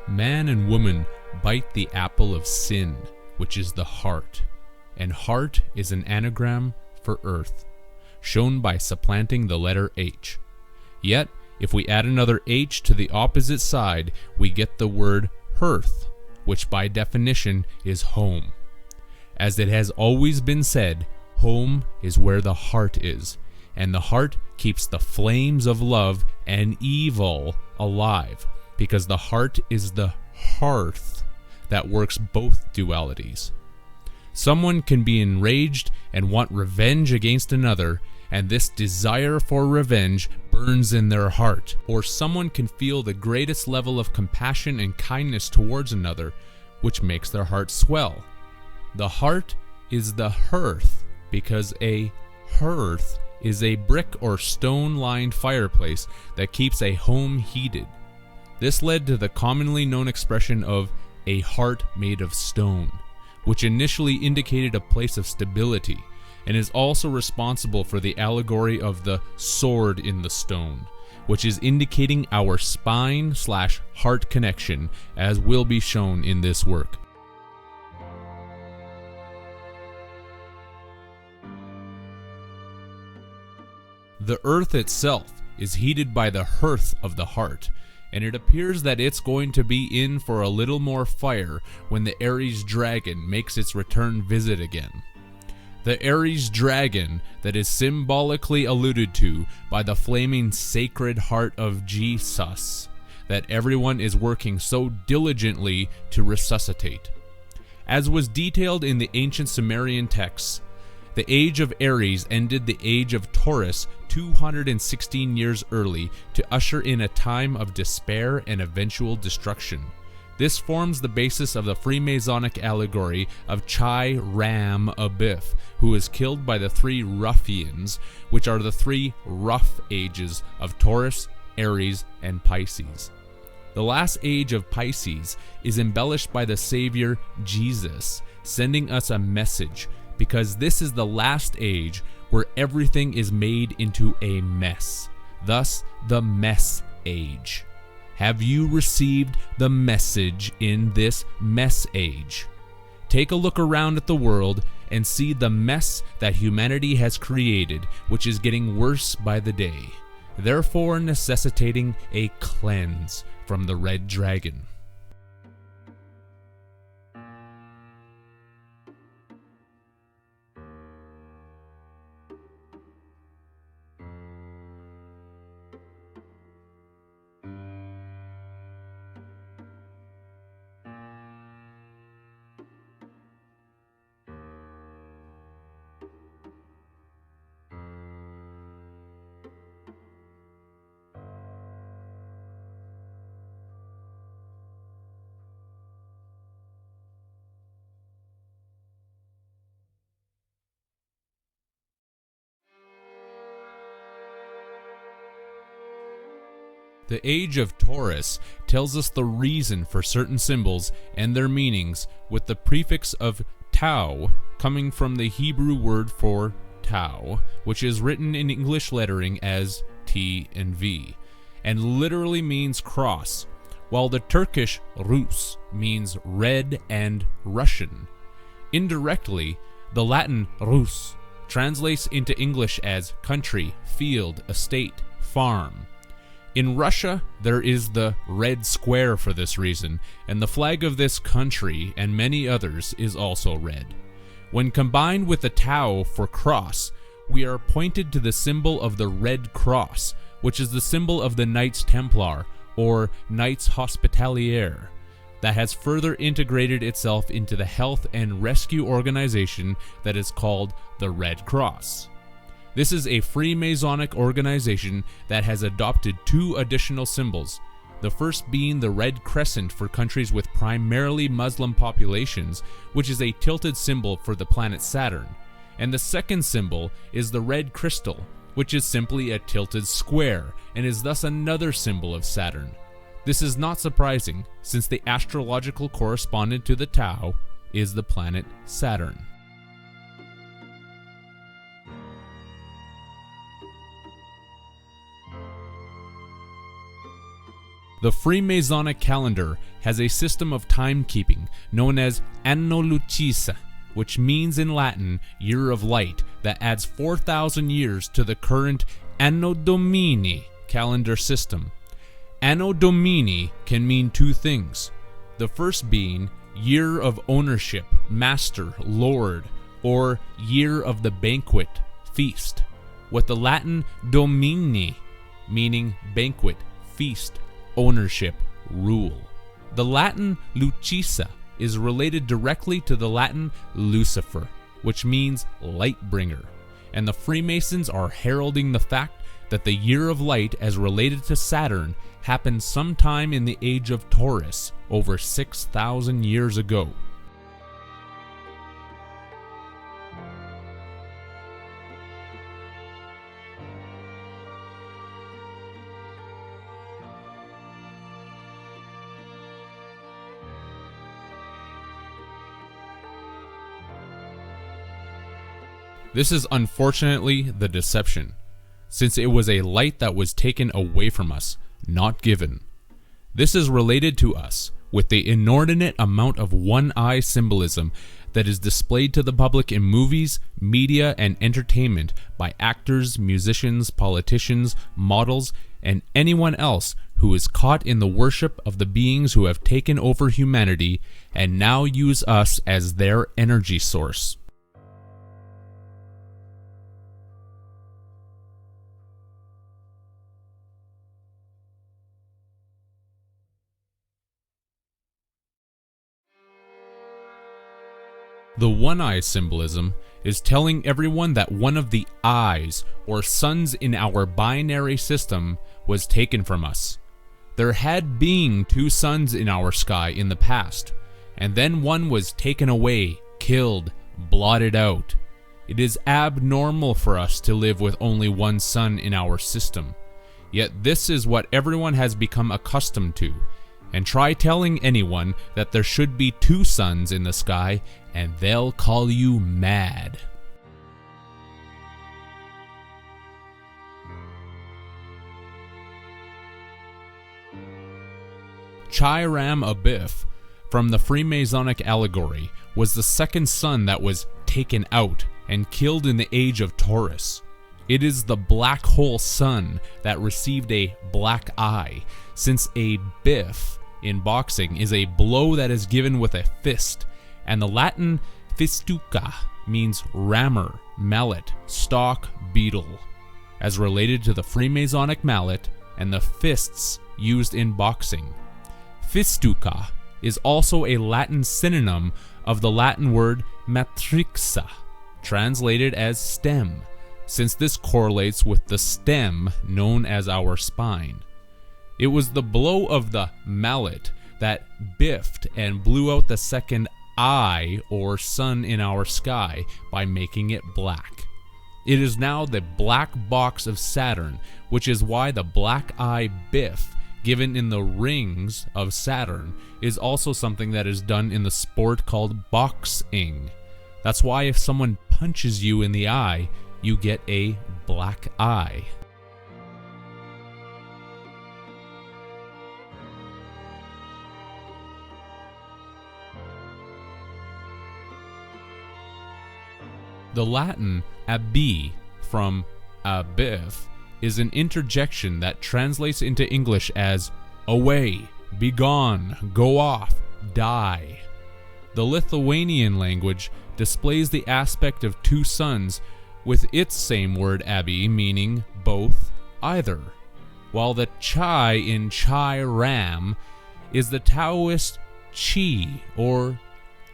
Man and woman bite the apple of sin, which is the heart, and heart is an anagram for earth, shown by supplanting the letter H. Yet, if we add another H to the opposite side, we get the word hearth, which by definition is home. As it has always been said, home is where the heart is, and the heart keeps the flames of love and evil alive, because the heart is the hearth that works both dualities. Someone can be enraged and want revenge against another, and this desire for revenge burns in their heart. Or someone can feel the greatest level of compassion and kindness towards another, which makes their heart swell. The heart is the hearth because a hearth is a brick or stone-lined fireplace that keeps a home heated. This led to the commonly known expression of a heart made of stone, which initially indicated a place of stability, and is also responsible for the allegory of the sword in the stone, which is indicating our spine/heart connection, as will be shown in this work. The earth itself is heated by the hearth of the heart, and it appears that it's going to be in for a little more fire when the Aries dragon makes its return visit again. The Aries dragon that is symbolically alluded to by the flaming sacred heart of Jesus that everyone is working so diligently to resuscitate. As was detailed in the ancient Sumerian texts, the age of Aries ended the age of Taurus 216 years early to usher in a time of despair and eventual destruction. This forms the basis of the Freemasonic allegory of Chi-Ram-Abiff, who is killed by the three ruffians, which are the three rough ages of Taurus, Aries, and Pisces. The last age of Pisces is embellished by the Savior Jesus, sending us a message, because this is the last age where everything is made into a mess, thus the mess age. Have you received the message in this mess age? Take a look around at the world and see the mess that humanity has created, which is getting worse by the day, therefore necessitating a cleanse from the red dragon. The age of Taurus tells us the reason for certain symbols and their meanings, with the prefix of tau coming from the Hebrew word for tau, which is written in English lettering as T and V, and literally means cross, while the Turkish Rus means red and Russian. Indirectly, the Latin Rus translates into English as country, field, estate, farm. In Russia, there is the red square for this reason, and the flag of this country and many others is also red. When combined with the tau for cross, we are pointed to the symbol of the Red Cross, which is the symbol of the Knights Templar, or Knights Hospitalier, that has further integrated itself into the health and rescue organization that is called the Red Cross. This is a Freemasonic organization that has adopted two additional symbols, the first being the Red Crescent for countries with primarily Muslim populations, which is a tilted symbol for the planet Saturn, and the second symbol is the Red Crystal, which is simply a tilted square and is thus another symbol of Saturn. This is not surprising, since the astrological correspondent to the Tau is the planet Saturn. The Freemasonic calendar has a system of timekeeping known as Anno Lucisa, which means in Latin, year of light, that adds 4,000 years to the current Anno Domini calendar system. Anno Domini can mean two things. The first being year of ownership, master, lord, or year of the banquet, feast, with the Latin Domini meaning banquet, feast, ownership, rule. The Latin Lucisa is related directly to the Latin Lucifer, which means light bringer, and the Freemasons are heralding the fact that the year of light as related to Saturn happened sometime in the age of Taurus, over 6,000 years ago. This is unfortunately the deception, since it was a light that was taken away from us, not given. This is related to us with the inordinate amount of one-eye symbolism that is displayed to the public in movies, media, and entertainment by actors, musicians, politicians, models, and anyone else who is caught in the worship of the beings who have taken over humanity and now use us as their energy source. The one-eye symbolism is telling everyone that one of the eyes or suns in our binary system was taken from us. There had been two suns in our sky in the past, and then one was taken away, killed, blotted out. It is abnormal for us to live with only one sun in our system. Yet this is what everyone has become accustomed to. And try telling anyone that there should be two suns in the sky, and they'll call you mad. Chi-Ram-Abiff from the Freemasonic allegory was the second sun that was taken out and killed in the age of Taurus. It is the black hole sun that received a black eye, since a biff in boxing is a blow that is given with a fist, and the Latin fistuca means rammer, mallet, stalk, beetle, as related to the Freemasonic mallet and the fists used in boxing. Fistuca is also a Latin synonym of the Latin word matrixa, translated as stem, since this correlates with the stem known as our spine. It was the blow of the mallet that biffed and blew out the second eye or sun in our sky by making it black. It is now the black box of Saturn, which is why the black eye biff given in the rings of Saturn is also something that is done in the sport called boxing. That's why if someone punches you in the eye, you get a black eye. The Latin abi from abiff is an interjection that translates into English as away, be gone, go off, die. The Lithuanian language displays the aspect of two suns with its same word abi meaning both, either, while the Chi in Chi-Ram is the Taoist Chi or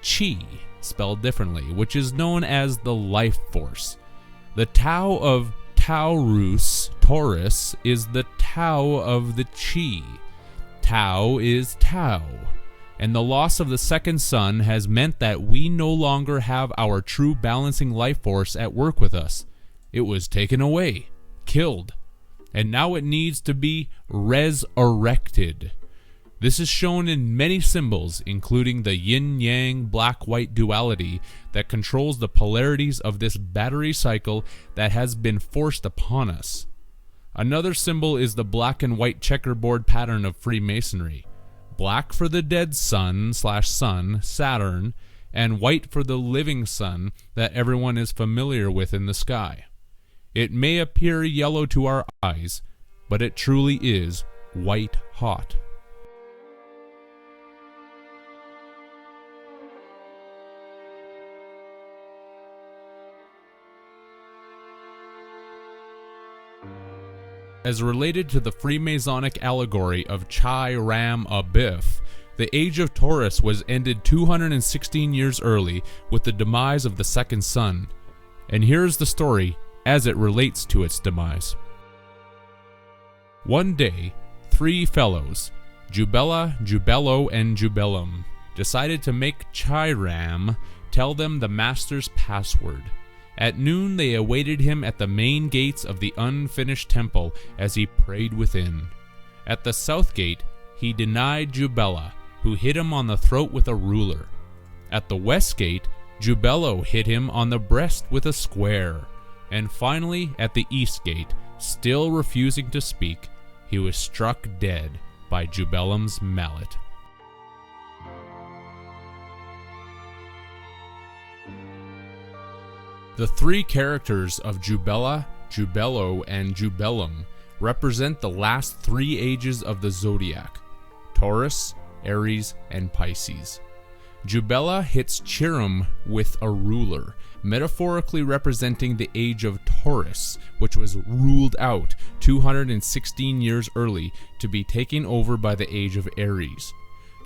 Chi, spelled differently, which is known as the life force. The Tao of Taurus is the Tao of the Chi. Tao is Tao, and the loss of the second sun has meant that we no longer have our true balancing life force at work with us. It was taken away, killed, and now it needs to be resurrected. This is shown in many symbols, including the yin-yang black-white duality that controls the polarities of this battery cycle that has been forced upon us. Another symbol is the black and white checkerboard pattern of Freemasonry. Black for the dead sun/sun, Saturn, and white for the living sun that everyone is familiar with in the sky. It may appear yellow to our eyes, but it truly is white hot. As related to the Freemasonic allegory of Chi-Ram-Abiff, the age of Taurus was ended 216 years early with the demise of the second sun. And here is the story as it relates to its demise. One day, 3 fellows, Jubella, Jubello, and Jubellum, decided to make Chi-Ram tell them the master's password. At noon they awaited him at the main gates of the unfinished temple as he prayed within. At the south gate he denied Jubella, who hit him on the throat with a ruler. At the west gate, Jubello hit him on the breast with a square. And finally, at the east gate, still refusing to speak, he was struck dead by Jubellum's mallet. The 3 characters of Jubella, Jubello, and Jubellum represent the last 3 ages of the zodiac: Taurus, Aries, and Pisces. Jubella hits Chi-Ram with a ruler, metaphorically representing the age of Taurus, which was ruled out 216 years early to be taken over by the age of Aries.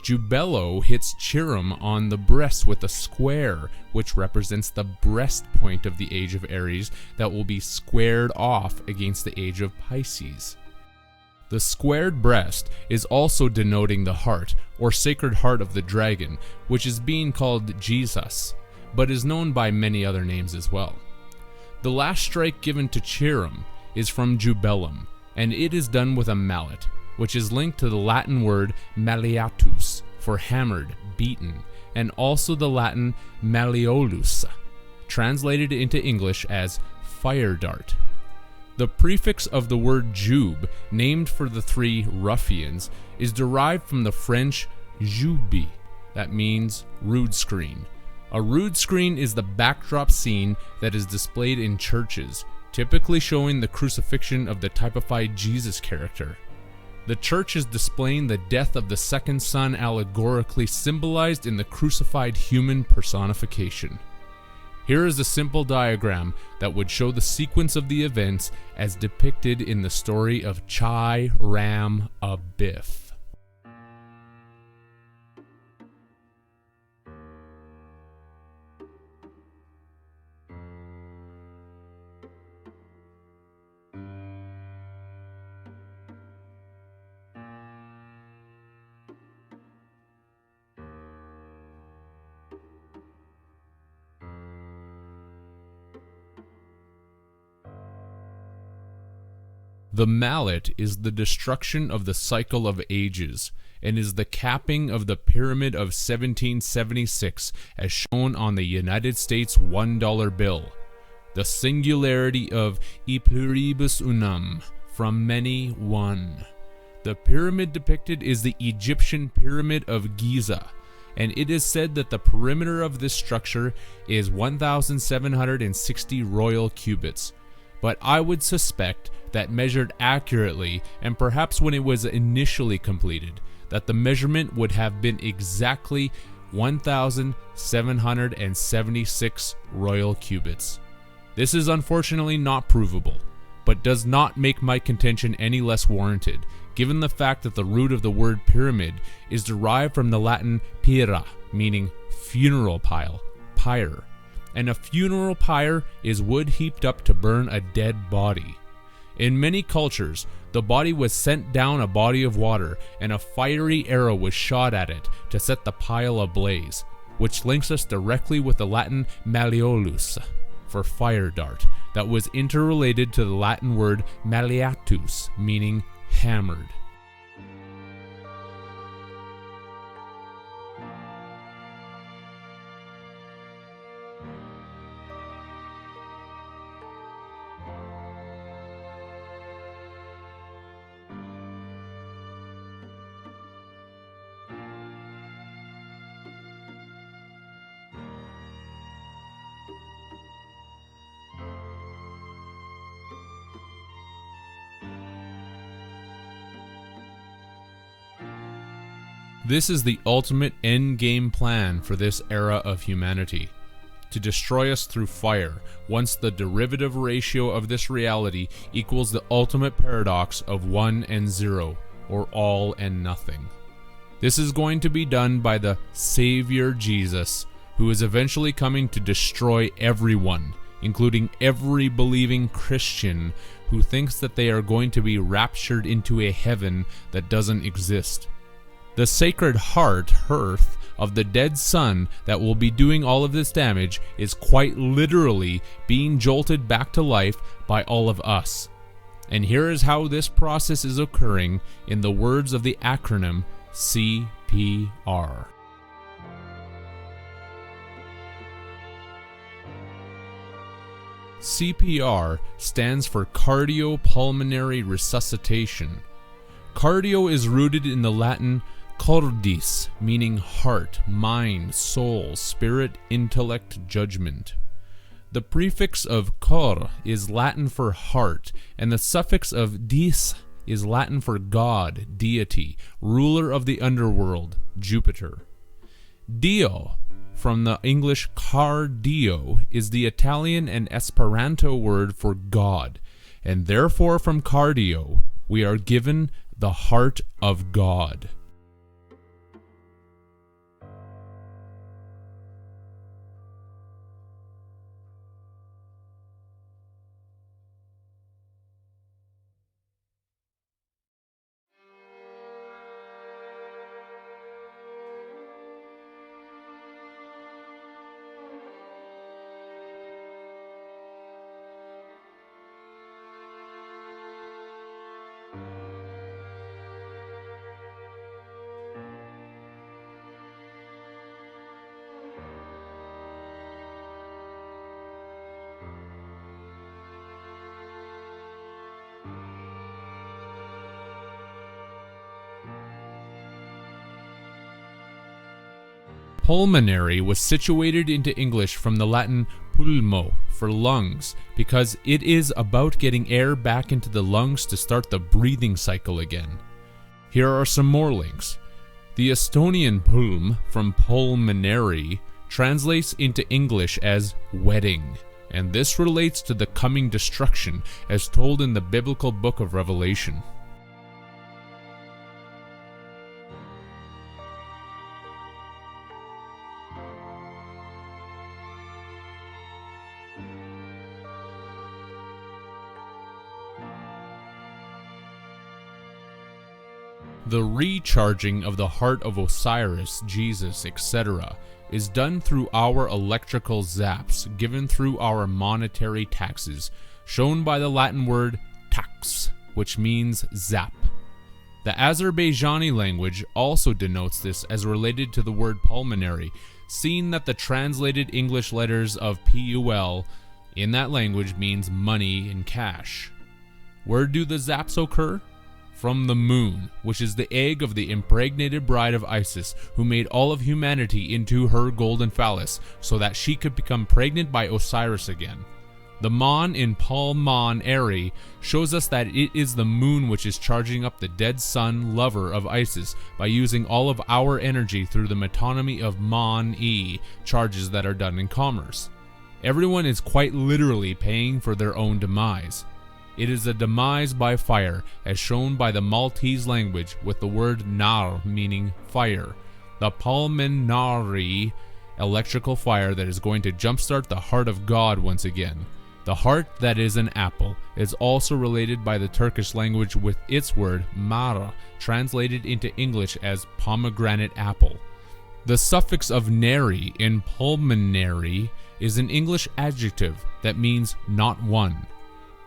Jubello hits Chi-Ram on the breast with a square, which represents the breast point of the age of Aries that will be squared off against the age of Pisces. The squared breast is also denoting the heart, or sacred heart of the dragon, which is being called Jesus, but is known by many other names as well. The last strike given to Chi-Ram is from Jubellum, and it is done with a mallet, which is linked to the Latin word malleatus, for hammered, beaten, and also the Latin malleolus, translated into English as fire dart. The prefix of the word jube, named for the 3 ruffians, is derived from the French jube, that means rood screen. A rood screen is the backdrop scene that is displayed in churches, typically showing the crucifixion of the typified Jesus character. The church is displaying the death of the second son, allegorically symbolized in the crucified human personification. Here is a simple diagram that would show the sequence of the events as depicted in the story of Chi-Ram-Abiff. The mallet is the destruction of the cycle of ages, and is the capping of the pyramid of 1776 as shown on the United States $1 bill. The singularity of e pluribus unum, from many one. The pyramid depicted is the Egyptian pyramid of Giza, and it is said that the perimeter of this structure is 1,760 royal cubits. But I would suspect that measured accurately, and perhaps when it was initially completed, that the measurement would have been exactly 1,776 royal cubits. This is unfortunately not provable, but does not make my contention any less warranted, given the fact that the root of the word pyramid is derived from the Latin pira, meaning funeral pile, pyre. And a funeral pyre is wood heaped up to burn a dead body. In many cultures, the body was sent down a body of water, and a fiery arrow was shot at it to set the pile ablaze, which links us directly with the Latin malleolus, for fire dart, that was interrelated to the Latin word malleatus, meaning hammered. This is the ultimate endgame plan for this era of humanity. To destroy us through fire, once the derivative ratio of this reality equals the ultimate paradox of 1 and 0, or all and nothing. This is going to be done by the Savior Jesus, who is eventually coming to destroy everyone, including every believing Christian who thinks that they are going to be raptured into a heaven that doesn't exist. The Sacred Heart, hearth, of the dead son that will be doing all of this damage is quite literally being jolted back to life by all of us. And here is how this process is occurring in the words of the acronym CPR. CPR stands for cardiopulmonary resuscitation. Cardio is rooted in the Latin cordis, meaning heart, mind, soul, spirit, intellect, judgment. The prefix of cor is Latin for heart, and the suffix of dis is Latin for God, deity, ruler of the underworld, Jupiter. Dio, from the English cardio, is the Italian and Esperanto word for God, and therefore from cardio we are given the heart of God. Pulmonary was situated into English from the Latin pulmo, for lungs, because it is about getting air back into the lungs to start the breathing cycle again. Here are some more links. The Estonian pulm, from pulmonary, translates into English as wedding, and this relates to the coming destruction as told in the biblical book of Revelation. The recharging of the heart of Osiris, Jesus, etc. is done through our electrical zaps given through our monetary taxes, shown by the Latin word tax, which means zap. The Azerbaijani language also denotes this as related to the word pulmonary, seeing that the translated English letters of PUL in that language means money in cash. Where do the zaps occur? From the moon, which is the egg of the impregnated bride of Isis, who made all of humanity into her golden phallus, so that she could become pregnant by Osiris again. The Mon in pulmonary shows us that it is the moon which is charging up the dead sun lover of Isis by using all of our energy through the metonymy of Mon-E, charges that are done in commerce. Everyone is quite literally paying for their own demise. It is a demise by fire, as shown by the Maltese language with the word nar meaning fire. The pulmonary electrical fire that is going to jumpstart the heart of God once again. The heart that is an apple is also related by the Turkish language with its word mara, translated into English as pomegranate apple. The suffix of nary in pulmonary is an English adjective that means not one.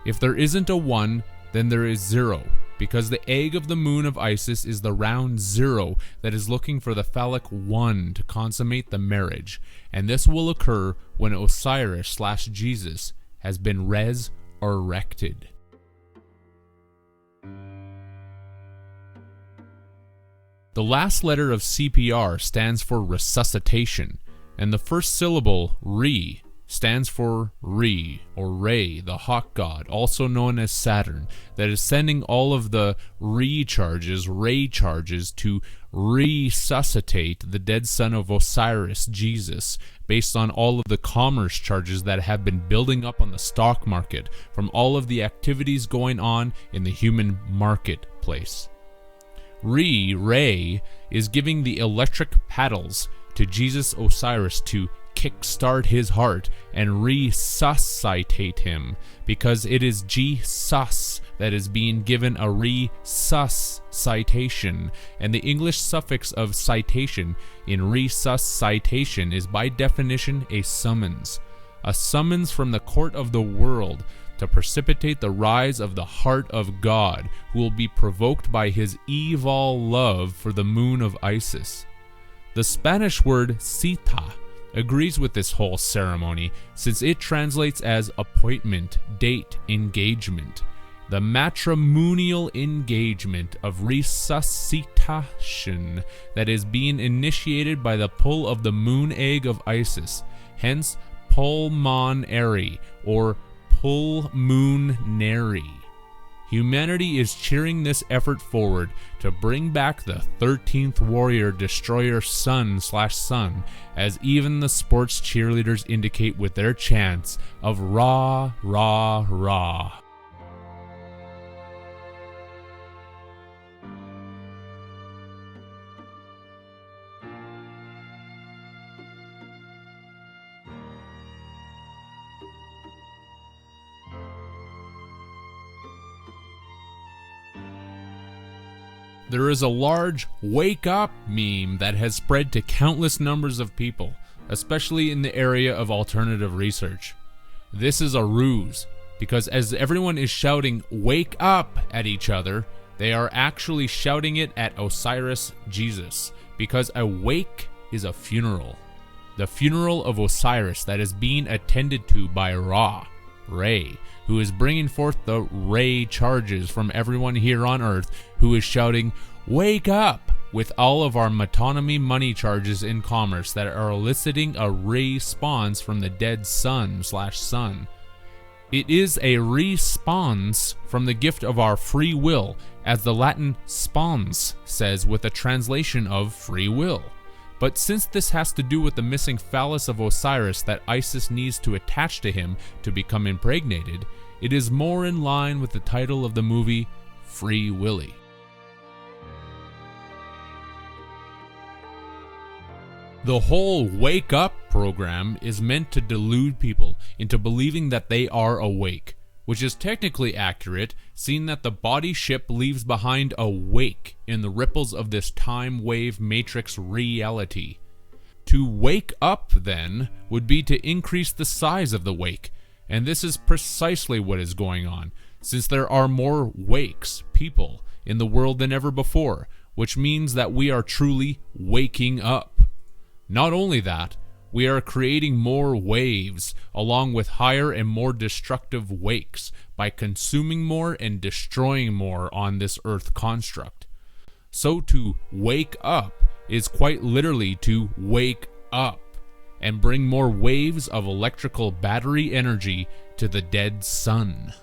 If there isn't a 1, then there is 0, because the egg of the moon of Isis is the round 0 that is looking for the phallic 1 to consummate the marriage, and this will occur when Osiris/Jesus has been resurrected. The last letter of CPR stands for resuscitation, and the first syllable, re, stands for Re, or Re, the hawk god, also known as Saturn, that is sending all of the Ray charges to resuscitate the dead son of Osiris, Jesus, based on all of the commerce charges that have been building up on the stock market from all of the activities going on in the human marketplace. Ray, is giving the electric paddles to Jesus Osiris to kickstart his heart and resuscitate him, because it is Jesus that is being given a resuscitation, and the English suffix of citation in resuscitation is by definition a summons from the court of the world to precipitate the rise of the heart of God, who will be provoked by his evil love for the moon of Isis. The Spanish word cita agrees with this whole ceremony, since it translates as appointment, date, engagement. The matrimonial engagement of resuscitation that is being initiated by the pull of the moon egg of Isis, hence pulmonary or pulmonary. Humanity is cheering this effort forward to bring back the 13th warrior destroyer sun, as even the sports cheerleaders indicate with their chants of Ra, Ra, Ra. There is a large wake up meme that has spread to countless numbers of people, especially in the area of alternative research. This is a ruse, because as everyone is shouting wake up at each other, they are actually shouting it at Osiris Jesus, because a wake is a funeral. The funeral of Osiris that is being attended to by Ra, Ray, who is bringing forth the Ray charges from everyone here on Earth who is shouting, wake up, with all of our metonymy money charges in commerce that are eliciting a response from the dead sun. It is a response from the gift of our free will, as the Latin spons says with a translation of free will. But since this has to do with the missing phallus of Osiris that Isis needs to attach to him to become impregnated, it is more in line with the title of the movie, Free Willy. The whole wake up program is meant to delude people into believing that they are awake, which is technically accurate, seeing that the body ship leaves behind a wake in the ripples of this time wave matrix reality. To wake up, then, would be to increase the size of the wake, and this is precisely what is going on, since there are more wakes, people, in the world than ever before, which means that we are truly waking up. Not only that, we are creating more waves, along with higher and more destructive wakes, by consuming more and destroying more on this earth construct. So to wake up is quite literally to wake up, and bring more waves of electrical battery energy to the dead sun.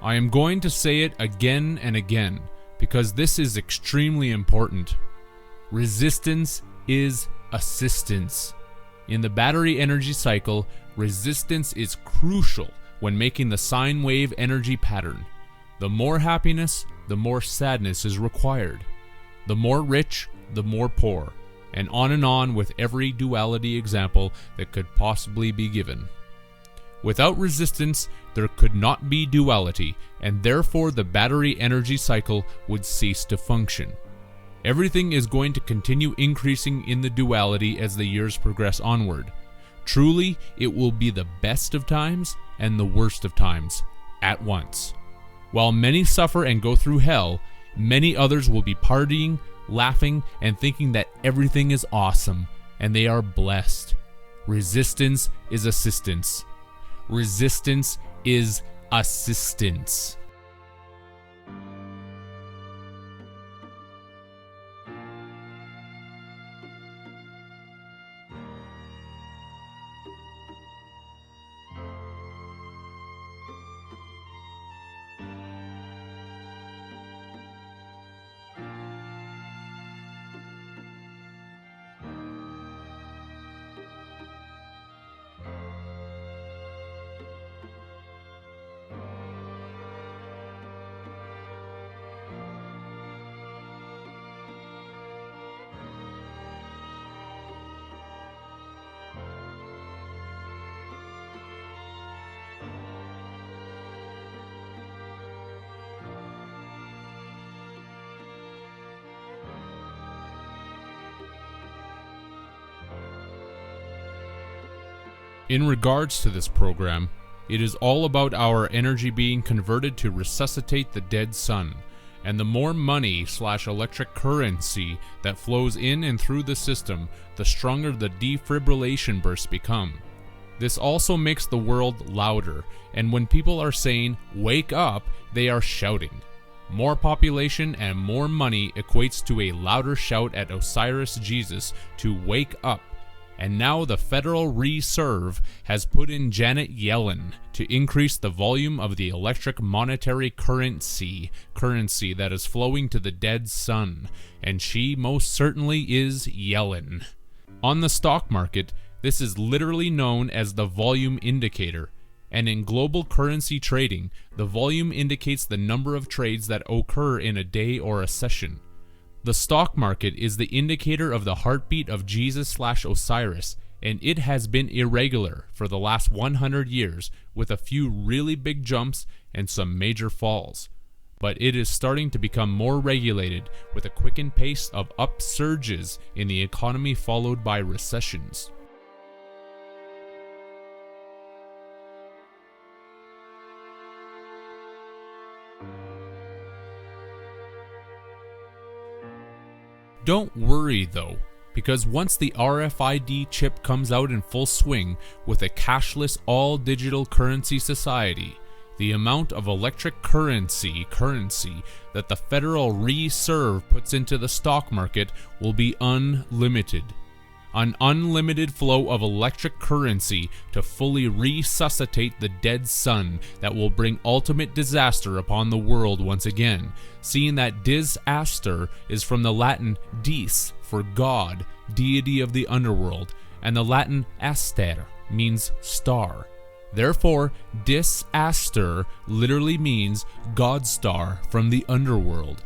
I am going to say it again and again, because this is extremely important. Resistance is assistance. In the battery energy cycle, resistance is crucial when making the sine wave energy pattern. The more happiness, the more sadness is required. The more rich, the more poor, and on with every duality example that could possibly be given. Without resistance, there could not be duality, and therefore the battery energy cycle would cease to function. Everything is going to continue increasing in the duality as the years progress onward. Truly, it will be the best of times and the worst of times at once. While many suffer and go through hell, many others will be partying, laughing, and thinking that everything is awesome, and they are blessed. Resistance is assistance. Resistance is assistance. In regards to this program, it is all about our energy being converted to resuscitate the dead sun, and the more money/electric currency that flows in and through the system, the stronger the defibrillation bursts become. This also makes the world louder, and when people are saying, "wake up," they are shouting. More population and more money equates to a louder shout at Osiris Jesus to wake up. And now the Federal Reserve has put in Janet Yellen to increase the volume of the electric monetary currency that is flowing to the dead sun, and she most certainly is Yellen. On the stock market, this is literally known as the volume indicator, and in global currency trading, the volume indicates the number of trades that occur in a day or a session. The stock market is the indicator of the heartbeat of Jesus/Osiris, and it has been irregular for the last 100 years, with a few really big jumps and some major falls. But it is starting to become more regulated, with a quickened pace of upsurges in the economy followed by recessions. Don't worry though, because once the RFID chip comes out in full swing with a cashless all-digital currency society, the amount of electric currency that the Federal Reserve puts into the stock market will be unlimited. An unlimited flow of electric currency to fully resuscitate the dead sun that will bring ultimate disaster upon the world once again, seeing that disaster is from the Latin dis for god, deity of the underworld, and the Latin aster means star. Therefore, disaster literally means god star from the underworld.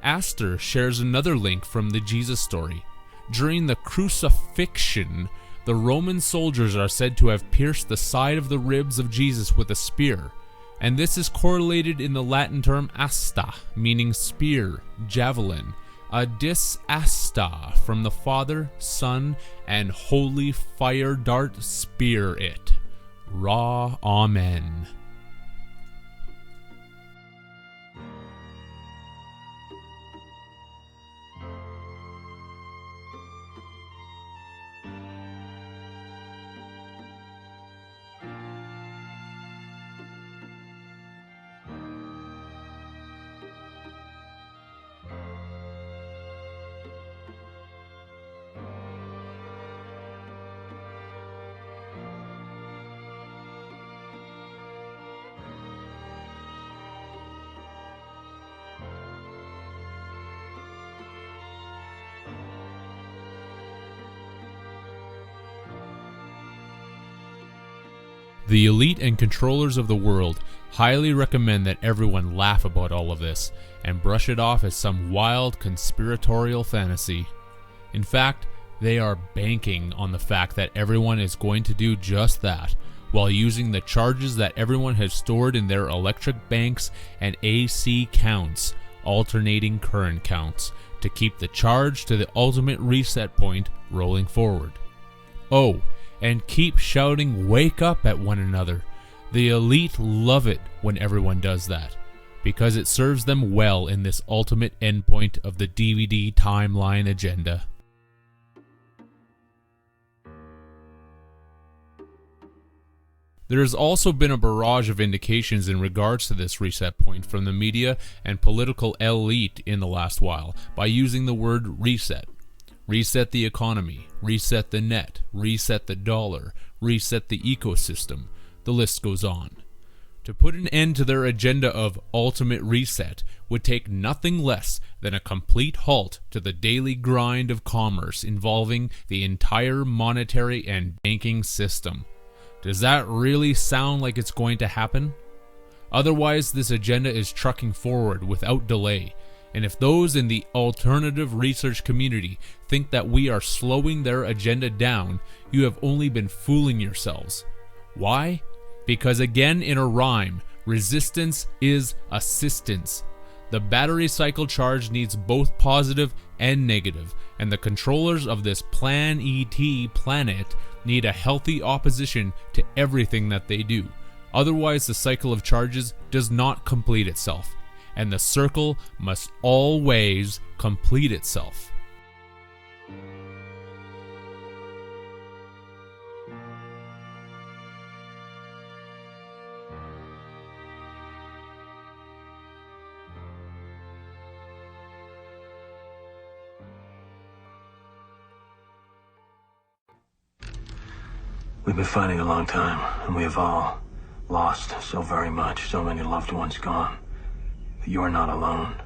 Aster shares another link from the Jesus story. During the crucifixion, the Roman soldiers are said to have pierced the side of the ribs of Jesus with a spear, and this is correlated in the Latin term asta, meaning spear, javelin, a disasta from the Father, Son, and Holy Fire Dart Spear it. Ra, Amen. The elite and controllers of the world highly recommend that everyone laugh about all of this and brush it off as some wild conspiratorial fantasy. In fact, they are banking on the fact that everyone is going to do just that, while using the charges that everyone has stored in their electric banks and AC counts, alternating current counts, to keep the charge to the ultimate reset point rolling forward. Oh, and keep shouting "wake up" at one another. The elite love it when everyone does that, because it serves them well in this ultimate endpoint of the DVD timeline agenda. There has also been a barrage of indications in regards to this reset point from the media and political elite in the last while by using the word reset. Reset the economy, reset the net, reset the dollar, reset the ecosystem. The list goes on. To put an end to their agenda of ultimate reset would take nothing less than a complete halt to the daily grind of commerce involving the entire monetary and banking system. Does that really sound like it's going to happen? Otherwise, this agenda is trucking forward without delay. And if those in the alternative research community think that we are slowing their agenda down, you have only been fooling yourselves. Why? Because again in a rhyme, resistance is assistance. The battery cycle charge needs both positive and negative, and the controllers of this Plan ET planet need a healthy opposition to everything that they do. Otherwise, the cycle of charges does not complete itself, and the circle must always complete itself. We've been fighting a long time, and we have all lost so very much, so many loved ones gone. But you are not alone.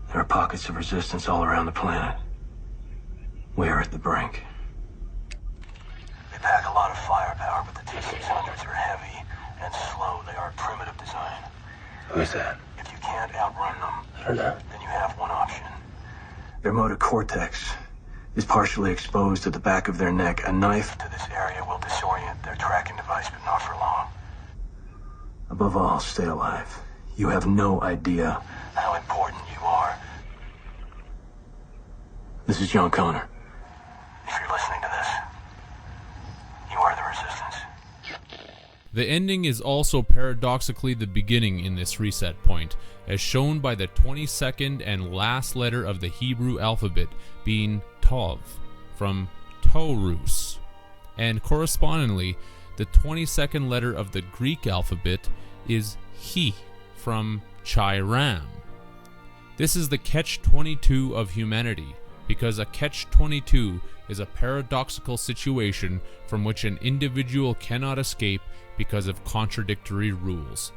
There are pockets of resistance all around the planet. We are at the brink. They pack a lot of firepower, but the T-600s are heavy and slow. They are primitive design. Who's that? If you can't outrun them, I don't know. Then you have one option. Their motor cortex is partially exposed to the back of their neck. A knife to this area will disorient their tracking device, but not for long. Above all, stay alive. You have no idea how important you are. This is John Connor. If you're listening to this, you are the resistance. The ending is also paradoxically the beginning in this reset point, as shown by the 22nd and last letter of the Hebrew alphabet being Tov, from Taurus, and correspondingly, the 22nd letter of the Greek alphabet is He, from Chi-Ram. This is the catch-22 of humanity, because a catch-22 is a paradoxical situation from which an individual cannot escape because of contradictory rules.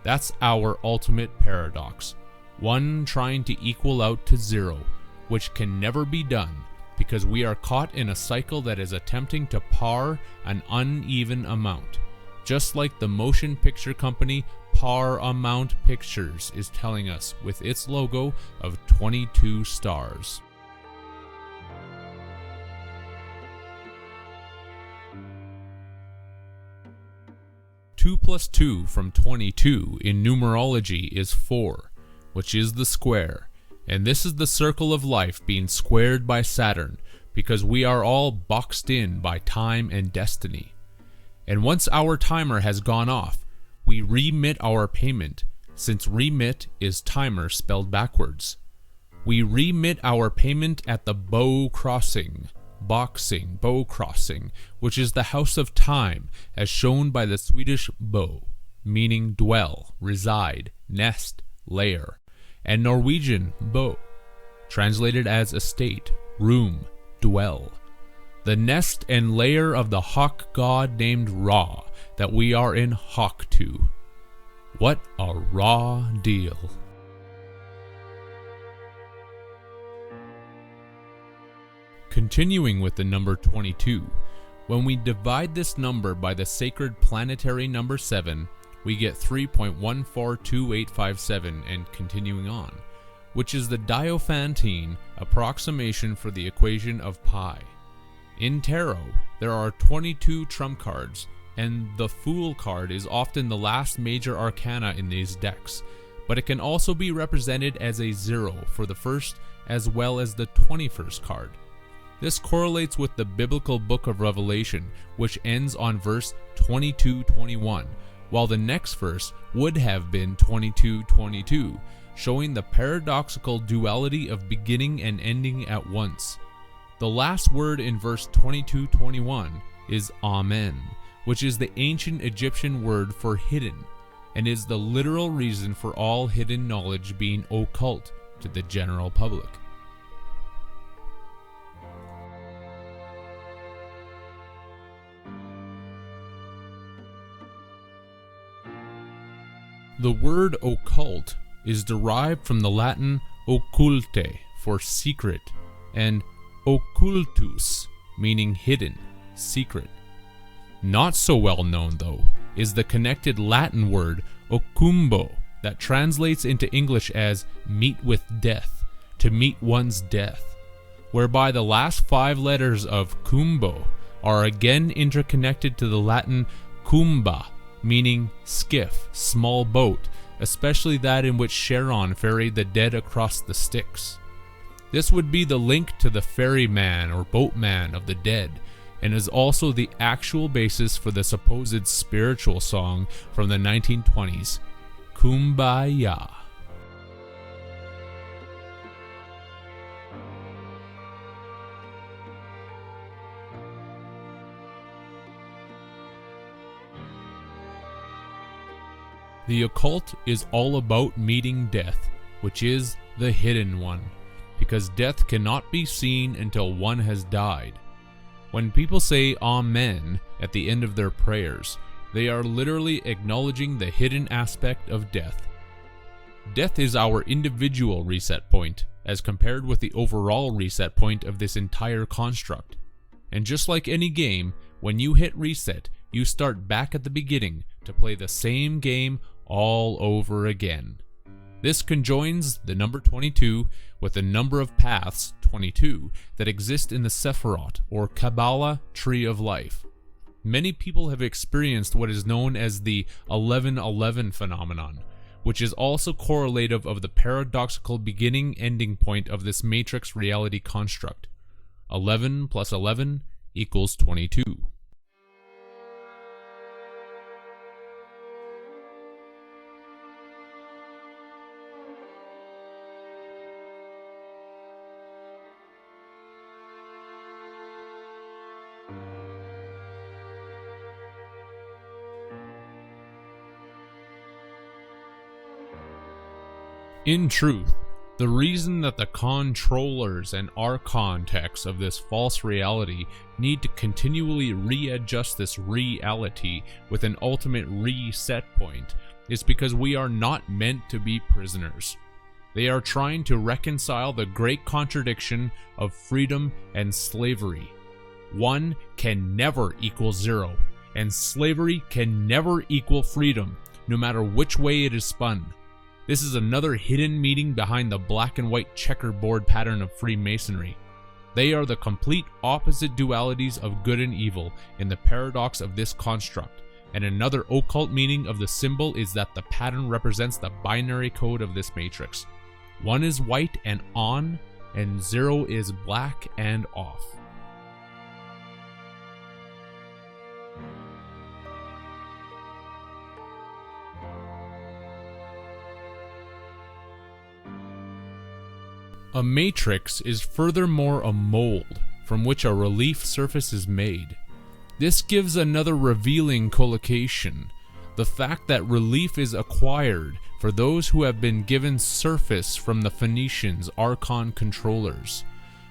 That's our ultimate paradox, one trying to equal out to zero, which can never be done because we are caught in a cycle that is attempting to par an uneven amount, just like the motion picture company Paramount Pictures is telling us with its logo of 22 stars. Two plus 2 from 22 in numerology is 4, which is the square, and this is the circle of life being squared by Saturn, because we are all boxed in by time and destiny. And once our timer has gone off, we remit our payment, since remit is timer spelled backwards. We remit our payment at the bow crossing, which is the house of time, as shown by the Swedish bo, meaning dwell, reside, nest, lair, and Norwegian bo, translated as estate, room, dwell. The nest and lair of the hawk god named Ra, that we are in hawk to. What a raw deal. Continuing with the number 22, when we divide this number by the sacred planetary number 7, we get 3.142857 and continuing on, which is the Diophantine approximation for the equation of pi. In tarot, there are 22 trump cards, and the Fool card is often the last major arcana in these decks, but it can also be represented as a 0 for the first as well as the 21st card. This correlates with the biblical book of Revelation, which ends on verse 22:21, while the next verse would have been 22:22, showing the paradoxical duality of beginning and ending at once. The last word in verse 22:21 is Amen, which is the ancient Egyptian word for hidden, and is the literal reason for all hidden knowledge being occult to the general public. The word occult is derived from the Latin occulte, for secret, and occultus, meaning hidden, secret. Not so well known, though, is the connected Latin word occumbo, that translates into English as meet with death, to meet one's death, whereby the last 5 letters of cumbo are again interconnected to the Latin cumba, meaning skiff, small boat, especially that in which Charon ferried the dead across the Styx. This would be the link to the ferryman or boatman of the dead, and is also the actual basis for the supposed spiritual song from the 1920s, Kumbaya. The occult is all about meeting death, which is the hidden one, because death cannot be seen until one has died. When people say Amen at the end of their prayers, they are literally acknowledging the hidden aspect of death. Death is our individual reset point, as compared with the overall reset point of this entire construct. And just like any game, when you hit reset, you start back at the beginning to play the same game all over again. This conjoins the number 22 with the number of paths, 22, that exist in the Sephirot or Kabbalah tree of life. Many people have experienced what is known as the 1111 phenomenon, which is also correlative of the paradoxical beginning-ending point of this matrix reality construct. 11 plus 11 equals 22. In truth, the reason that the controllers and archon texts of this false reality need to continually readjust this reality with an ultimate reset point is because we are not meant to be prisoners. They are trying to reconcile the great contradiction of freedom and slavery. One can never equal zero, and slavery can never equal freedom, no matter which way it is spun. This is another hidden meaning behind the black and white checkerboard pattern of Freemasonry. They are the complete opposite dualities of good and evil in the paradox of this construct, and another occult meaning of the symbol is that the pattern represents the binary code of this matrix. One is white and on, and 0 is black and off. A matrix is furthermore a mold from which a relief surface is made. This gives another revealing collocation, the fact that relief is acquired for those who have been given surface from the Phoenicians' archon controllers.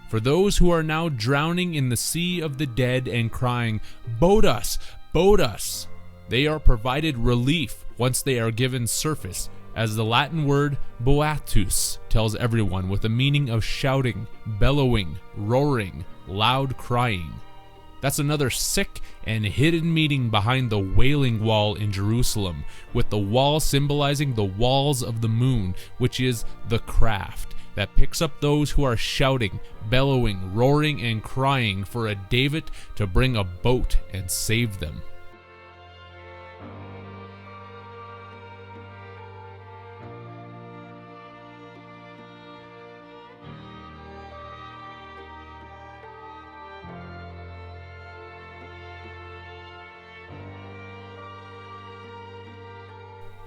For those who are now drowning in the sea of the dead and crying, "Boat us! Boat us!" they are provided relief once they are given surface, as the Latin word boatus tells everyone, with the meaning of shouting, bellowing, roaring, loud crying. That's another sick and hidden meaning behind the Wailing Wall in Jerusalem, with the wall symbolizing the walls of the moon, which is the craft that picks up those who are shouting, bellowing, roaring, and crying for a David to bring a boat and save them.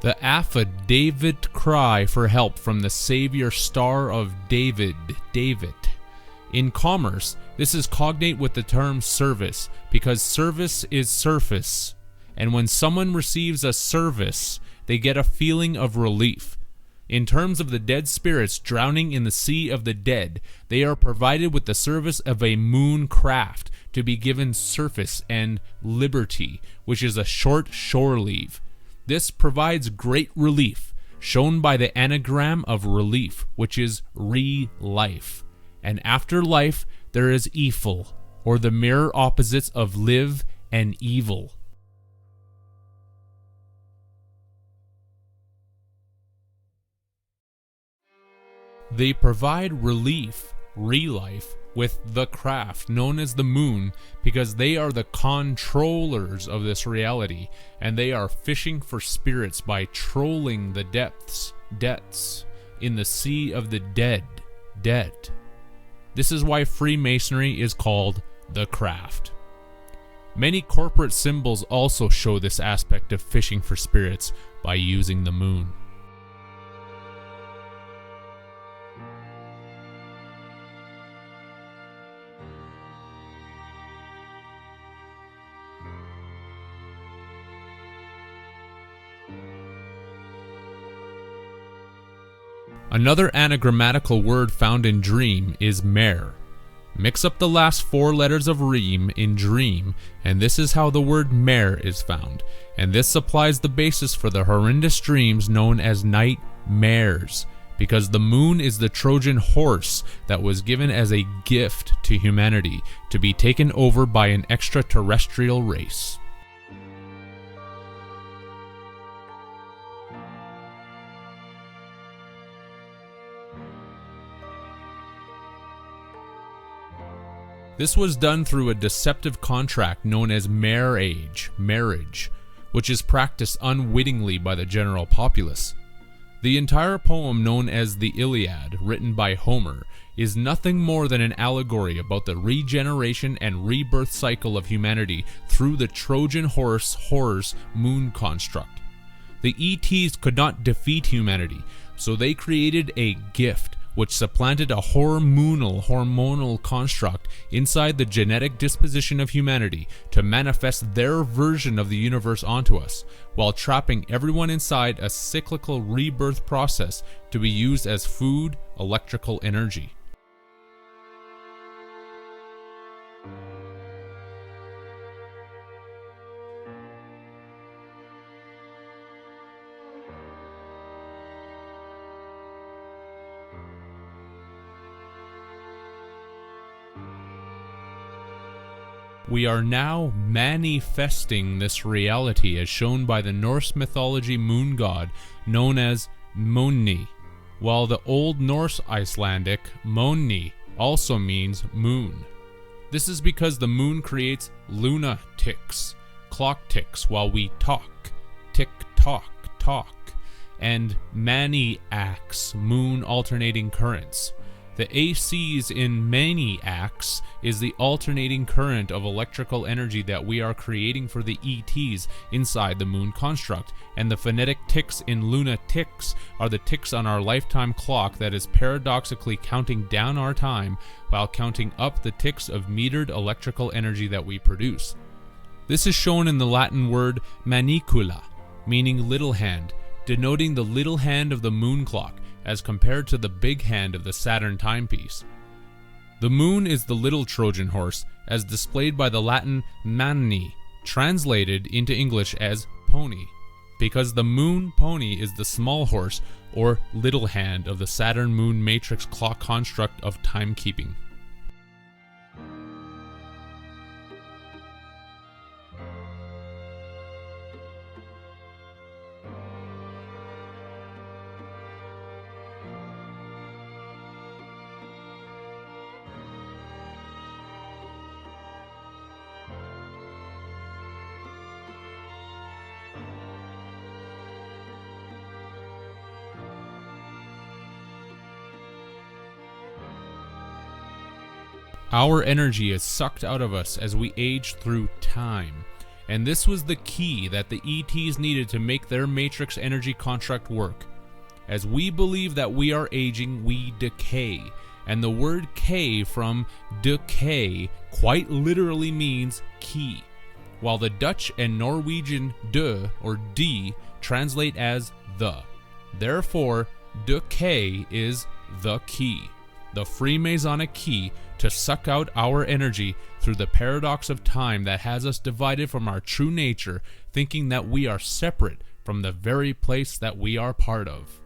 The affidavit cry for help from the Savior Star of David, David. In commerce, this is cognate with the term service, because service is surface, and when someone receives a service, they get a feeling of relief. In terms of the dead spirits drowning in the sea of the dead, they are provided with the service of a moon craft to be given surface and liberty, which is a short shore leave. This provides great relief, shown by the anagram of relief, which is re-life. And after life, there is evil, or the mirror opposites of live and evil. They provide relief, re-life, with the craft known as the moon, because they are the controllers of this reality, and they are fishing for spirits by trolling the depths in the sea of the dead. This is why Freemasonry is called the craft. Many corporate symbols also show this aspect of fishing for spirits by using the moon. Another anagrammatical word found in dream is mare. Mix up the last 4 letters of reem in dream, and this is how the word mare is found, and this supplies the basis for the horrendous dreams known as nightmares, because the moon is the Trojan horse that was given as a gift to humanity to be taken over by an extraterrestrial race. This was done through a deceptive contract known as marriage, which is practiced unwittingly by the general populace. The entire poem known as the Iliad, written by Homer, is nothing more than an allegory about the regeneration and rebirth cycle of humanity through the Trojan horse moon construct. The ETs could not defeat humanity, so they created a gift which supplanted a hormonal construct inside the genetic disposition of humanity to manifest their version of the universe onto us, while trapping everyone inside a cyclical rebirth process to be used as food, electrical energy. We are now manifesting this reality as shown by the Norse mythology moon god known as Monni, while the Old Norse Icelandic Monni also means moon. This is because the moon creates luna ticks, clock ticks while we talk, tick tock talk, and maniacs, moon alternating currents. The ACs in maniacs is the alternating current of electrical energy that we are creating for the ETs inside the moon construct, and the phonetic ticks in lunatics are the ticks on our lifetime clock that is paradoxically counting down our time while counting up the ticks of metered electrical energy that we produce. This is shown in the Latin word manicula, meaning little hand, denoting the little hand of the moon clock, as compared to the big hand of the Saturn timepiece. The moon is the little Trojan horse, as displayed by the Latin manni, translated into English as pony, because the moon pony is the small horse or little hand of the Saturn moon matrix clock construct of timekeeping. Our energy is sucked out of us as we age through time, and this was the key that the ETs needed to make their matrix energy contract work. As we believe that we are aging, we decay, and the word K from decay quite literally means key, while the Dutch and Norwegian de or d translate as the. Therefore, decay is the key, the Freemasonic key to suck out our energy through the paradox of time that has us divided from our true nature, thinking that we are separate from the very place that we are part of.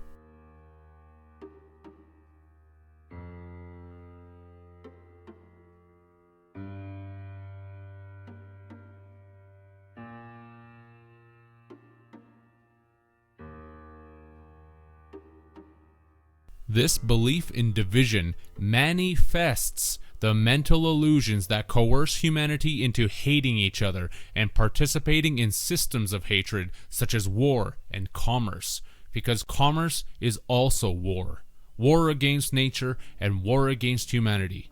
This belief in division manifests the mental illusions that coerce humanity into hating each other and participating in systems of hatred such as war and commerce, because commerce is also war. War against nature and war against humanity.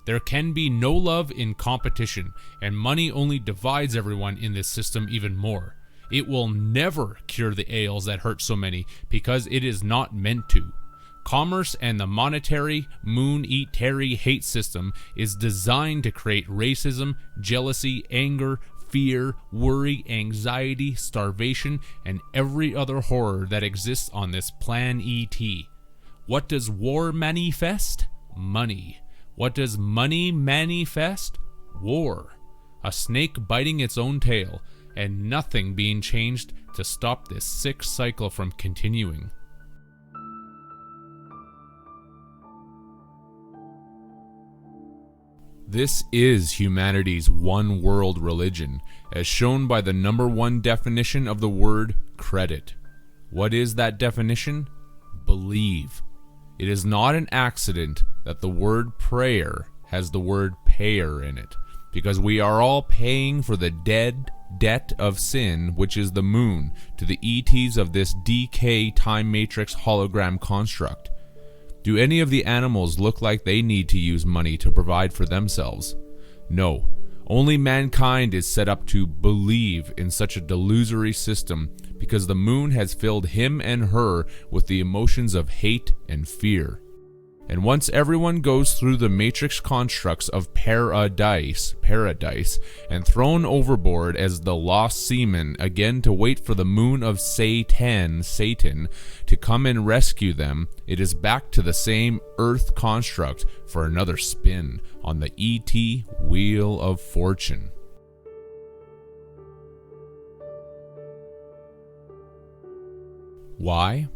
There can be no love in competition, and money only divides everyone in this system even more. It will never cure the ails that hurt so many, because it is not meant to. Commerce and the monetary, moon-eat-terry hate system is designed to create racism, jealousy, anger, fear, worry, anxiety, starvation, and every other horror that exists on this plan ET. What does war manifest? Money. What does money manifest? War. A snake biting its own tail, and nothing being changed to stop this sick cycle from continuing. This is humanity's one world religion, as shown by the number one definition of the word credit. What is that definition? Believe. It is not an accident that the word prayer has the word payer in it, because we are all paying for the debt of sin, which is the moon, to the ETs of this DK time matrix hologram construct. Do any of the animals look like they need to use money to provide for themselves? No. Only mankind is set up to believe in such a delusory system because the moon has filled him and her with the emotions of hate and fear. And once everyone goes through the matrix constructs of paradise, and thrown overboard as the lost seamen again to wait for the moon of Satan, to come and rescue them, it is back to the same earth construct for another spin on the ET Wheel of Fortune. Why?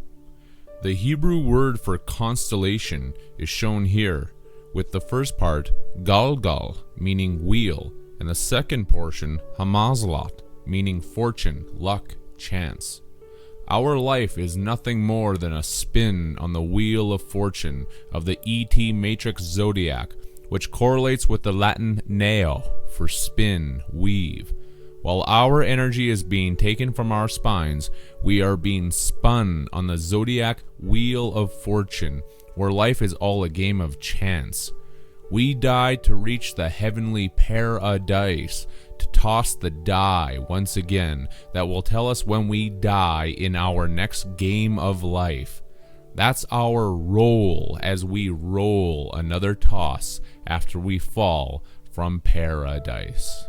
The Hebrew word for constellation is shown here, with the first part, galgal, meaning wheel, and the second portion, hamazlot, meaning fortune, luck, chance. Our life is nothing more than a spin on the wheel of fortune of the ET matrix zodiac, which correlates with the Latin neo, for spin, weave. While our energy is being taken from our spines, we are being spun on the zodiac wheel of fortune, where life is all a game of chance. We die to reach the heavenly paradise, to toss the die once again that will tell us when we die in our next game of life. That's our role as we roll another toss after we fall from paradise.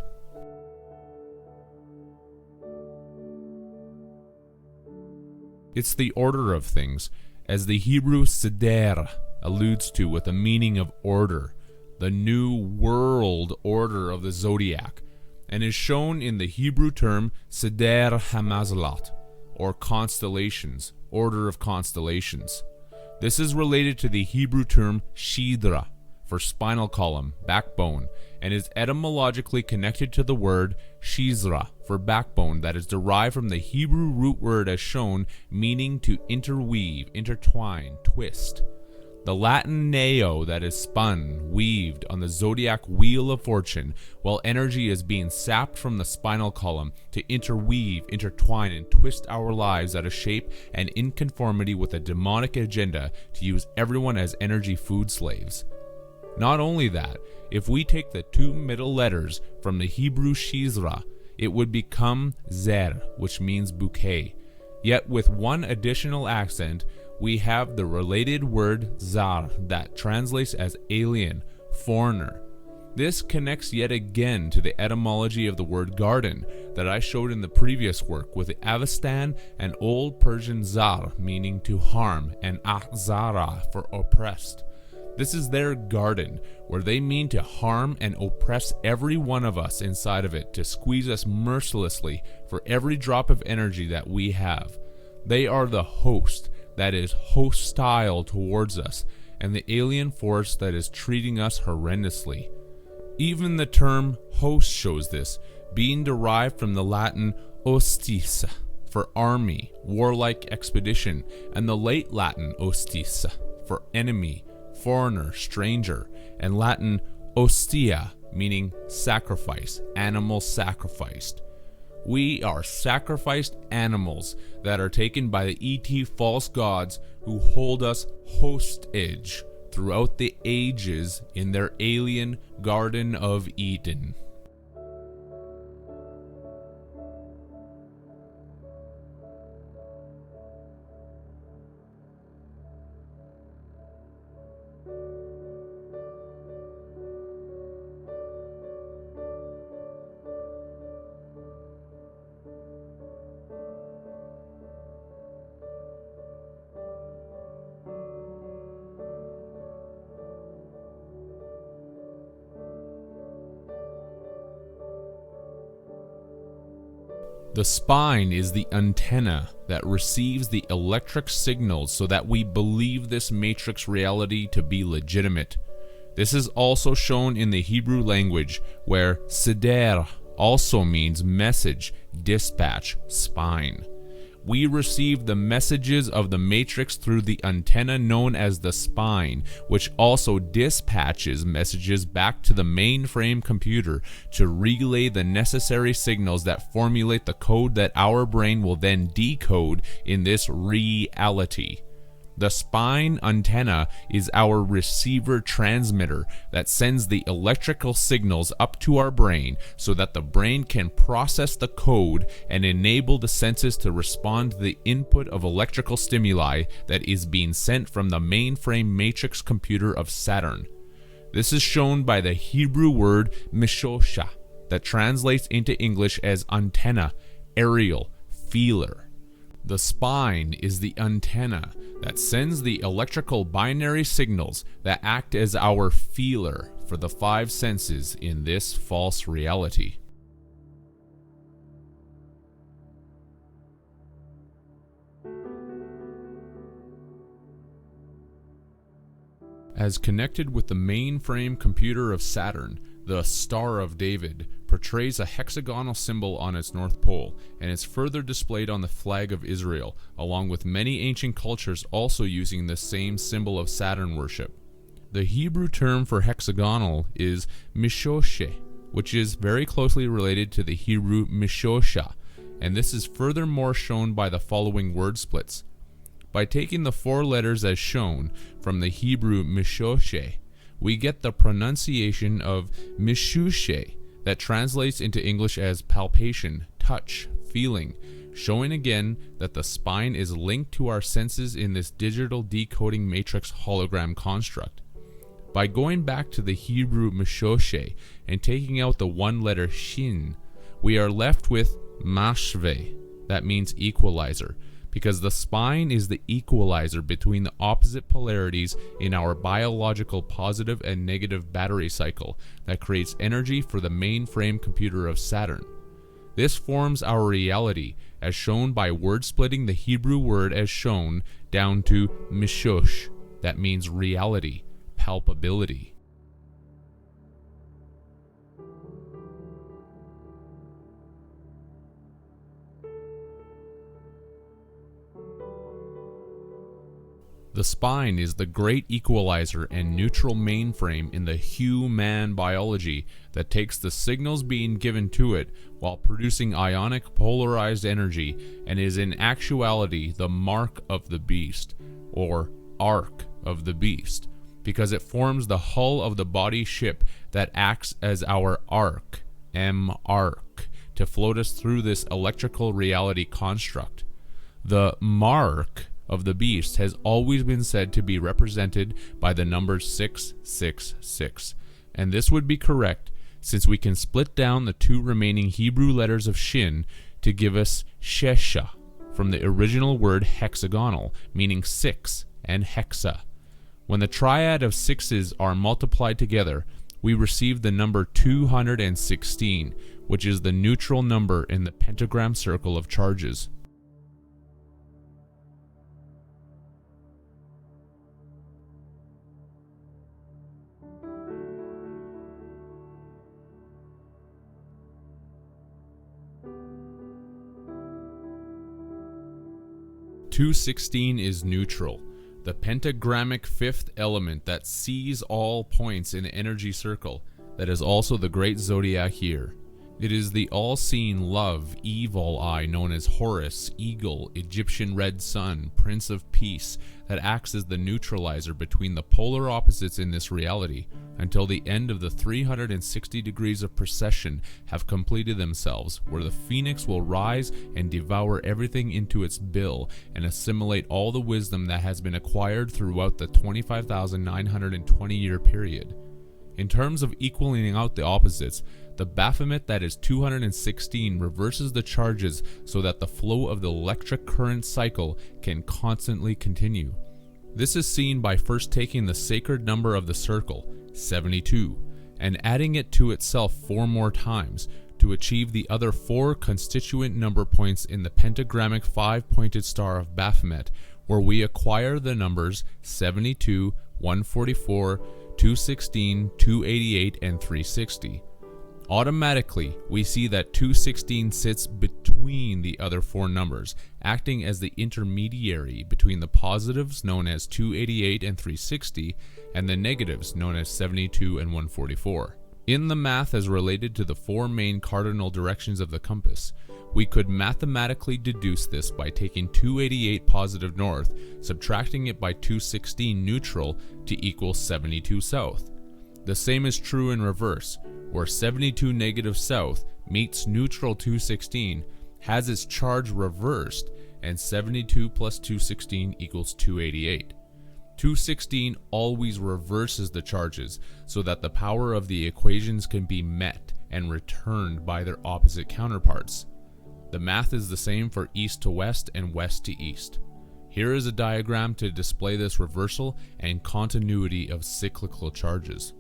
It's the order of things, as the Hebrew seder alludes to with a meaning of order, the new world order of the zodiac, and is shown in the Hebrew term seder hamazlot, or constellations, order of constellations. This is related to the Hebrew term shidra, for spinal column, backbone, and is etymologically connected to the word shizra, for backbone, that is derived from the Hebrew root word as shown, meaning to interweave, intertwine, twist. The Latin neo, that is spun, weaved on the zodiac wheel of fortune, while energy is being sapped from the spinal column to interweave, intertwine, and twist our lives out of shape and in conformity with a demonic agenda to use everyone as energy food slaves. Not only that, if we take the two middle letters from the Hebrew shizra, it would become zer, which means bouquet. Yet with one additional accent, we have the related word zar that translates as alien, foreigner. This connects yet again to the etymology of the word garden that I showed in the previous work with the Avestan and Old Persian zar, meaning to harm, and ahzara for oppressed. This is their garden, where they mean to harm and oppress every one of us inside of it, to squeeze us mercilessly for every drop of energy that we have. They are the host that is hostile towards us, and the alien force that is treating us horrendously. Even the term host shows this, being derived from the Latin hostis, for army, warlike expedition, and the late Latin hostis, for enemy, foreigner, stranger, and Latin ostia, meaning sacrifice, animal sacrificed. We are sacrificed animals that are taken by the ET false gods who hold us hostage, throughout the ages in their alien Garden of Eden. The spine is the antenna that receives the electric signals so that we believe this matrix reality to be legitimate. This is also shown in the Hebrew language, where seder also means message, dispatch, spine. We receive the messages of the matrix through the antenna known as the spine, which also dispatches messages back to the mainframe computer to relay the necessary signals that formulate the code that our brain will then decode in this reality. The spine antenna is our receiver transmitter that sends the electrical signals up to our brain so that the brain can process the code and enable the senses to respond to the input of electrical stimuli that is being sent from the mainframe matrix computer of Saturn. This is shown by the Hebrew word mishosha that translates into English as antenna, aerial, feeler. The spine is the antenna that sends the electrical binary signals that act as our feeler for the five senses in this false reality. As connected with the mainframe computer of Saturn, the Star of David portrays a hexagonal symbol on its north pole, and is further displayed on the flag of Israel, along with many ancient cultures also using the same symbol of Saturn worship. The Hebrew term for hexagonal is mishoshe, which is very closely related to the Hebrew mishosha, and this is furthermore shown by the following word splits. By taking the four letters as shown from the Hebrew mishoshe, we get the pronunciation of mishushe that translates into English as palpation, touch, feeling, showing again that the spine is linked to our senses in this digital decoding matrix hologram construct. By going back to the Hebrew mishoshe and taking out the one letter shin, we are left with mashve, that means equalizer, because the spine is the equalizer between the opposite polarities in our biological positive and negative battery cycle that creates energy for the mainframe computer of Saturn. This forms our reality, as shown by word splitting the Hebrew word as shown down to mishosh, that means reality, palpability. The spine is the great equalizer and neutral mainframe in the human biology that takes the signals being given to it while producing ionic polarized energy, and is in actuality the mark of the beast, or arc of the beast, because it forms the hull of the body ship that acts as our arc, M-arc, to float us through this electrical reality construct. The mark of the beast has always been said to be represented by the number 666, and this would be correct since we can split down the two remaining Hebrew letters of shin to give us shesha, from the original word hexagonal, meaning six, and hexa. When the triad of sixes are multiplied together, we receive the number 216, which is the neutral number in the pentagram circle of charges. "216 is neutral, the pentagrammic fifth element that sees all points in the energy circle, that is also the great zodiac year. It is the all-seeing love, evil eye known as Horus, Eagle, Egyptian Red Sun, Prince of Peace, that acts as the neutralizer between the polar opposites in this reality, until the end of the 360 degrees of precession have completed themselves, where the phoenix will rise and devour everything into its bill and assimilate all the wisdom that has been acquired throughout the 25,920-year period. In terms of equaling out the opposites, the Baphomet that is 216 reverses the charges so that the flow of the electric current cycle can constantly continue. This is seen by first taking the sacred number of the circle, 72, and adding it to itself 4 more times to achieve the other 4 constituent number points in the pentagrammic 5-pointed star of Baphomet, where we acquire the numbers 72, 144, 216, 288, and 360. Automatically, we see that 216 sits between the other 4 numbers, acting as the intermediary between the positives known as 288 and 360 and the negatives known as 72 and 144. In the math as related to the 4 main cardinal directions of the compass, we could mathematically deduce this by taking 288 positive north, subtracting it by 216 neutral to equal 72 south. The same is true in reverse, where 72 negative south meets neutral 216, has its charge reversed, and 72 plus 216 equals 288. 216 always reverses the charges so that the power of the equations can be met and returned by their opposite counterparts. The math is the same for east to west and west to east. Here is a diagram to display this reversal and continuity of cyclical charges.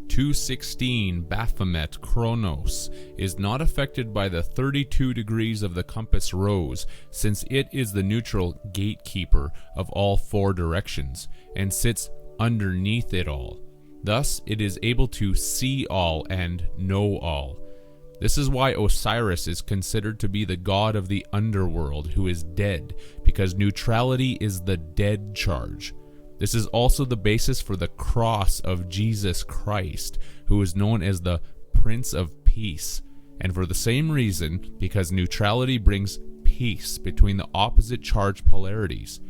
(216) Baphomet Chronos is not affected by the 32 degrees of the compass rose, since it is the neutral gatekeeper of all 4 directions and sits underneath it all. Thus, it is able to see all and know all. This is why Osiris is considered to be the god of the underworld who is dead, because neutrality is the dead charge. This is also the basis for the cross of Jesus Christ, who is known as the Prince of Peace, and for the same reason, because neutrality brings peace between the opposite charge polarities.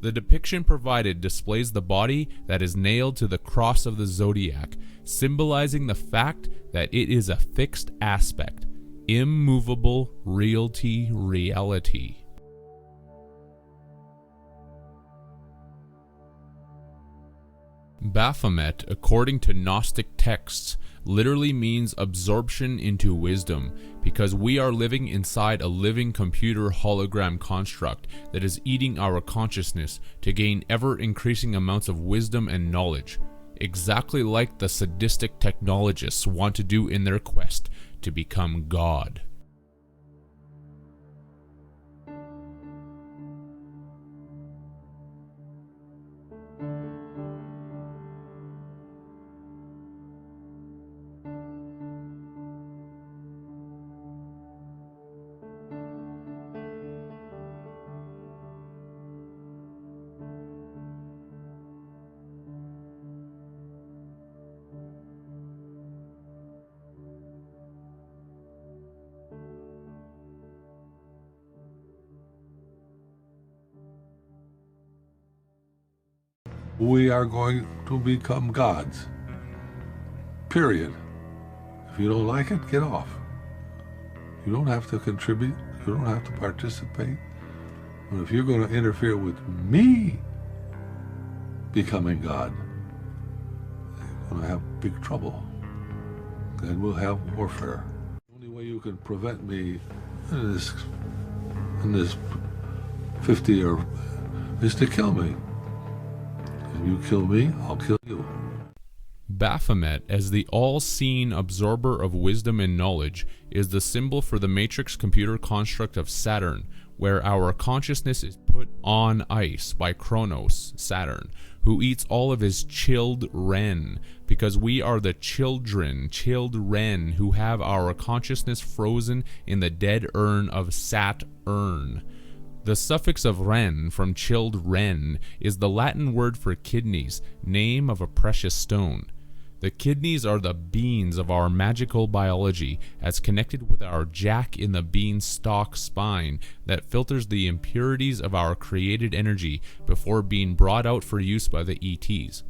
The depiction provided displays the body that is nailed to the cross of the zodiac, symbolizing the fact that it is a fixed aspect, immovable reality. Baphomet, according to Gnostic texts, literally means absorption into wisdom, because we are living inside a living computer hologram construct that is eating our consciousness to gain ever-increasing amounts of wisdom and knowledge, exactly like the sadistic technologists want to do in their quest to become God. We are going to become gods. Period. If you don't like it, get off. You don't have to contribute. You don't have to participate. But if you're going to interfere with me becoming God, you're going to have big trouble. Then we'll have warfare. The only way you can prevent me in this 50 or is to kill me. If you kill me, I'll kill you. Baphomet, as the all-seeing absorber of wisdom and knowledge, is the symbol for the matrix computer construct of Saturn, where our consciousness is put on ice by Kronos, Saturn, who eats all of his chilled Ren, because we are the chilled Ren, who have our consciousness frozen in the dead urn of Saturn. The suffix of ren, from chilled ren, is the Latin word for kidneys, name of a precious stone. The kidneys are the beans of our magical biology, as connected with our jack in the beanstalk spine that filters the impurities of our created energy before being brought out for use by the ETs.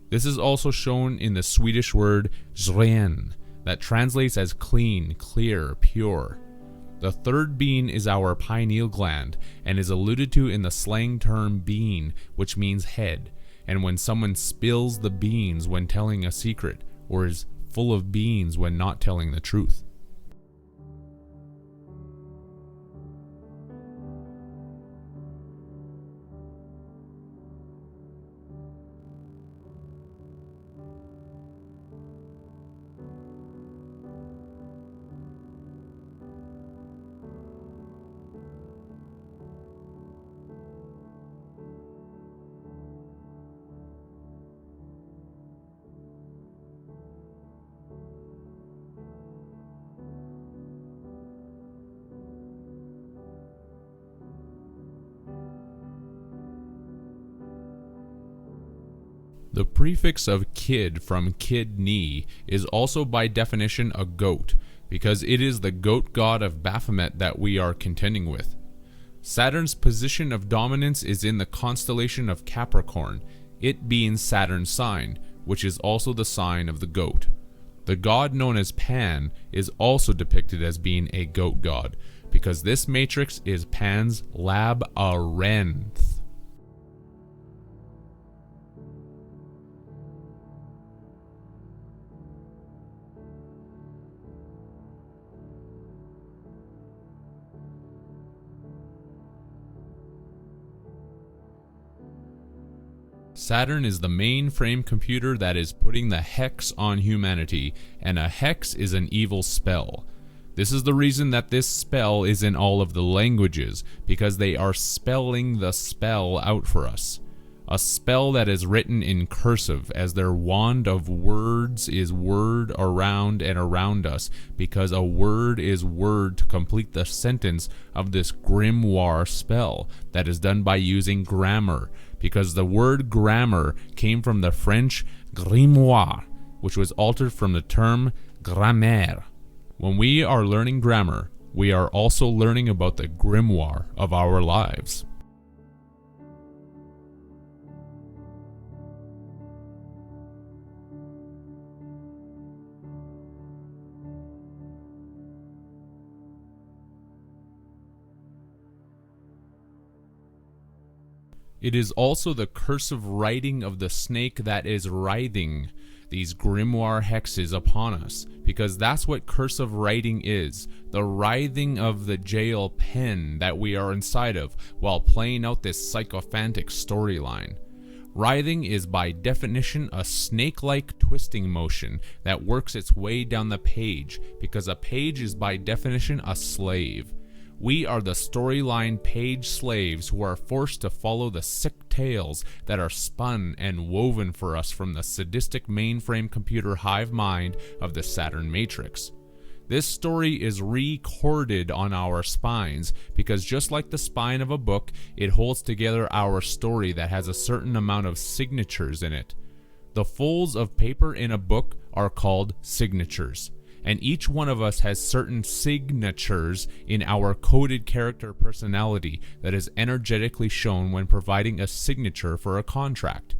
This is also shown in the Swedish word ren, that translates as clean, clear, pure. The third bean is our pineal gland, and is alluded to in the slang term bean, which means head, and when someone spills the beans when telling a secret, or is full of beans when not telling the truth. The prefix of kid from kidney is also by definition a goat, because it is the goat god of Baphomet that we are contending with. Saturn's position of dominance is in the constellation of Capricorn, it being Saturn's sign, which is also the sign of the goat. The god known as Pan is also depicted as being a goat god, because this matrix is Pan's labyrinth. Saturn is the mainframe computer that is putting the hex on humanity, and a hex is an evil spell. This is the reason that this spell is in all of the languages, because they are spelling the spell out for us. A spell that is written in cursive, as their wand of words is word around and around us, because a word is word to complete the sentence of this grimoire spell that is done by using grammar, because the word grammar came from the French grimoire, which was altered from the term grammaire. When we are learning grammar, we are also learning about the grimoire of our lives. It is also the cursive writing of the snake that is writhing these grimoire hexes upon us, because that's what cursive writing is, the writhing of the jail pen that we are inside of while playing out this sycophantic storyline. Writhing is by definition a snake-like twisting motion that works its way down the page, because a page is by definition a slave. We are the storyline page slaves who are forced to follow the sick tales that are spun and woven for us from the sadistic mainframe computer hive mind of the Saturn Matrix. This story is recorded on our spines, because just like the spine of a book, it holds together our story that has a certain amount of signatures in it. The folds of paper in a book are called signatures, and each one of us has certain signatures in our coded character personality that is energetically shown when providing a signature for a contract.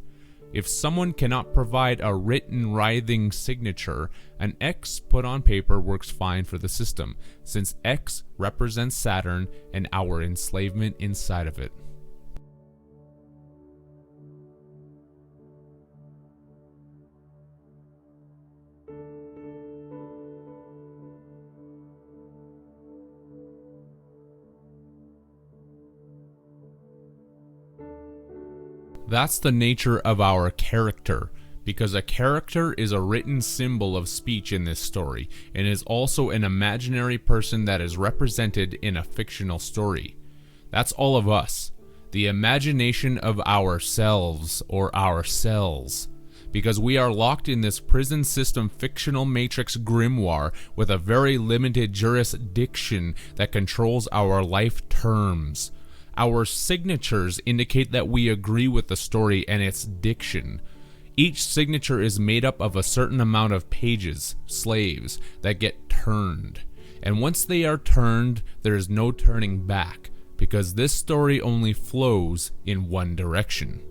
If someone cannot provide a written writhing signature, an X put on paper works fine for the system, since X represents Saturn and our enslavement inside of it. That's the nature of our character, because a character is a written symbol of speech in this story, and is also an imaginary person that is represented in a fictional story. That's all of us, the imagination of ourselves or our cells, because we are locked in this prison system fictional matrix grimoire with a very limited jurisdiction that controls our life terms. Our signatures indicate that we agree with the story and its diction. Each signature is made up of a certain amount of pages, slaves, that get turned. And once they are turned, there is no turning back, because this story only flows in one direction.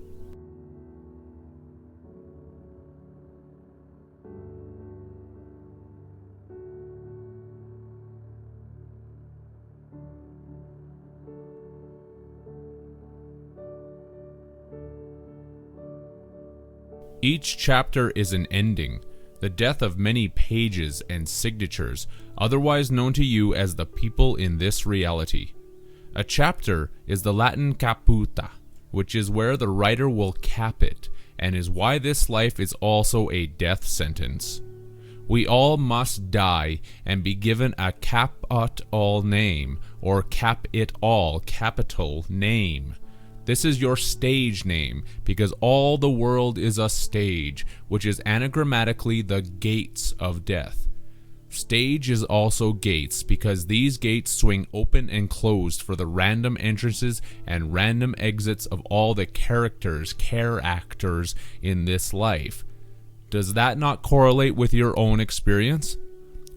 Each chapter is an ending, the death of many pages and signatures, otherwise known to you as the people in this reality. A chapter is the Latin caputa, which is where the writer will cap it, and is why this life is also a death sentence. We all must die and be given a cap-ut-all name, or cap-it-all capital name. This is your stage name, because all the world is a stage, which is anagrammatically the gates of death. Stage is also gates, because these gates swing open and closed for the random entrances and random exits of all the characters, care-actors in this life. Does that not correlate with your own experience?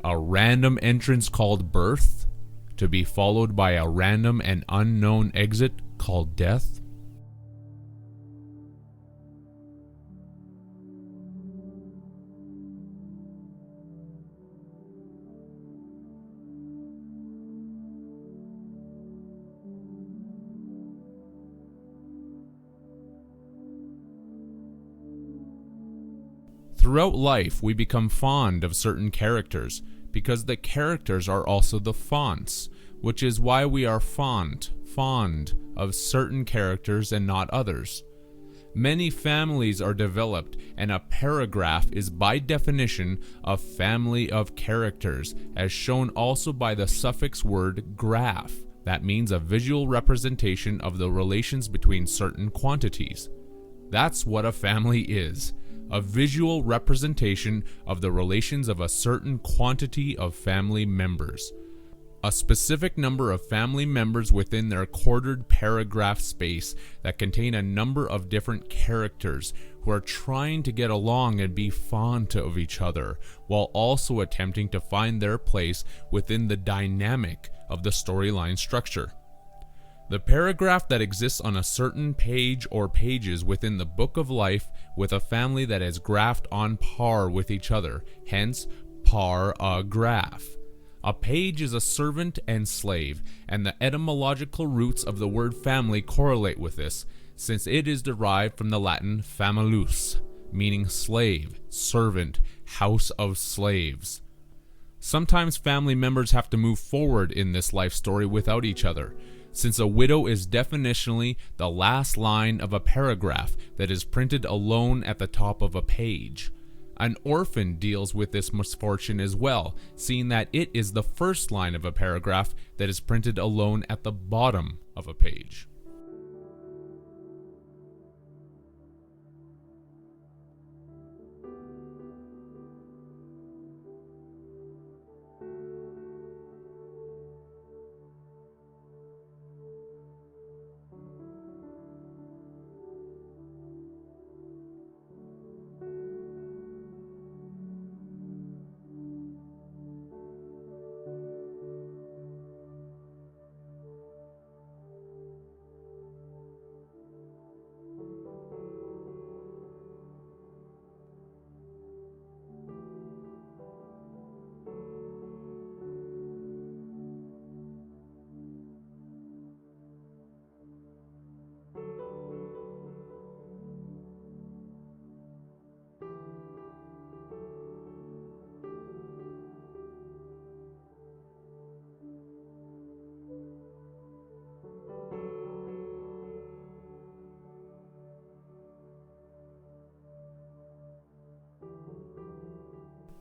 A random entrance called birth, to be followed by a random and unknown exit called death? Throughout life, we become fond of certain characters, because the characters are also the fonts, which is why we are fond of certain characters and not others. Many families are developed, and a paragraph is by definition a family of characters, as shown also by the suffix word graph. That means a visual representation of the relations between certain quantities. That's what a family is. A visual representation of the relations of a certain quantity of family members. A specific number of family members within their quartered paragraph space that contain a number of different characters who are trying to get along and be fond of each other, while also attempting to find their place within the dynamic of the storyline structure. The paragraph that exists on a certain page or pages within the book of life with a family that is graphed on par with each other, hence par-a-graph. A page is a servant and slave, and the etymological roots of the word family correlate with this, since it is derived from the Latin famulus, meaning slave, servant, house of slaves. Sometimes family members have to move forward in this life story without each other, since a widow is definitionally the last line of a paragraph that is printed alone at the top of a page. An orphan deals with this misfortune as well, seeing that it is the first line of a paragraph that is printed alone at the bottom of a page.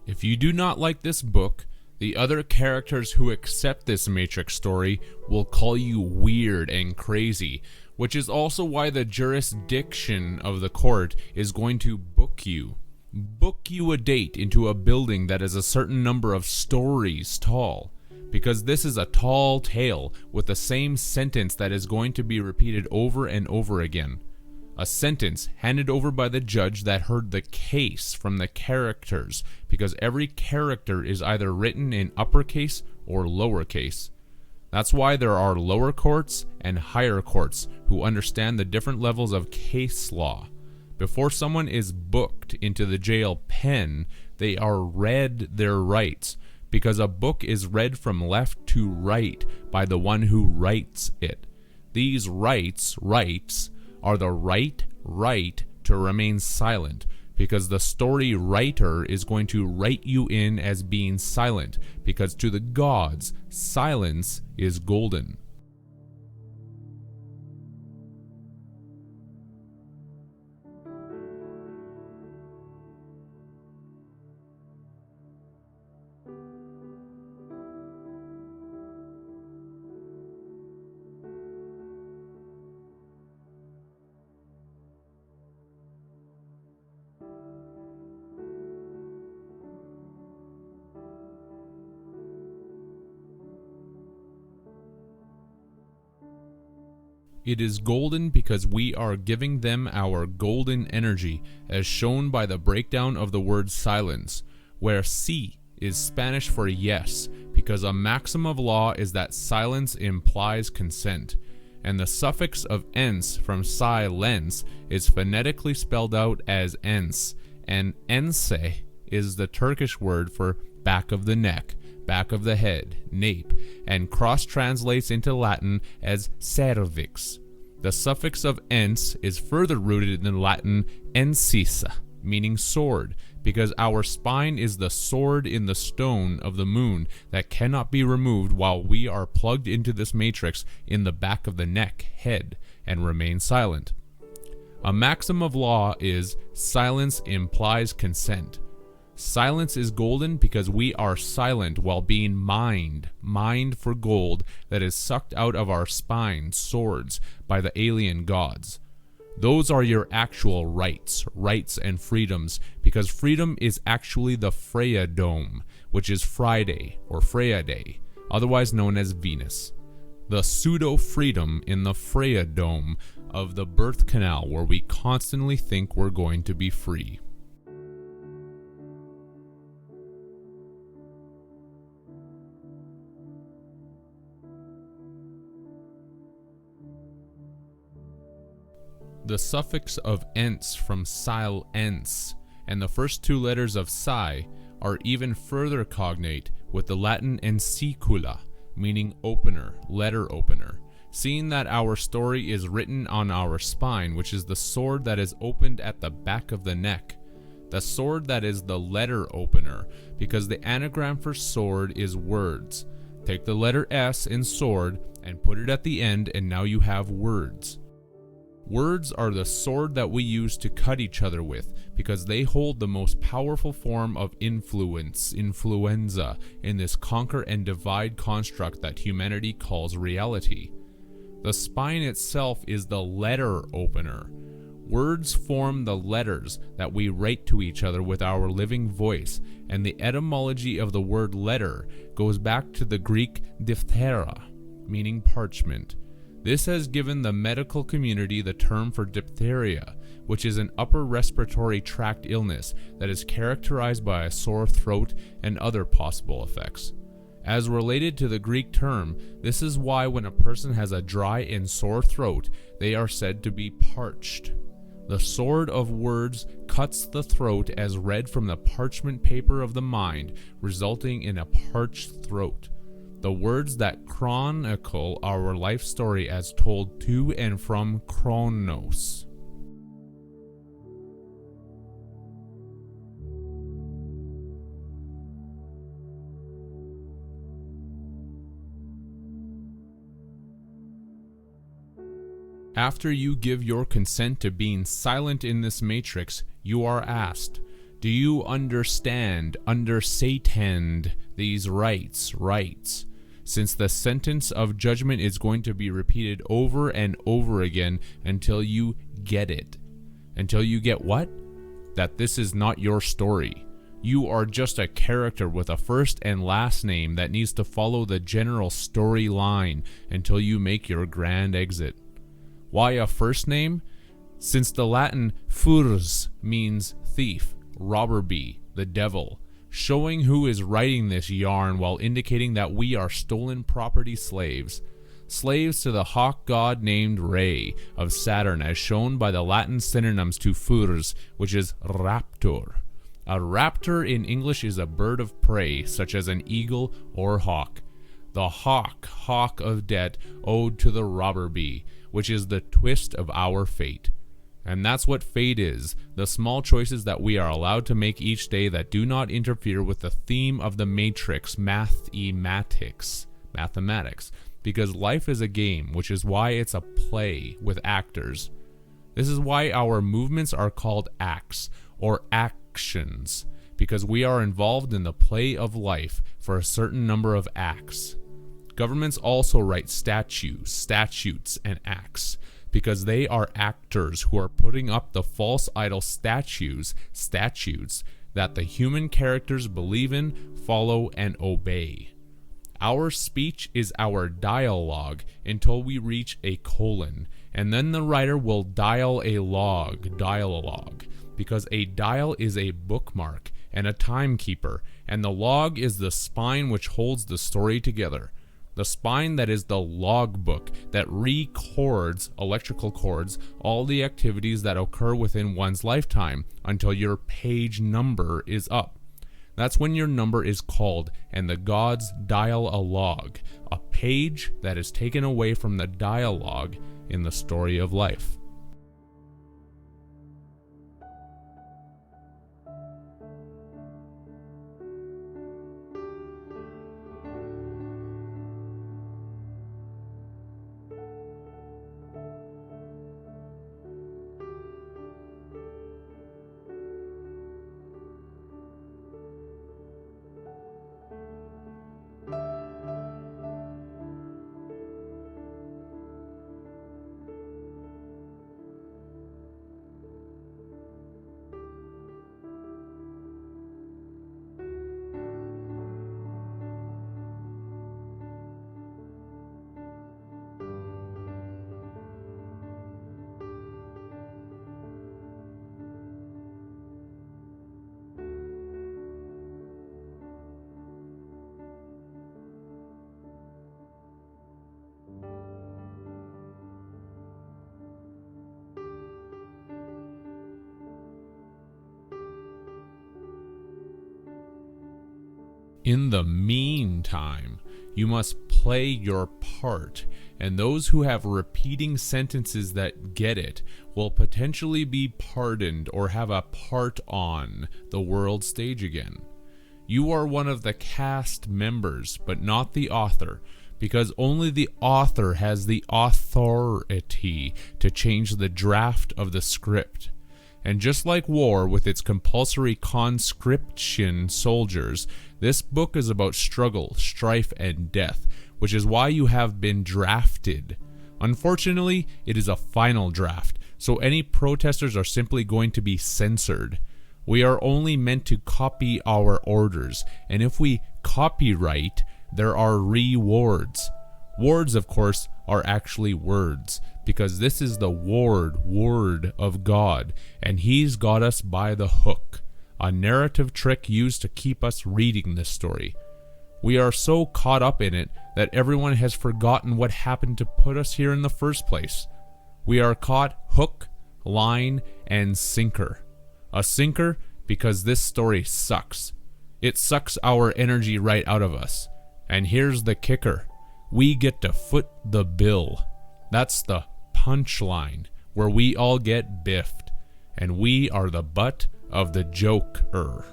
If you do not like this book, the other characters who accept this Matrix story will call you weird and crazy, which is also why the jurisdiction of the court is going to book you a date into a building that is a certain number of stories tall. because this is a tall tale with the same sentence that is going to be repeated over and over again. A sentence handed over by the judge that heard the case from the characters, because every character is either written in uppercase or lowercase. That's why there are lower courts and higher courts who understand the different levels of case law. Before someone is booked into the jail pen, they are read their rights, because a book is read from left to right by the one who writes it. These rights are the right to remain silent, because the story writer is going to write you in as being silent, because to the gods, silence is golden. It is golden because we are giving them our golden energy, as shown by the breakdown of the word silence, where si is Spanish for yes, because a maxim of law is that silence implies consent, and the suffix of ens from silence is phonetically spelled out as ens, and ense is the Turkish word for back of the neck, back of the head, nape, and cross-translates into Latin as cervix. The suffix of ens is further rooted in Latin encisa, meaning sword, because our spine is the sword in the stone of the moon that cannot be removed while we are plugged into this matrix in the back of the neck, head, and remain silent. A maxim of law is silence implies consent. Silence is golden because we are silent while being mined for gold that is sucked out of our spine, swords, by the alien gods. Those are your actual rights and freedoms, because freedom is actually the Freya Dome, which is Friday or Freya Day, otherwise known as Venus. The pseudo-freedom in the Freya Dome of the birth canal where we constantly think we're going to be free. The suffix of ens from silence and the first two letters of psi are even further cognate with the Latin ensicula, meaning opener, letter opener, seeing that our story is written on our spine, which is the sword that is opened at the back of the neck. The sword that is the letter opener, because the anagram for sword is words. Take the letter S in sword and put it at the end, and now you have words. Words are the sword that we use to cut each other with, because they hold the most powerful form of influenza, in this conquer and divide construct that humanity calls reality. The spine itself is the letter opener. Words form the letters that we write to each other with our living voice, and the etymology of the word letter goes back to the Greek diphthera, meaning parchment. This has given the medical community the term for diphtheria, which is an upper respiratory tract illness that is characterized by a sore throat and other possible effects. As related to the Greek term, this is why when a person has a dry and sore throat, they are said to be parched. The sword of words cuts the throat as read from the parchment paper of the mind, resulting in a parched throat. The words that chronicle our life story as told to and from Chronos. After you give your consent to being silent in this matrix, you are asked, do you understand these rights? Since the sentence of judgment is going to be repeated over and over again until you get it. Until you get what? That this is not your story. You are just a character with a first and last name that needs to follow the general storyline until you make your grand exit. Why a first name? Since the Latin furs means thief, robber bee, the devil, showing who is writing this yarn while indicating that we are stolen property slaves. Slaves to the hawk god named Re of Saturn, as shown by the Latin synonyms to furs, which is raptor. A raptor in English is a bird of prey, such as an eagle or hawk. The hawk of debt owed to the robber bee, which is the twist of our fate. And that's what fate is, the small choices that we are allowed to make each day that do not interfere with the theme of the matrix, mathematics, because life is a game, which is why it's a play with actors. This is why our movements are called acts, or actions, because we are involved in the play of life for a certain number of acts. Governments also write statutes, and acts, because they are actors who are putting up the false idol statutes that the human characters believe in, follow, and obey. Our speech is our dialogue until we reach a colon, and then the writer will dial a log, because a dial is a bookmark and a timekeeper, and the log is the spine which holds the story together. The spine that is the logbook that records electrical cords, all the activities that occur within one's lifetime until your page number is up. That's when your number is called and the gods dial a log, a page that is taken away from the dialogue in the story of life. In the meantime, you must play your part, and those who have repeating sentences that get it will potentially be pardoned or have a part on the world stage again. You are one of the cast members, but not the author, because only the author has the authority to change the draft of the script. And just like war with its compulsory conscription soldiers, this book is about struggle, strife, and death, which is why you have been drafted. Unfortunately, it is a final draft, so any protesters are simply going to be censored. We are only meant to copy our orders, and if we copyright, there are rewards. Wards, of course, are actually words, because this is the word of God, and He's got us by the hook, a narrative trick used to keep us reading this story. We are so caught up in it that everyone has forgotten what happened to put us here in the first place. We are caught hook, line, and sinker. A sinker because this story sucks. It sucks our energy right out of us. And here's the kicker. We get to foot the bill. That's the punchline, where we all get biffed, and we are the butt of the joker.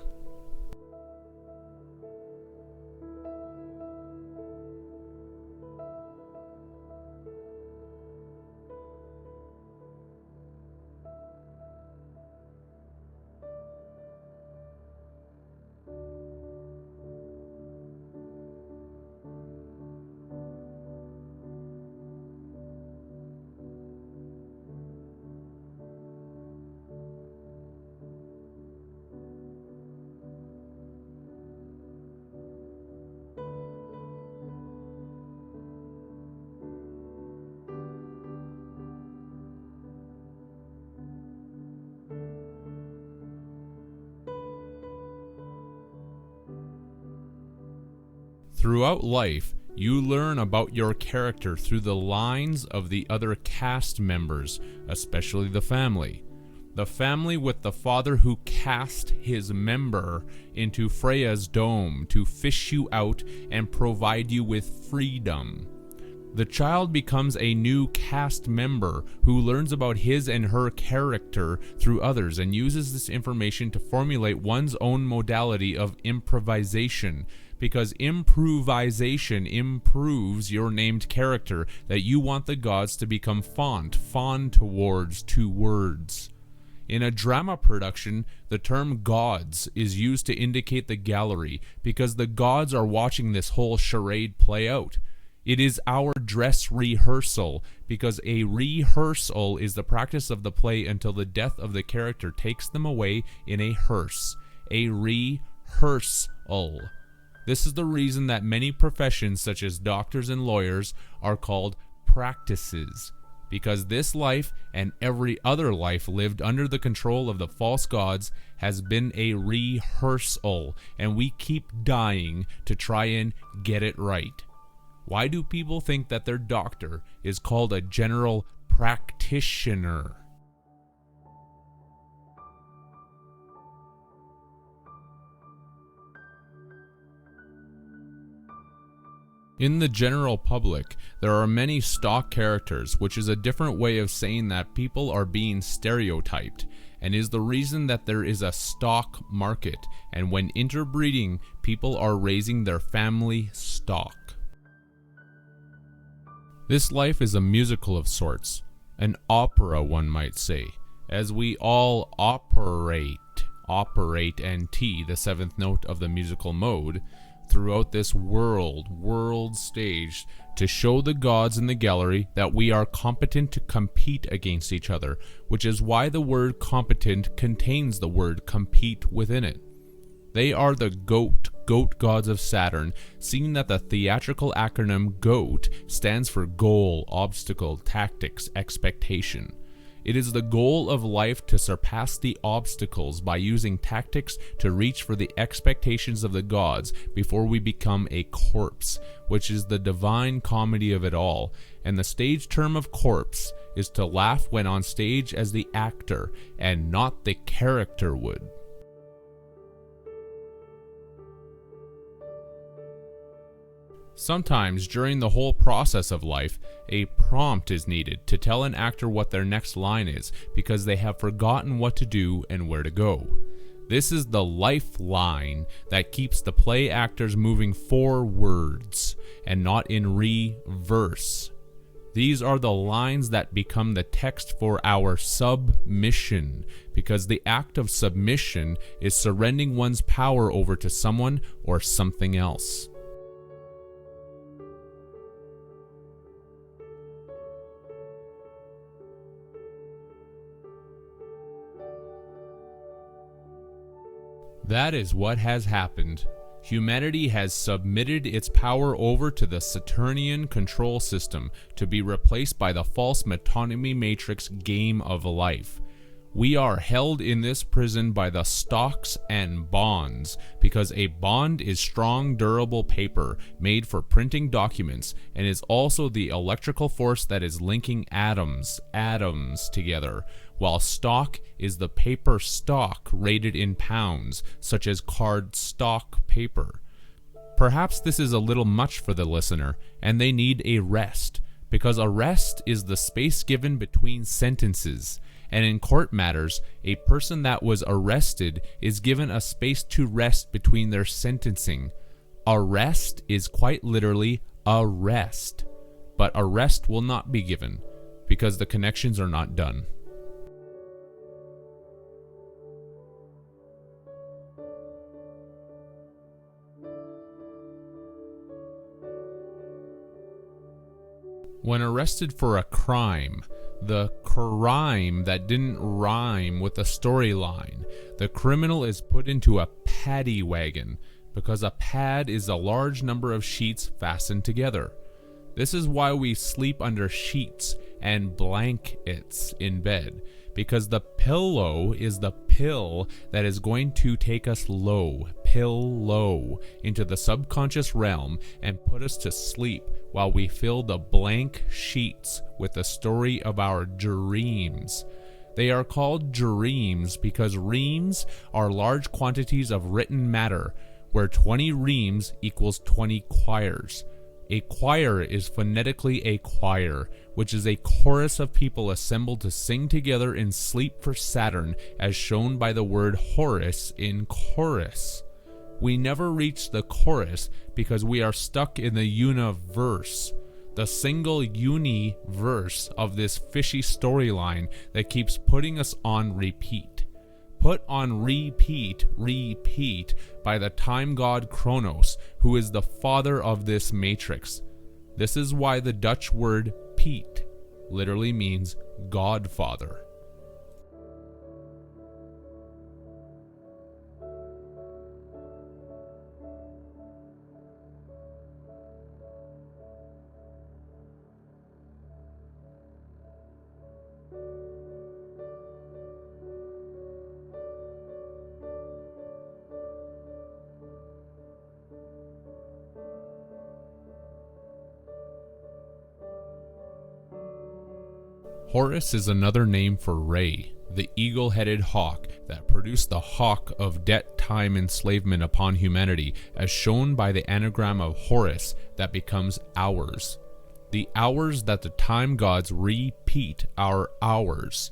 Throughout life, you learn about your character through the lines of the other cast members, especially the family. The family with the father who cast his member into Freya's dome to fish you out and provide you with freedom. The child becomes a new cast member who learns about his and her character through others and uses this information to formulate one's own modality of improvisation, because improvisation improves your named character that you want the gods to become fond towards two words. In a drama production, the term gods is used to indicate the gallery because the gods are watching this whole charade play out. It is our dress rehearsal, because a rehearsal is the practice of the play until the death of the character takes them away in a hearse. A rehearsal. This is the reason that many professions, such as doctors and lawyers, are called practices, because this life and every other life lived under the control of the false gods has been a rehearsal, and we keep dying to try and get it right. Why do people think that their doctor is called a general practitioner? In the general public, there are many stock characters, which is a different way of saying that people are being stereotyped, and is the reason that there is a stock market, and when interbreeding, people are raising their family stock. This life is a musical of sorts, an opera one might say, as we all operate and T, the seventh note of the musical mode, throughout this world stage to show the gods in the gallery that we are competent to compete against each other, which is why the word competent contains the word compete within it. They are the goat gods of Saturn, seeing that the theatrical acronym GOAT stands for goal, obstacle, tactics, expectation. It is the goal of life to surpass the obstacles by using tactics to reach for the expectations of the gods before we become a corpse, which is the divine comedy of it all. And the stage term of corpse is to laugh when on stage as the actor and not the character would. Sometimes during the whole process of life, a prompt is needed to tell an actor what their next line is because they have forgotten what to do and where to go. This is the lifeline that keeps the play actors moving forwards and not in reverse. These are the lines that become the text for our submission, because the act of submission is surrendering one's power over to someone or something else. That is what has happened. Humanity has submitted its power over to the Saturnian control system to be replaced by the false metonymy matrix game of life. We are held in this prison by the stocks and bonds, because a bond is strong, durable paper made for printing documents and is also the electrical force that is linking atoms together, while stock is the paper stock rated in pounds, such as card stock paper. Perhaps this is a little much for the listener, and they need a rest, because a rest is the space given between sentences. And in court matters, a person that was arrested is given a space to rest between their sentencing. Arrest is quite literally a rest, but arrest will not be given because the connections are not done. When arrested for a crime, the crime that didn't rhyme with the storyline, the criminal is put into a paddy wagon, because a pad is a large number of sheets fastened together. This is why we sleep under sheets and blankets in bed, because the pillow is the pill that is going to take us low, into the subconscious realm and put us to sleep while we fill the blank sheets with the story of our dreams. They are called dreams because reams are large quantities of written matter, where 20 reams equals 20 choirs. A choir is phonetically a choir, which is a chorus of people assembled to sing together in sleep for Saturn, as shown by the word Horus in chorus. We never reach the chorus because we are stuck in the universe, the single universe of this fishy storyline that keeps putting us on repeat. Put on repeat by the time god Kronos, who is the father of this matrix. This is why the Dutch word Piet literally means godfather. Horus is another name for Re, the eagle-headed hawk that produced the hawk of debt, time, enslavement upon humanity, as shown by the anagram of Horus that becomes hours. The hours that the time gods repeat are hours.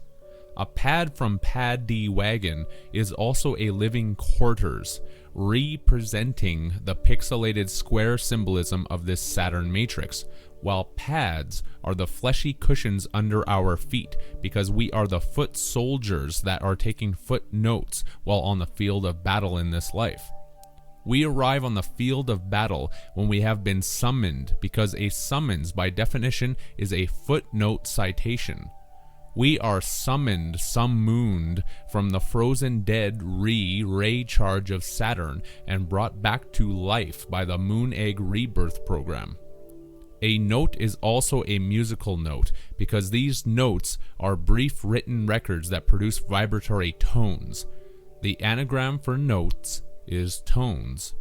A pad from pad D wagon is also a living quarters, representing the pixelated square symbolism of this Saturn matrix, while pads are the fleshy cushions under our feet because we are the foot soldiers that are taking footnotes while on the field of battle in this life. We arrive on the field of battle when we have been summoned, because a summons by definition is a footnote citation. We are summoned from the frozen dead ray charge of Saturn and brought back to life by the Moon Egg Rebirth program. A note is also a musical note because these notes are brief written records that produce vibratory tones. The anagram for notes is tones.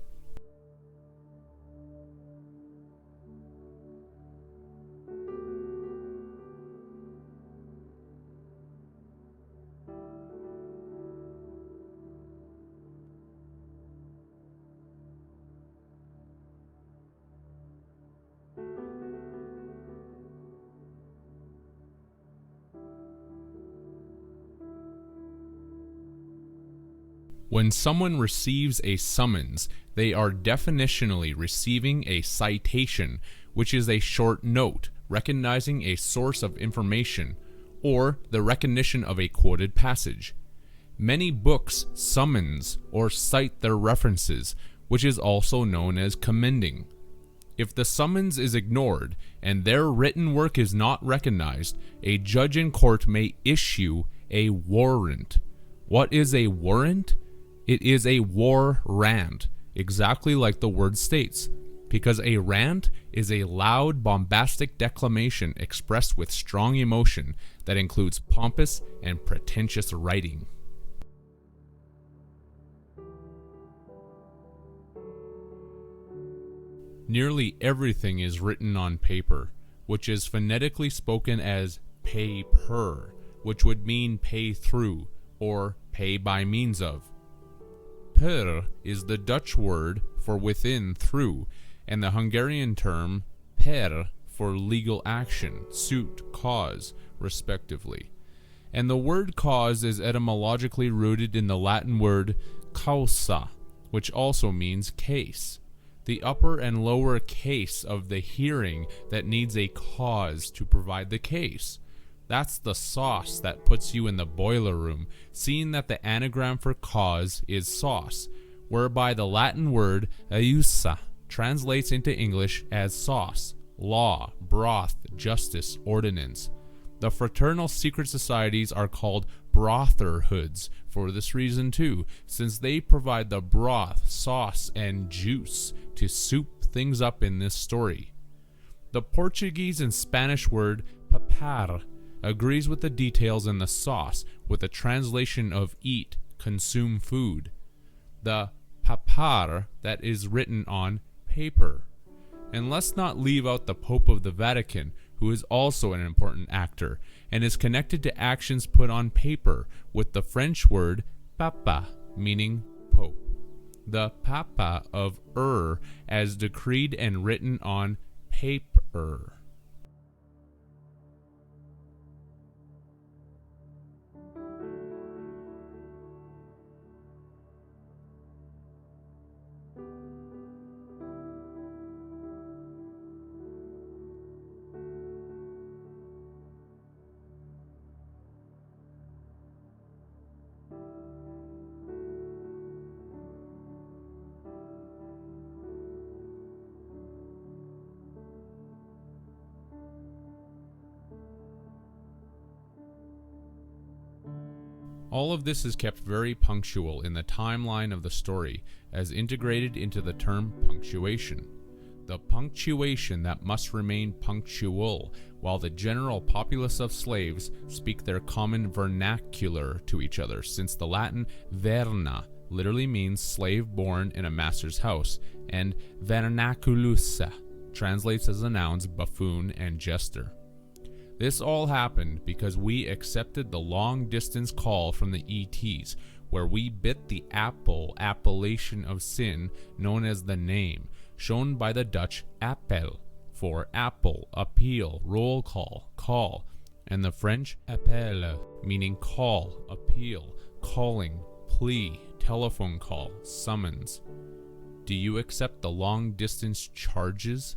When someone receives a summons, they are definitionally receiving a citation, which is a short note recognizing a source of information, or the recognition of a quoted passage. Many books summons or cite their references, which is also known as commending. If the summons is ignored and their written work is not recognized, a judge in court may issue a warrant. What is a warrant? It is a war rant, exactly like the word states, because a rant is a loud, bombastic declamation expressed with strong emotion that includes pompous and pretentious writing. Nearly everything is written on paper, which is phonetically spoken as pay per, which would mean pay through or pay by means of. Per is the Dutch word for within, through, and the Hungarian term per for legal action, suit, cause, respectively. And the word cause is etymologically rooted in the Latin word causa, which also means case, the upper and lower case of the hearing that needs a cause to provide the case. That's the sauce that puts you in the boiler room, seeing that the anagram for cause is sauce, whereby the Latin word iusa translates into English as sauce, law, broth, justice, ordinance. The fraternal secret societies are called brotherhoods for this reason too, since they provide the broth, sauce, and juice to soup things up in this story. The Portuguese and Spanish word papar agrees with the details in the sauce with the translation of eat, consume food. The papar that is written on paper. And let's not leave out the Pope of the Vatican, who is also an important actor, and is connected to actions put on paper with the French word papa, meaning Pope. The papa of as decreed and written on paper. All of this is kept very punctual in the timeline of the story, as integrated into the term punctuation. The punctuation that must remain punctual, while the general populace of slaves speak their common vernacular to each other, since the Latin verna literally means slave born in a master's house, and vernaculus translates as the nouns buffoon and jester. This all happened because we accepted the long-distance call from the ETs, where we bit the appellation of sin known as the name, shown by the Dutch appel, for apple, appeal, roll call, and the French appel, meaning call, appeal, calling, plea, telephone call, summons. Do you accept the long-distance charges?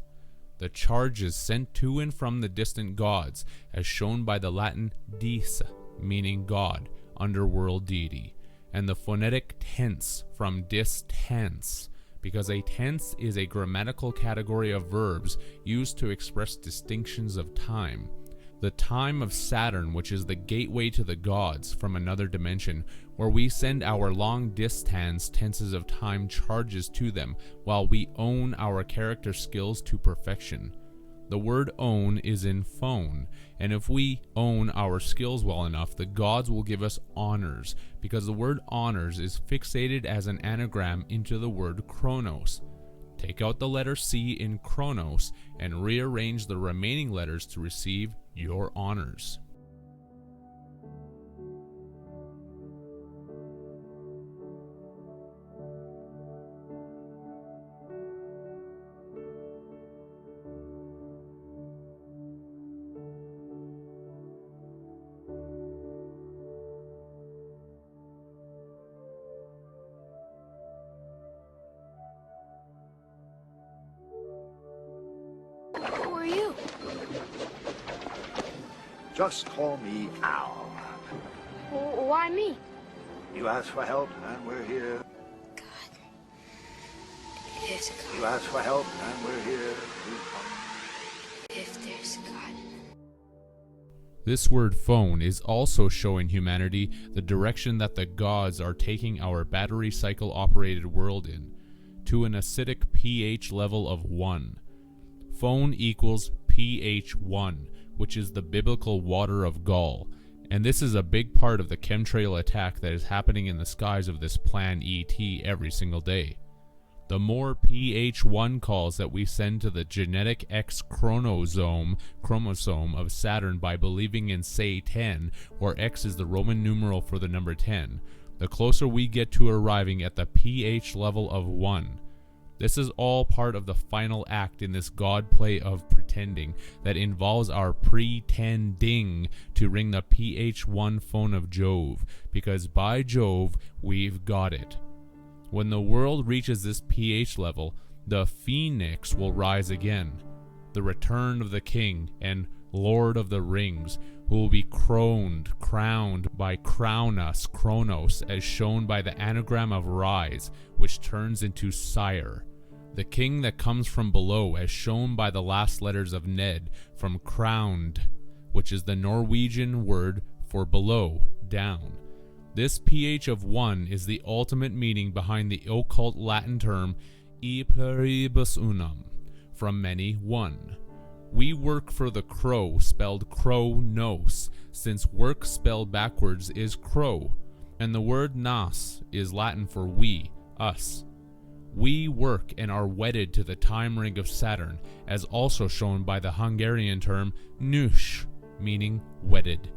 The charges sent to and from the distant gods, as shown by the Latin dis, meaning God, underworld deity, and the phonetic tense from dis tense, because a tense is a grammatical category of verbs used to express distinctions of time. The time of Saturn, which is the gateway to the gods from another dimension, where we send our long distance tenses of time charges to them, while we own our character skills to perfection. The word own is in phone, and if we own our skills well enough, the gods will give us honors, because the word honors is fixated as an anagram into the word chronos. Take out the letter C in chronos and rearrange the remaining letters to receive your honors. Who are you? Just call me Al. Why me? You asked for help, and we're here. God. It is You God. asked for help, and we're here. If there's God. This word phone is also showing humanity the direction that the gods are taking our battery cycle operated world in, to an acidic pH level of 1. Phone equals pH 1, which is the biblical water of gall, and this is a big part of the chemtrail attack that is happening in the skies of this plan ET every single day. The more pH 1 calls that we send to the genetic X chromosome of Saturn by believing in say 10, where X is the Roman numeral for the number 10, the closer we get to arriving at the pH level of 1. This is all part of the final act in this god play of pretending that involves our pretending to ring the pH 1 phone of Jove, because by Jove, we've got it. When the world reaches this pH level, the phoenix will rise again, the return of the king and Lord of the Rings, who will be crowned by Kronos, as shown by the anagram of rise, which turns into sire. The king that comes from below, as shown by the last letters of Ned, from crowned, which is the Norwegian word for below, down. This pH of 1 is the ultimate meaning behind the occult Latin term e pluribus unum, from many one. We work for the crow, spelled crow-nos, since work spelled backwards is crow, and the word nas is Latin for we, us. We work and are wedded to the time ring of Saturn, as also shown by the Hungarian term nős, meaning wedded.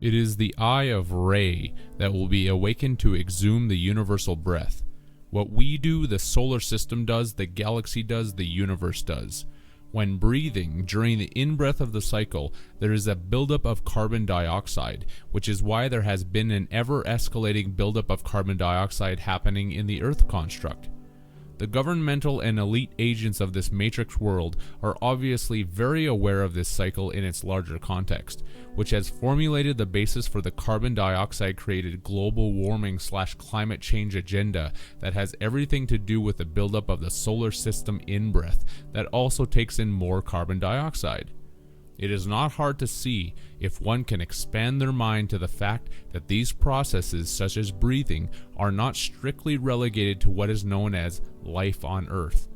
It is the eye of Re that will be awakened to exhume the universal breath. What we do, the solar system does, the galaxy does, the universe does. When breathing, during the in-breath of the cycle, there is a buildup of carbon dioxide, which is why there has been an ever-escalating buildup of carbon dioxide happening in the Earth construct. The governmental and elite agents of this matrix world are obviously very aware of this cycle in its larger context, which has formulated the basis for the carbon dioxide created global warming/climate change agenda that has everything to do with the buildup of the solar system in-breath that also takes in more carbon dioxide. It is not hard to see, if one can expand their mind to the fact that these processes, such as breathing, are not strictly relegated to what is known as life on Earth.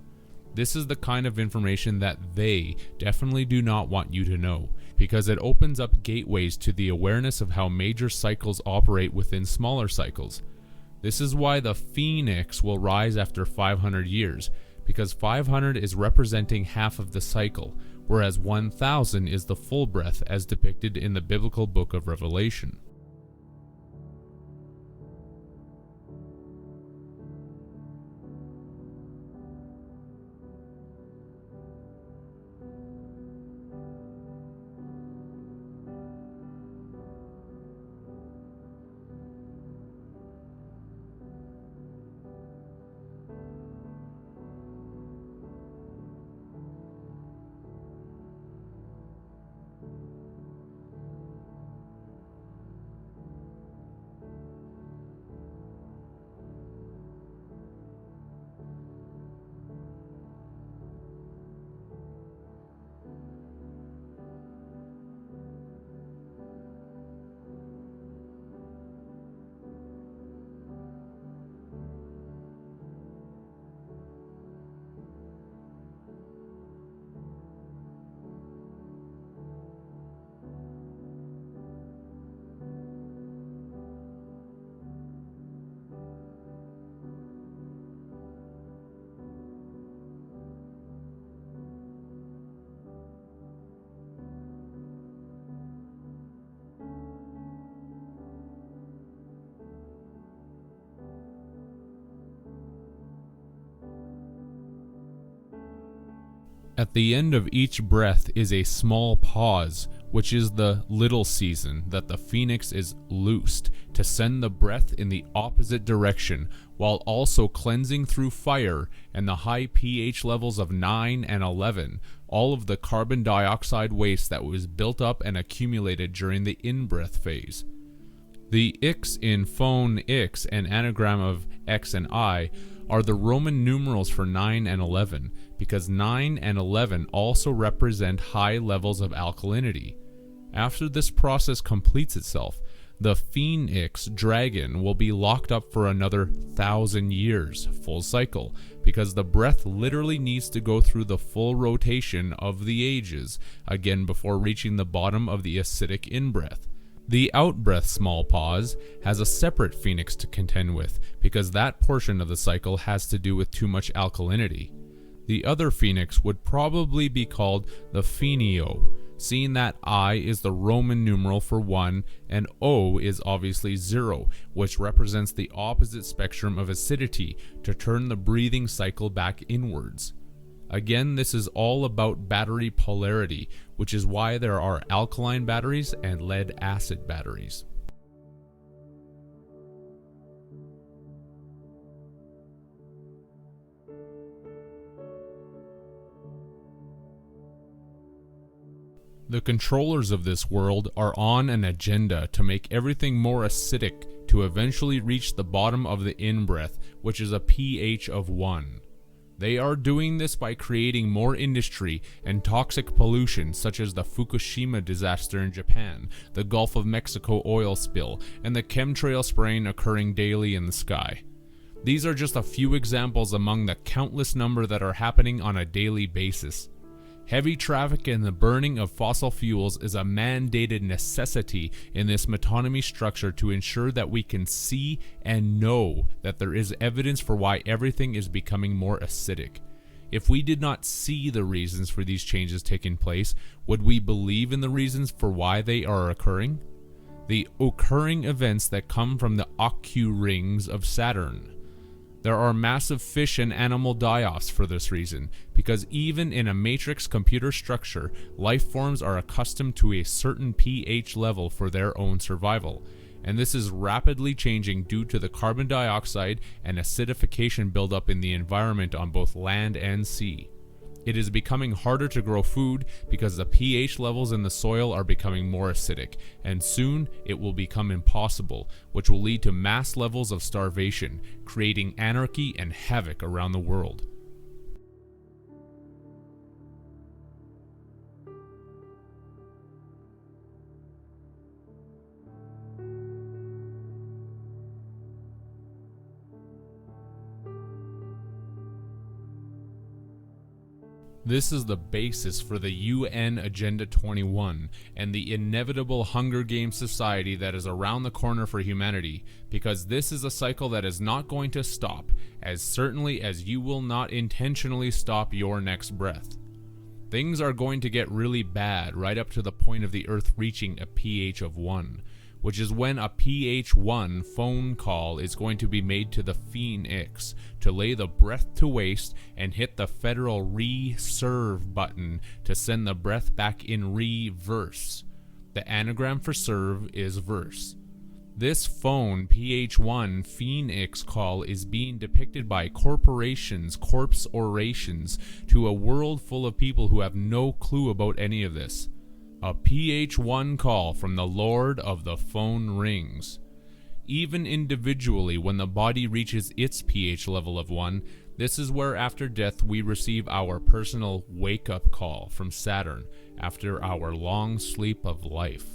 This is the kind of information that they definitely do not want you to know, because it opens up gateways to the awareness of how major cycles operate within smaller cycles. This is why the phoenix will rise after 500 years, because 500 is representing half of the cycle, whereas 1000 is the full breath as depicted in the biblical book of Revelation. At the end of each breath is a small pause, which is the little season that the phoenix is loosed to send the breath in the opposite direction, while also cleansing through fire and the high pH levels of 9 and 11, all of the carbon dioxide waste that was built up and accumulated during the in-breath phase. The X in phone X and anagram of X and I are the Roman numerals for 9 and 11, because 9 and 11 also represent high levels of alkalinity. After this process completes itself, the phoenix dragon will be locked up for another 1,000 years, full cycle, because the breath literally needs to go through the full rotation of the ages again before reaching the bottom of the acidic in-breath. The out-breath small pause has a separate phoenix to contend with, because that portion of the cycle has to do with too much alkalinity. The other phoenix would probably be called the phenio, seeing that I is the Roman numeral for 1 and O is obviously 0, which represents the opposite spectrum of acidity to turn the breathing cycle back inwards. Again, this is all about battery polarity, which is why there are alkaline batteries and lead-acid batteries. The controllers of this world are on an agenda to make everything more acidic to eventually reach the bottom of the in-breath, which is a pH of 1. They are doing this by creating more industry and toxic pollution such as the Fukushima disaster in Japan, the Gulf of Mexico oil spill, and the chemtrail spraying occurring daily in the sky. These are just a few examples among the countless number that are happening on a daily basis. Heavy traffic and the burning of fossil fuels is a mandated necessity in this metonymy structure to ensure that we can see and know that there is evidence for why everything is becoming more acidic. If we did not see the reasons for these changes taking place, would we believe in the reasons for why they are occurring? The occurring events that come from the Ocu rings of Saturn. There are massive fish and animal die-offs for this reason, because even in a matrix computer structure, life forms are accustomed to a certain pH level for their own survival, and this is rapidly changing due to the carbon dioxide and acidification buildup in the environment on both land and sea. It is becoming harder to grow food because the pH levels in the soil are becoming more acidic, and soon it will become impossible, which will lead to mass levels of starvation, creating anarchy and havoc around the world. This is the basis for the UN Agenda 21 and the inevitable Hunger Games society that is around the corner for humanity, because this is a cycle that is not going to stop, as certainly as you will not intentionally stop your next breath. Things are going to get really bad right up to the point of the Earth reaching a pH of 1, which is when a pH 1 phone call is going to be made to the Phoenix to lay the breath to waste and hit the federal re-serve button to send the breath back in reverse. The anagram for serve is verse. This phone pH 1 Phoenix call is being depicted by corporations' corpse orations to a world full of people who have no clue about any of this. A pH 1 call from the Lord of the phone rings. Even individually, when the body reaches its pH level of 1, this is where after death we receive our personal wake-up call from Saturn after our long sleep of life.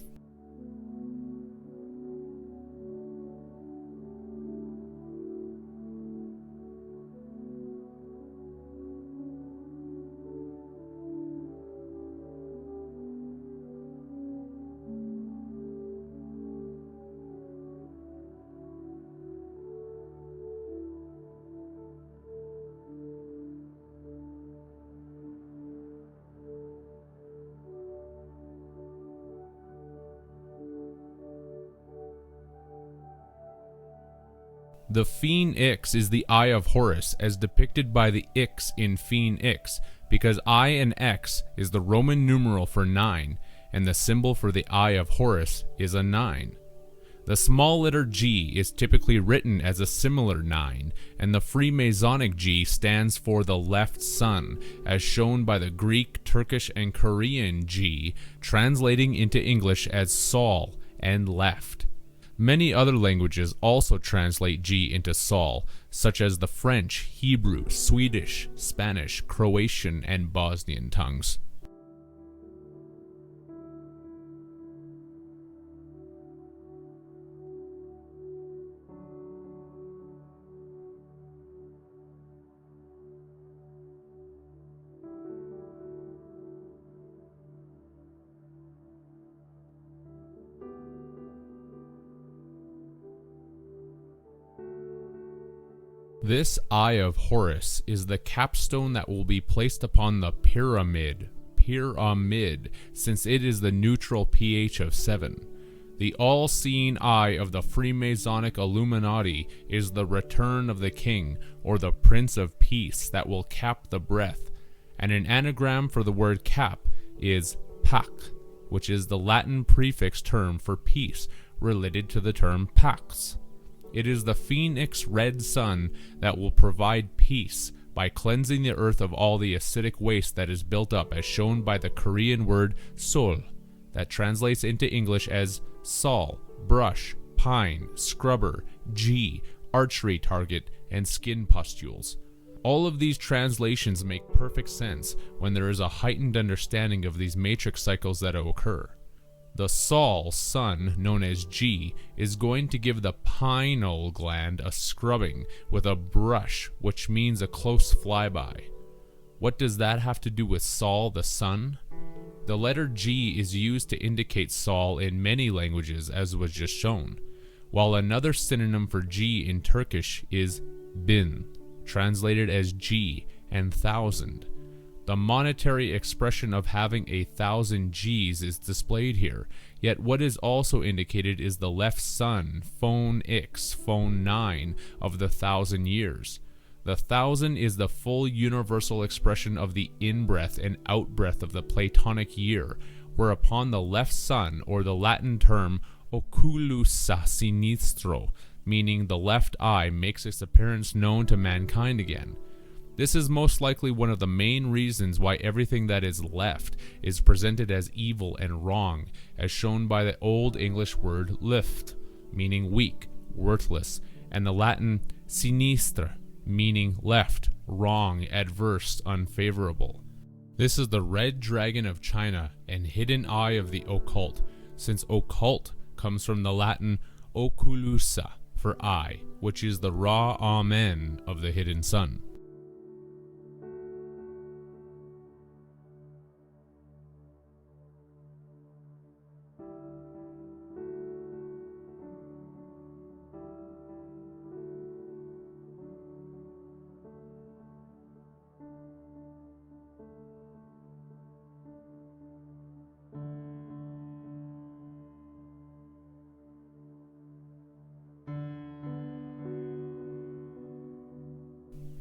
The Phoenix is the Eye of Horus, as depicted by the X in Phoenix, because I and X is the Roman numeral for 9, and the symbol for the Eye of Horus is a 9. The small letter G is typically written as a similar 9, and the Freemasonic G stands for the left sun, as shown by the Greek, Turkish, and Korean G, translating into English as Sol and left. Many other languages also translate G into Sol, such as the French, Hebrew, Swedish, Spanish, Croatian, and Bosnian tongues. This Eye of Horus is the capstone that will be placed upon the pyramid, since it is the neutral pH of 7. The all-seeing eye of the Freemasonic Illuminati is the return of the king, or the Prince of Peace, that will cap the breath, and an anagram for the word cap is pac, which is the Latin prefix term for peace, related to the term pax. It is the phoenix red sun that will provide peace by cleansing the earth of all the acidic waste that is built up, as shown by the Korean word sol, that translates into English as saw, brush, pine, scrubber, G, archery target, and skin pustules. All of these translations make perfect sense when there is a heightened understanding of these matrix cycles that occur. The Sol, sun, known as G, is going to give the pineal gland a scrubbing with a brush, which means a close flyby. What does that have to do with Sol, the sun? The letter G is used to indicate Sol in many languages, as was just shown, while another synonym for G in Turkish is bin, translated as G and thousand. The monetary expression of having 1,000 Gs is displayed here, yet what is also indicated is the left sun, phone X, phone 9, of the 1,000 years. The 1,000 is the full universal expression of the in-breath and out-breath of the Platonic year, whereupon the left sun, or the Latin term oculusa sinistro, meaning the left eye, makes its appearance known to mankind again. This is most likely one of the main reasons why everything that is left is presented as evil and wrong, as shown by the Old English word lift, meaning weak, worthless, and the Latin sinistra, meaning left, wrong, adverse, unfavorable. This is the red dragon of China and hidden eye of the occult, since occult comes from the Latin oculusa for eye, which is the raw amen of the hidden sun.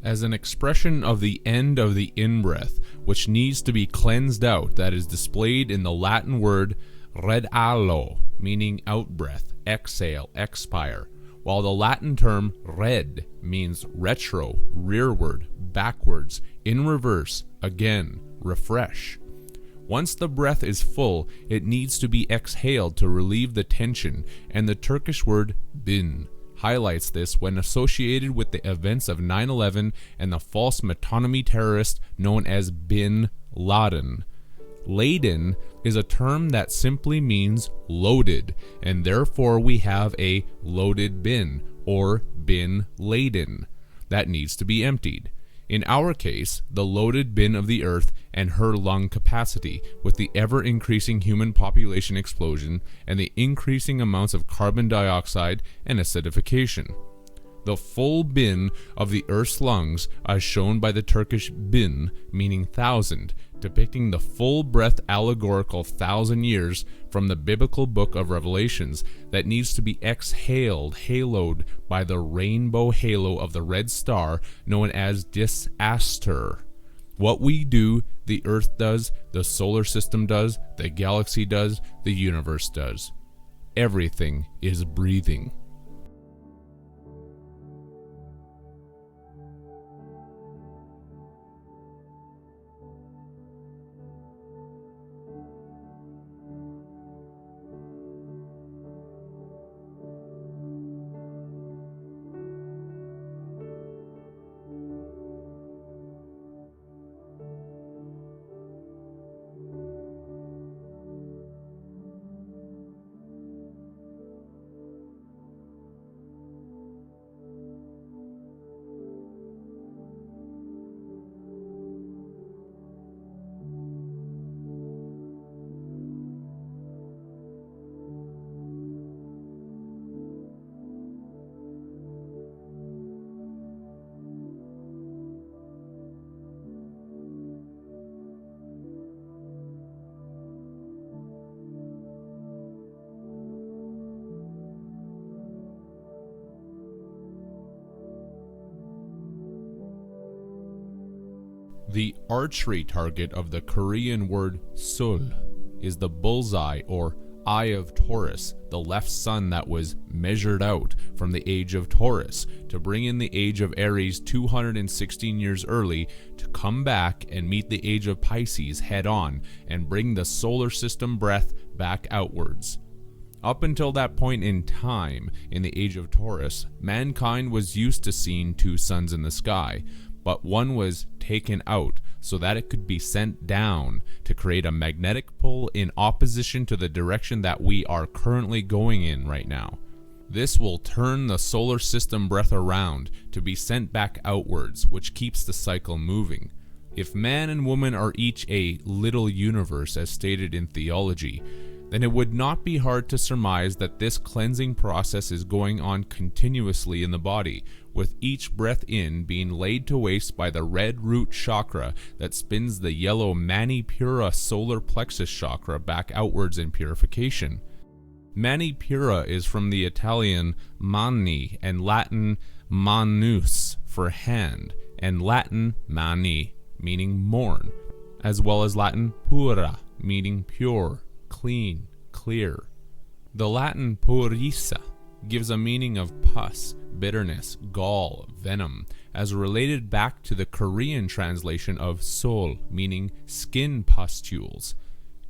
As an expression of the end of the in-breath, which needs to be cleansed out, that is displayed in the Latin word redalo, meaning out-breath, exhale, expire, while the Latin term red means retro, rearward, backwards, in reverse, again, refresh. Once the breath is full, it needs to be exhaled to relieve the tension, and the Turkish word bin highlights this when associated with the events of 9/11 and the false metonymy terrorist known as Bin Laden. Laden is a term that simply means loaded, and therefore we have a loaded bin, or bin laden, that needs to be emptied. In our case, the loaded bin of the earth and her lung capacity, with the ever-increasing human population explosion and the increasing amounts of carbon dioxide and acidification. The full bin of the earth's lungs, as shown by the Turkish bin, meaning thousand, depicting the full breath allegorical 1,000 years from the biblical book of Revelations that needs to be exhaled, haloed by the rainbow halo of the red star known as disaster. What we do, the earth does, the solar system does, the galaxy does, the universe does. Everything is breathing. The archery target of the Korean word sul is the bullseye or eye of Taurus, the left sun that was measured out from the age of Taurus to bring in the age of Aries 216 years early to come back and meet the age of Pisces head on and bring the solar system breath back outwards. Up until that point in time, in the age of Taurus, mankind was used to seeing two suns in the sky, but one was taken out so that it could be sent down to create a magnetic pull in opposition to the direction that we are currently going in right now. This will turn the solar system breath around to be sent back outwards, which keeps the cycle moving. If man and woman are each a little universe, as stated in theology, then it would not be hard to surmise that this cleansing process is going on continuously in the body, with each breath in being laid to waste by the red root chakra that spins the yellow Manipura solar plexus chakra back outwards in purification. Manipura is from the Italian mani and Latin manus for hand, and Latin mani meaning morn, as well as Latin pura meaning pure, clean, clear. The Latin purissa gives a meaning of pus, bitterness, gall, venom, as related back to the Korean translation of sol, meaning skin pustules.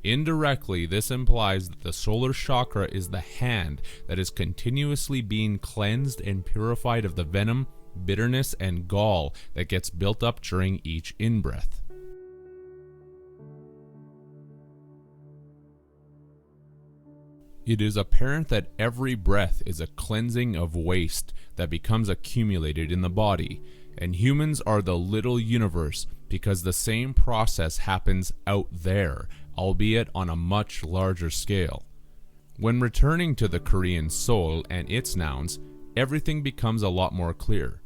Indirectly, this implies that the solar chakra is the hand that is continuously being cleansed and purified of the venom, bitterness, and gall that gets built up during each in-breath. It is apparent that every breath is a cleansing of waste that becomes accumulated in the body, and humans are the little universe because the same process happens out there, albeit on a much larger scale. When returning to the Korean soul and its nouns, everything becomes a lot more clear.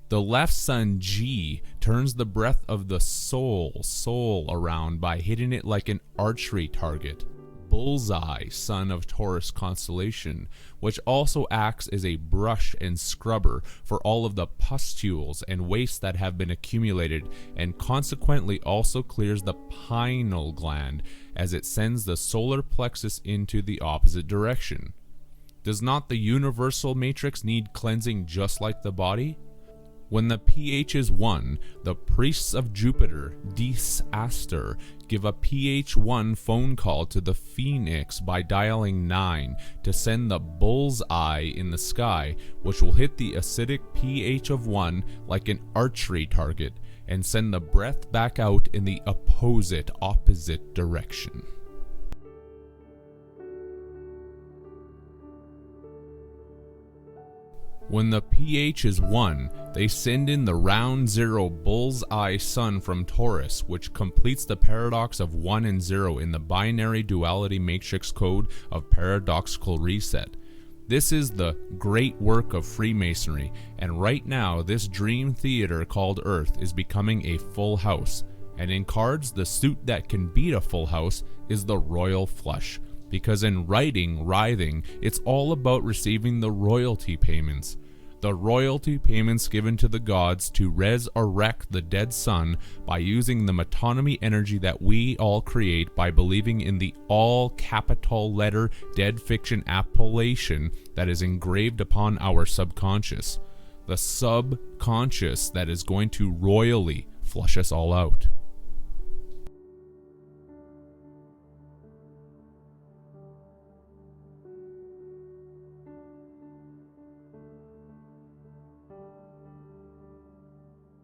The left sun G turns the breath of the soul around by hitting it like an archery target. Bullseye, sun of Taurus constellation, which also acts as a brush and scrubber for all of the pustules and waste that have been accumulated, and consequently also clears the pineal gland as it sends the solar plexus into the opposite direction. Does not the universal matrix need cleansing just like the body? When the pH is 1, the priests of Jupiter, Dis Aster, give a pH 1 phone call to the Phoenix by dialing 9 to send the bull's eye in the sky, which will hit the acidic pH of 1 like an archery target and send the breath back out in the opposite direction. When the pH is 1, they send in the round 0 bull's eye sun from Taurus, which completes the paradox of 1 and 0 in the binary duality matrix code of paradoxical reset. This is the great work of Freemasonry, and right now this dream theater called Earth is becoming a full house. And in cards, the suit that can beat a full house is the royal flush. Because in writhing, it's all about receiving the royalty payments. The royalty payments given to the gods to resurrect the dead sun by using the metonymy energy that we all create by believing in the all capital letter dead fiction appellation that is engraved upon our subconscious. The subconscious that is going to royally flush us all out.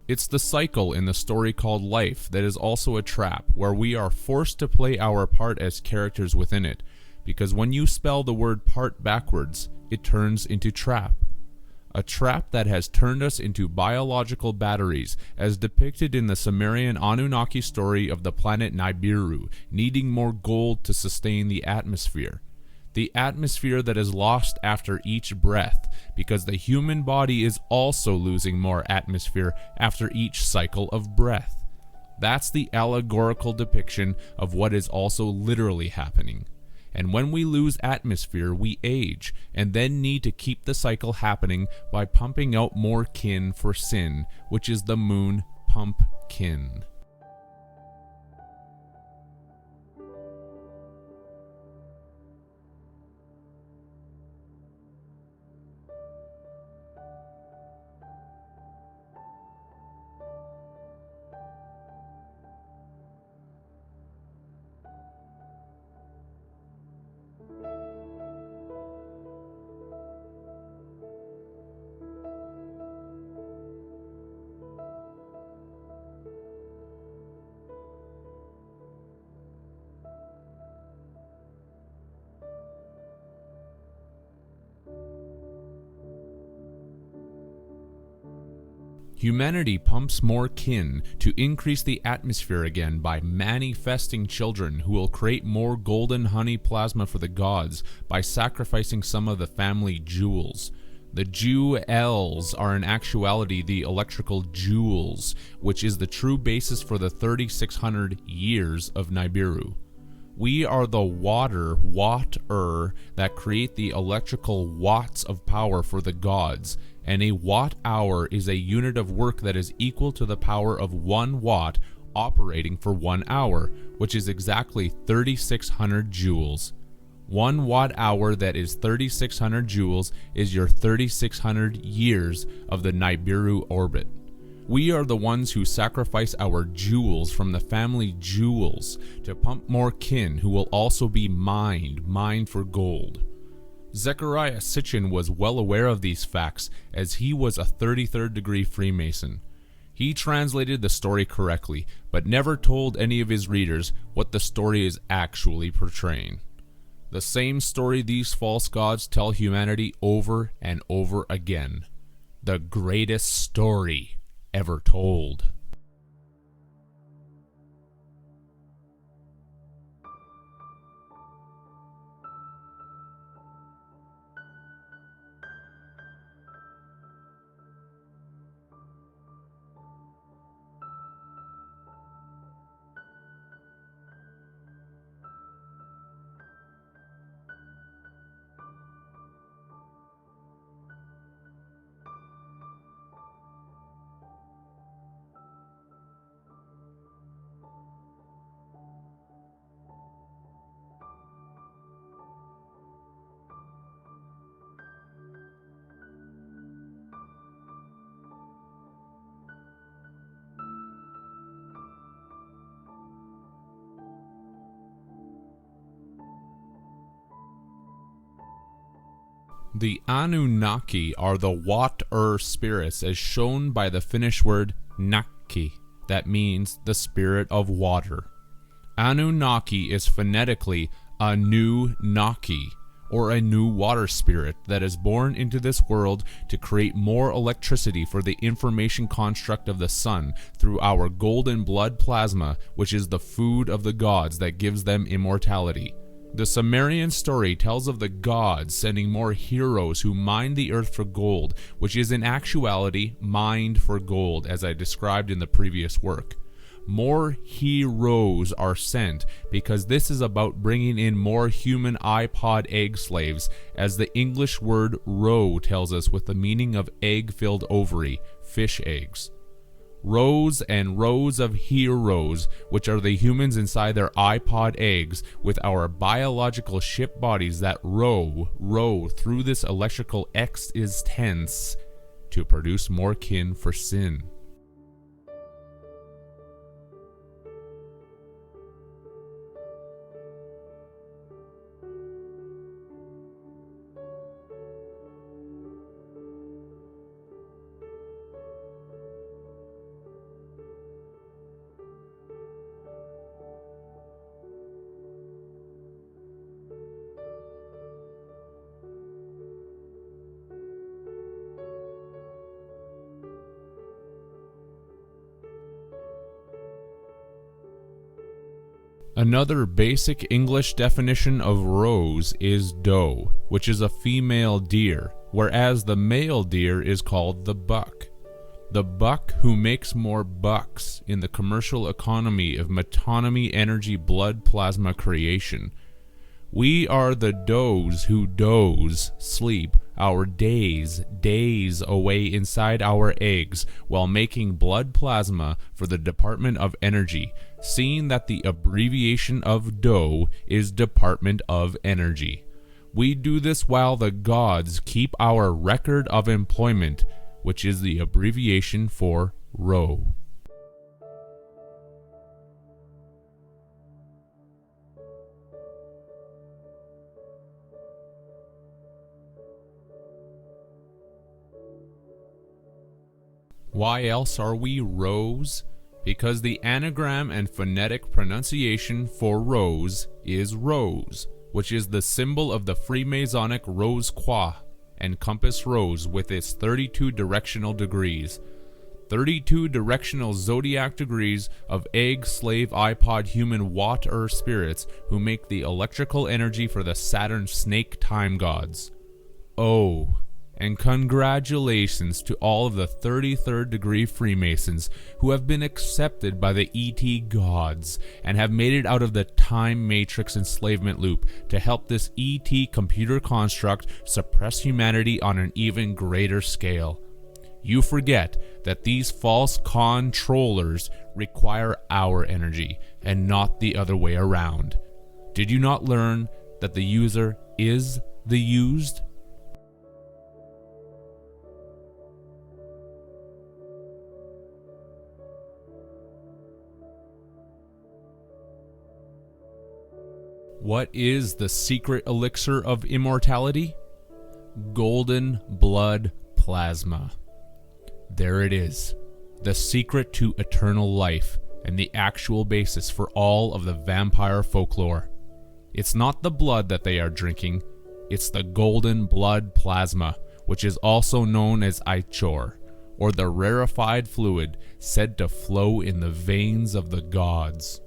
It's the cycle in the story called life that is also a trap, where we are forced to play our part as characters within it, because when you spell the word part backwards, it turns into trap. A trap that has turned us into biological batteries, as depicted in the Sumerian Anunnaki story of the planet Nibiru, needing more gold to sustain the atmosphere. The atmosphere that is lost after each breath, because the human body is also losing more atmosphere after each cycle of breath. That's the allegorical depiction of what is also literally happening. And when we lose atmosphere, we age, and then need to keep the cycle happening by pumping out more kin for sin, which is the moon pumpkin. Humanity pumps more kin to increase the atmosphere again by manifesting children who will create more golden honey plasma for the gods by sacrificing some of the family jewels. The jewels are in actuality the electrical jewels, which is the true basis for the 3600 years of Nibiru. We are the water that create the electrical watts of power for the gods, and a watt-hour is a unit of work that is equal to the power of 1 watt operating for 1 hour, which is exactly 3600 joules. 1 watt-hour that is 3600 joules is your 3600 years of the Nibiru orbit. We are the ones who sacrifice our jewels from the family jewels to pump more kin who will also be mined for gold. Zechariah Sitchin was well aware of these facts as he was a 33rd degree Freemason. He translated the story correctly, but never told any of his readers what the story is actually portraying. The same story these false gods tell humanity over and over again. The greatest story ever told. The Anunnaki are the water spirits as shown by the Finnish word nakki, that means the spirit of water. Anunnaki is phonetically Anu-Naki, or a new water spirit that is born into this world to create more electricity for the information construct of the sun through our golden blood plasma, which is the food of the gods that gives them immortality. The Sumerian story tells of the gods sending more heroes who mine the earth for gold, which is in actuality mined for gold, as I described in the previous work. More heroes are sent because this is about bringing in more human iPod egg slaves, as the English word roe tells us, with the meaning of egg-filled ovary, fish eggs. Rows and rows of heroes, which are the humans inside their iPod eggs, with our biological ship bodies that row through this electrical existence to produce more kin for sin. Another basic English definition of rose is doe, which is a female deer, whereas the male deer is called the buck. The buck who makes more bucks in the commercial economy of metonymy energy blood plasma creation. We are the does who doze, sleep, our days away inside our eggs while making blood plasma for the Department of Energy, seeing that the abbreviation of DOE is Department of Energy. We do this while the gods keep our record of employment, which is the abbreviation for ROE. Why else are we rose? Because the anagram and phonetic pronunciation for rose is rose, which is the symbol of the Freemasonic Rose Croix and compass rose with its 32 directional degrees. 32 directional zodiac degrees of egg, slave, iPod, human, water spirits who make the electrical energy for the Saturn snake time gods. Oh, and congratulations to all of the 33rd degree Freemasons who have been accepted by the ET gods and have made it out of the time matrix enslavement loop to help this ET computer construct suppress humanity on an even greater scale. You forget that these false controllers require our energy and not the other way around. Did you not learn that the user is the used? What is the secret elixir of immortality? Golden blood plasma. There it is, the secret to eternal life and the actual basis for all of the vampire folklore. It's not the blood that they are drinking, it's the golden blood plasma, which is also known as ichor, or the rarefied fluid said to flow in the veins of the gods.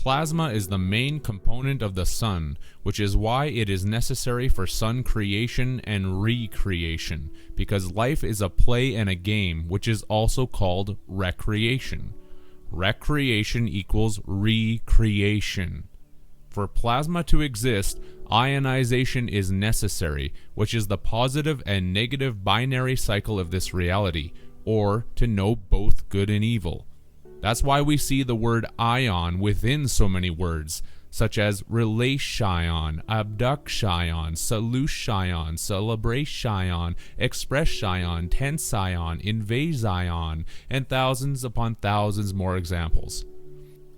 Plasma is the main component of the sun, which is why it is necessary for sun creation and recreation, because life is a play and a game, which is also called recreation. Recreation equals recreation. For plasma to exist, ionization is necessary, which is the positive and negative binary cycle of this reality, or to know both good and evil. That's why we see the word ion within so many words, such as relation, abduction, solution, celebration, expression, tension, invasion, and thousands upon thousands more examples.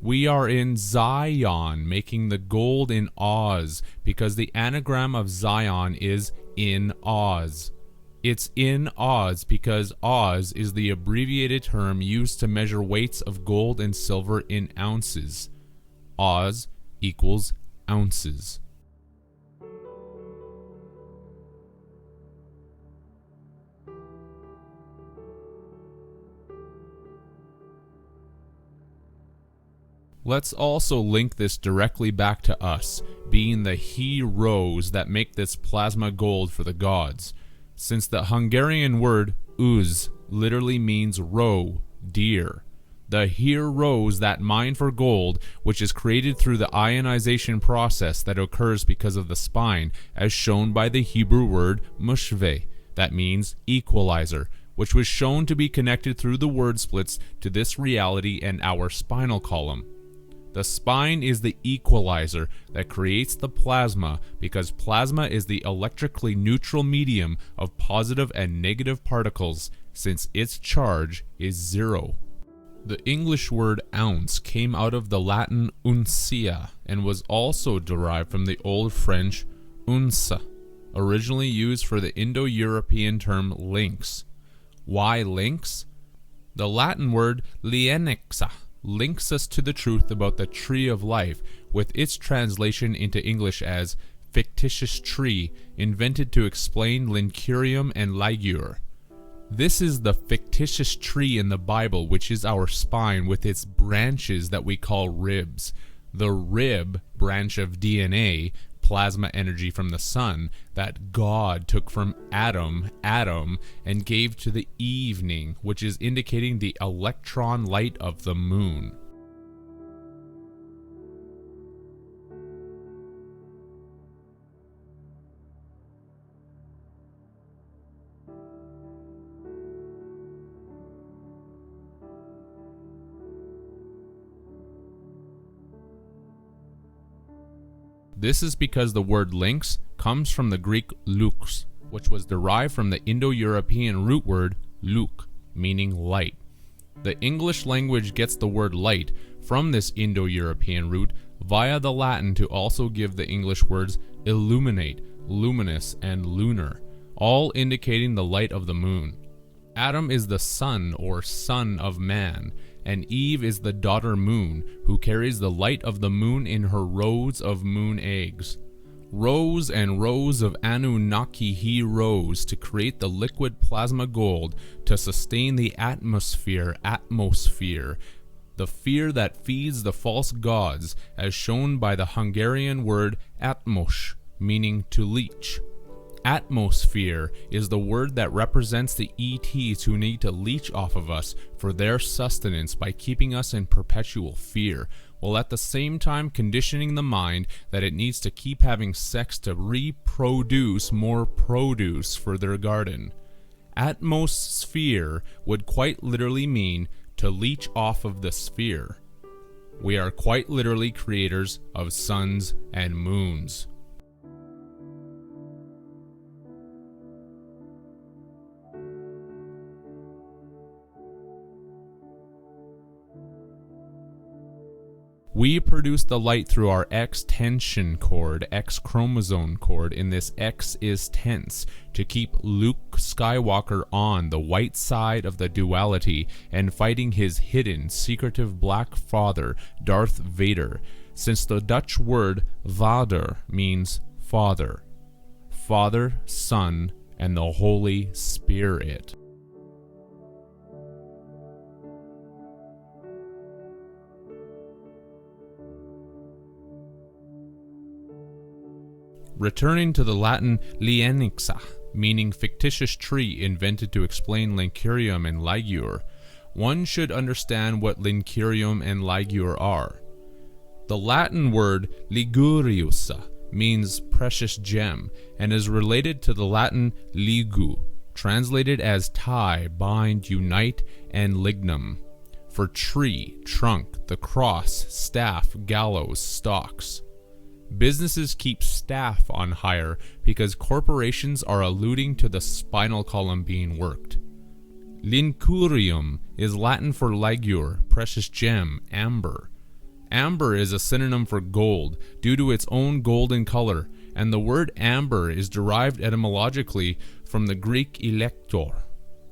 We are in Zion, making the gold in Oz, because the anagram of Zion is in Oz. It's in Oz because Oz is the abbreviated term used to measure weights of gold and silver in ounces. Oz equals ounces. Let's also link this directly back to us, being the heroes that make this plasma gold for the gods. Since the Hungarian word uz literally means roe, deer. The heroes that mine for gold, which is created through the ionization process that occurs because of the spine, as shown by the Hebrew word mushve, that means equalizer, which was shown to be connected through the word splits to this reality and our spinal column. The spine is the equalizer that creates the plasma because plasma is the electrically neutral medium of positive and negative particles since its charge is zero. The English word ounce came out of the Latin uncia and was also derived from the Old French unce, originally used for the Indo-European term lynx. Why lynx? The Latin word lienixa links us to the truth about the tree of life, with its translation into English as fictitious tree, invented to explain lincurium and ligure. This is the fictitious tree in the Bible, which is our spine with its branches that we call ribs. The rib branch of DNA, plasma energy from the sun, that God took from Adam, and gave to the evening, which is indicating the electron light of the moon. This is because the word lynx comes from the Greek lux, which was derived from the Indo-European root word luk, meaning light. The English language gets the word light from this Indo-European root via the Latin to also give the English words illuminate, luminous, and lunar, all indicating the light of the moon. Adam is the son or son of man, and Eve is the daughter moon, who carries the light of the moon in her rows of moon eggs. Rows and rows of Anunnaki he rose to create the liquid plasma gold to sustain the atmosphere, the fear that feeds the false gods, as shown by the Hungarian word atmos, meaning to leech. Atmosphere is the word that represents the ETs who need to leech off of us for their sustenance by keeping us in perpetual fear, while at the same time conditioning the mind that it needs to keep having sex to reproduce more produce for their garden. Atmosphere would quite literally mean to leech off of the sphere. We are quite literally creators of suns and moons. We produce the light through our X tension cord, X chromosome cord, in this X is tense, to keep Luke Skywalker on the white side of the duality and fighting his hidden, secretive black father, Darth Vader, since the Dutch word vader means father. Father, Son, and the Holy Spirit. Returning to the Latin lienixa, meaning fictitious tree invented to explain lincurium and ligure, one should understand what lincurium and ligure are. The Latin word liguriusa means precious gem and is related to the Latin ligu, translated as tie, bind, unite, and lignum, for tree, trunk, the cross, staff, gallows, stalks. Businesses keep staff on hire because corporations are alluding to the spinal column being worked. Lincurium is Latin for ligure, precious gem, amber. Amber is a synonym for gold due to its own golden color, and the word amber is derived etymologically from the Greek elector,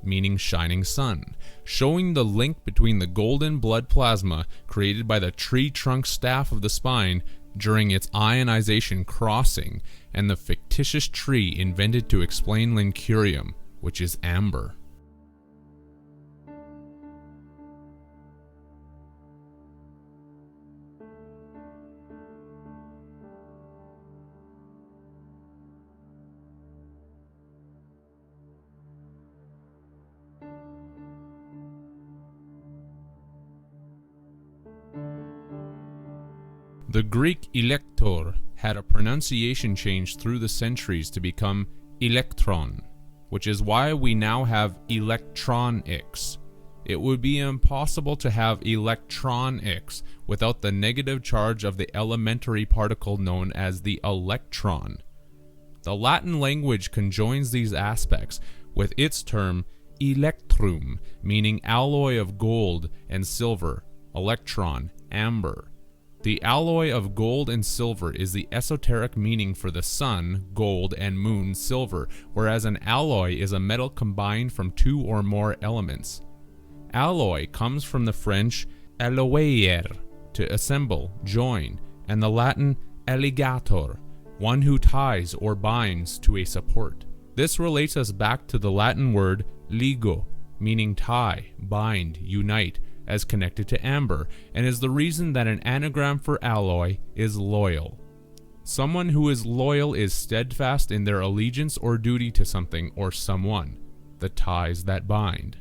meaning shining sun, showing the link between the golden blood plasma created by the tree trunk staff of the spine during its ionization crossing and the fictitious tree invented to explain lincurium, which is amber. The Greek elector had a pronunciation change through the centuries to become electron, which is why we now have electronics. It would be impossible to have electronics without the negative charge of the elementary particle known as the electron. The Latin language conjoins these aspects with its term electrum, meaning alloy of gold and silver, electron, amber. The alloy of gold and silver is the esoteric meaning for the sun, gold, and moon, silver, whereas an alloy is a metal combined from two or more elements. Alloy comes from the French alloyer, to assemble, join, and the Latin alligator, one who ties or binds to a support. This relates us back to the Latin word ligo, meaning tie, bind, unite, as connected to amber, and is the reason that an anagram for alloy is loyal. Someone who is loyal is steadfast in their allegiance or duty to something or someone, the ties that bind.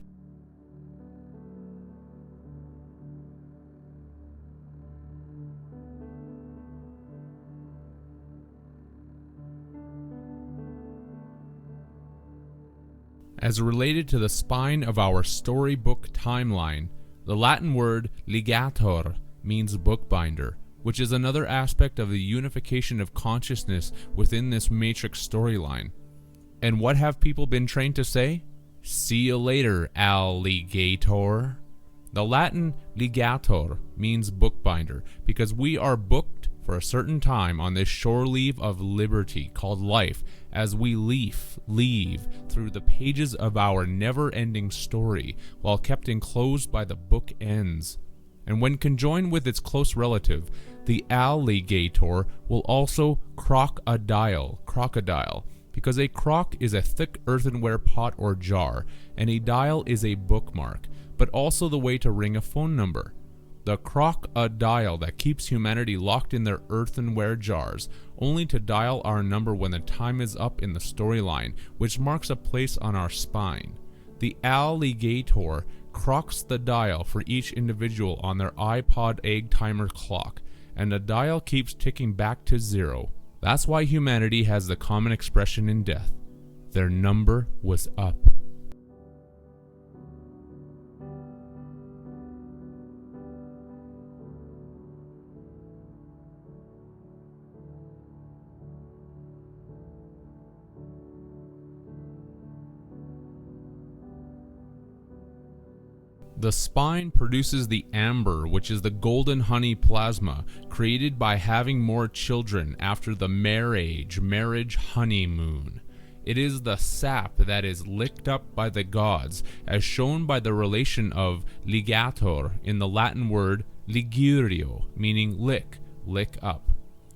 As related to the spine of our storybook timeline, the Latin word ligator means bookbinder, which is another aspect of the unification of consciousness within this Matrix storyline. And what have people been trained to say? See you later, alligator. The Latin ligator means bookbinder because we are booked for a certain time on this shore leave of liberty called life as we leave through the pages of our never-ending story while kept enclosed by the book ends. And when conjoined with its close relative, the alligator will also crocodile, because a crock is a thick earthenware pot or jar, and a dial is a bookmark, but also the way to ring a phone number. The crocodile that keeps humanity locked in their earthenware jars, only to dial our number when the time is up in the storyline, which marks a place on our spine. The alligator crocs the dial for each individual on their iPod egg timer clock, and the dial keeps ticking back to 0. That's why humanity has the common expression in death: their number was up. The spine produces the amber, which is the golden honey plasma, created by having more children after the marriage honeymoon. It is the sap that is licked up by the gods, as shown by the relation of ligator in the Latin word ligurio, meaning lick up,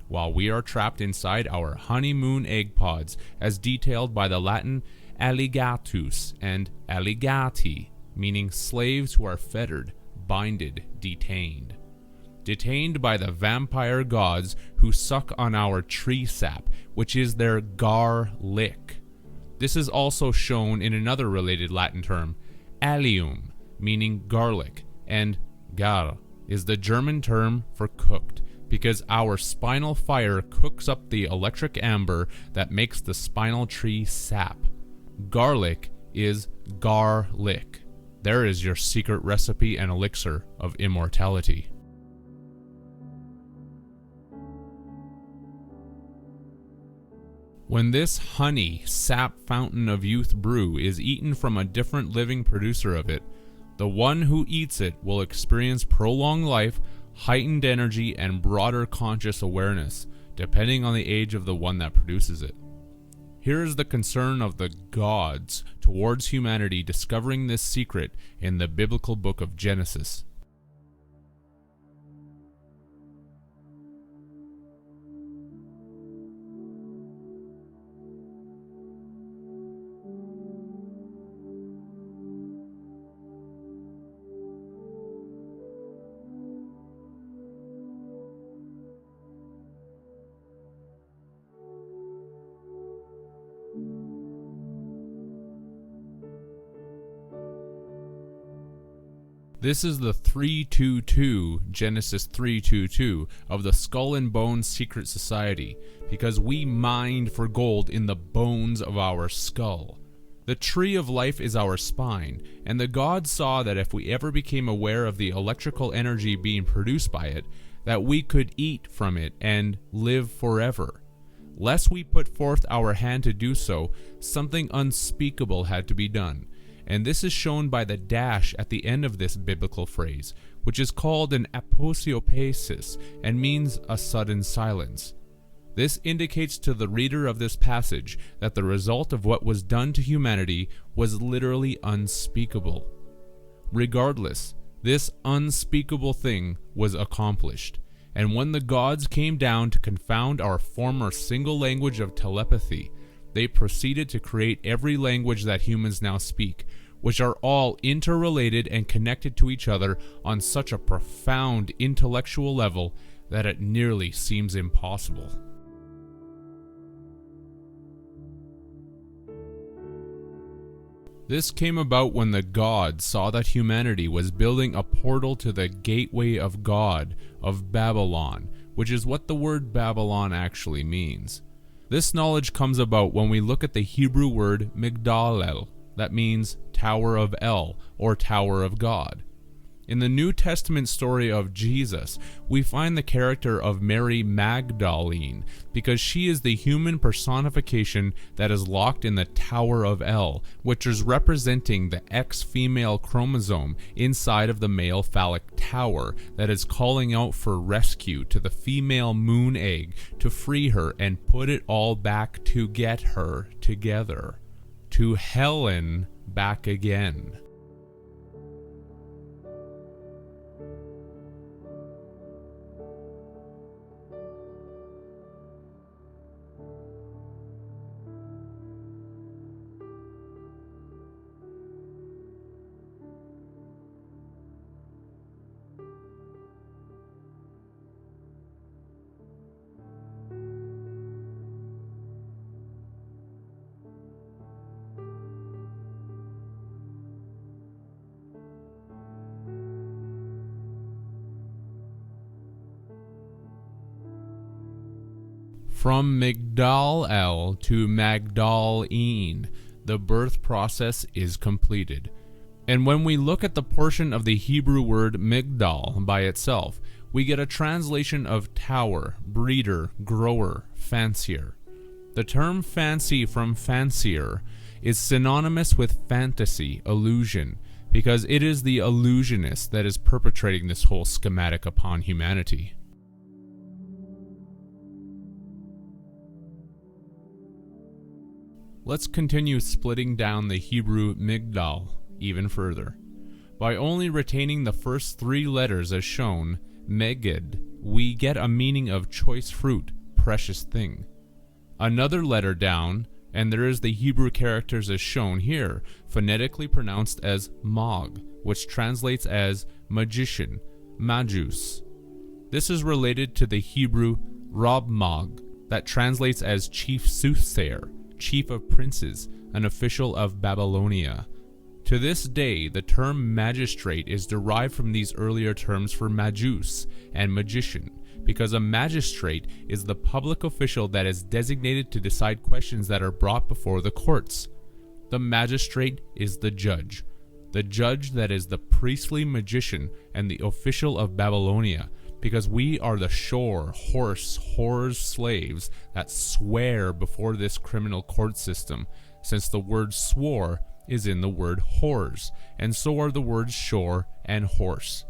while we are trapped inside our honeymoon egg pods, as detailed by the Latin alligatus and alligati, meaning slaves who are fettered, binded, detained. Detained by the vampire gods who suck on our tree sap, which is their garlic. This is also shown in another related Latin term, allium, meaning garlic, and gar is the German term for cooked, because our spinal fire cooks up the electric amber that makes the spinal tree sap. Garlic is garlic. There is your secret recipe and elixir of immortality. When this honey, sap fountain of youth brew is eaten from a different living producer of it, the one who eats it will experience prolonged life, heightened energy, and broader conscious awareness, depending on the age of the one that produces it. Here is the concern of the gods towards humanity discovering this secret in the biblical book of Genesis. This is the 322, Genesis 3:22, of the Skull and Bones Secret Society, because we mined for gold in the bones of our skull. The tree of life is our spine, and the gods saw that if we ever became aware of the electrical energy being produced by it, that we could eat from it and live forever. Lest we put forth our hand to do so, something unspeakable had to be done, and this is shown by the dash at the end of this biblical phrase, which is called an aposiopesis and means a sudden silence. This indicates to the reader of this passage that the result of what was done to humanity was literally unspeakable. Regardless, this unspeakable thing was accomplished, and when the gods came down to confound our former single language of telepathy, they proceeded to create every language that humans now speak, which are all interrelated and connected to each other on such a profound intellectual level that it nearly seems impossible. This came about when the gods saw that humanity was building a portal to the gateway of God of Babylon, which is what the word Babylon actually means. This knowledge comes about when we look at the Hebrew word Migdal, that means Tower of El, or Tower of God. In the New Testament story of Jesus, we find the character of Mary Magdalene, because she is the human personification that is locked in the Tower of El, which is representing the X-female chromosome inside of the male phallic tower that is calling out for rescue to the female moon egg to free her and put it all back to get her together. To Helen back again. From Migdal El to Magdalene, the birth process is completed. And when we look at the portion of the Hebrew word Migdal by itself, we get a translation of tower, breeder, grower, fancier. The term fancy from fancier is synonymous with fantasy, illusion, because it is the illusionist that is perpetrating this whole schematic upon humanity. Let's continue splitting down the Hebrew Migdal even further. By only retaining the first three letters as shown, Megid, we get a meaning of choice fruit, precious thing. Another letter down, and there is the Hebrew characters as shown here, phonetically pronounced as Mag, which translates as magician, Majus. This is related to the Hebrew Rab-Mag, that translates as chief soothsayer, chief of princes, an official of Babylonia. To this day, the term magistrate is derived from these earlier terms for majus and magician, because a magistrate is the public official that is designated to decide questions that are brought before the courts. The magistrate is the judge that is the priestly magician and the official of Babylonia, because we are the whores, slaves that swear before this criminal court system, since the word swore is in the word whores, and so are the words shore and horse.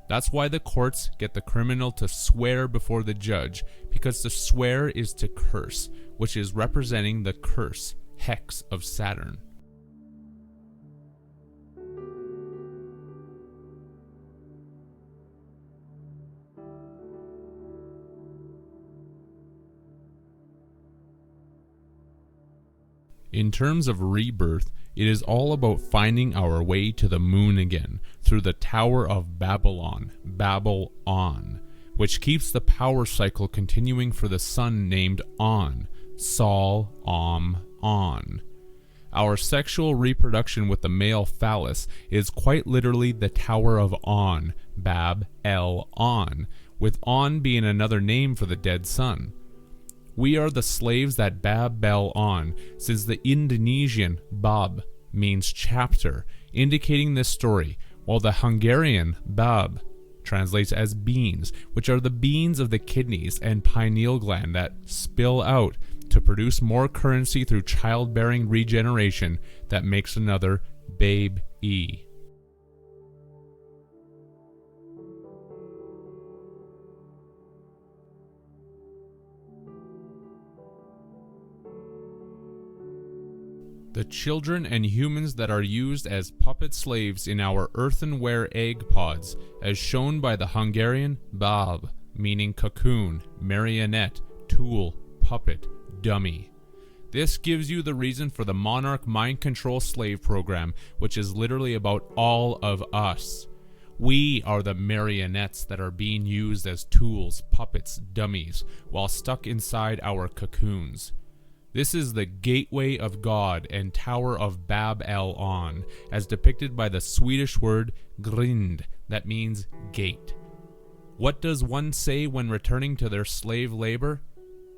That's why the courts get the criminal to swear before the judge, because to swear is to curse, which is representing the curse, hex of Saturn. In terms of rebirth, it is all about finding our way to the moon again through the Tower of Babylon, Babel-On, which keeps the power cycle continuing for the sun named On, Sol, On. Our sexual reproduction with the male phallus is quite literally the Tower of On, Bab-El-On, with On being another name for the dead sun. We are the slaves that Bab-El-On, since the Indonesian Bab, means chapter, indicating this story, while the Hungarian bab translates as beans, which are the beans of the kidneys and pineal gland that spill out to produce more currency through childbearing regeneration that makes another babe-e. The children and humans that are used as puppet slaves in our earthenware egg pods, as shown by the Hungarian bab, meaning cocoon, marionette, tool, puppet, dummy. This gives you the reason for the monarch mind control slave program, which is literally about all of us. We are the marionettes that are being used as tools, puppets, dummies, while stuck inside our cocoons. This is the gateway of God and tower of Bab-el-On, as depicted by the Swedish word grind, that means gate. What does one say when returning to their slave labor?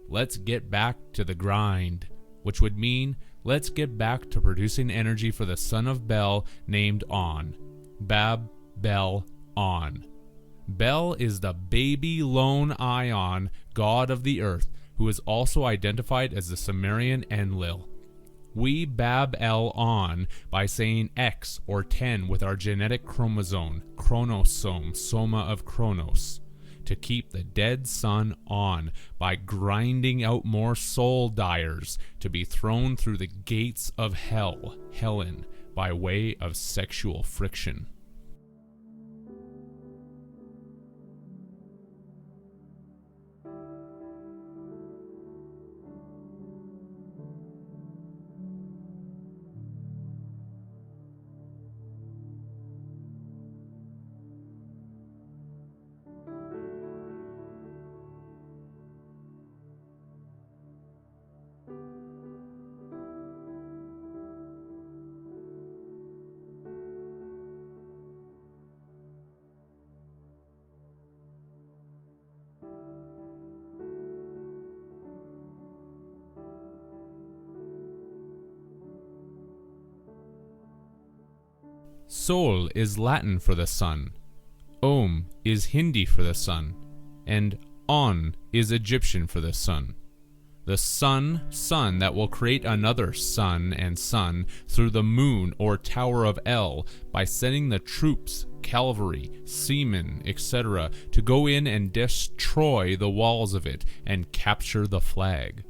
Let's get back to the grind, which would mean let's get back to producing energy for the son of Bel named On. Bab-el-On. Bel is the baby lone ion, god of the earth, who is also identified as the Sumerian Enlil. We Bab-el-On by saying X or 10 with our genetic chromosome, soma of Kronos, to keep the dead sun on by grinding out more soul dyers to be thrown through the gates of hell, Helen, by way of sexual friction. Sol is Latin for the sun, Om is Hindi for the sun, and On is Egyptian for the sun. The sun that will create another sun and sun through the moon or Tower of El by sending the troops, cavalry, seamen, etc. to go in and destroy the walls of it and capture the flag.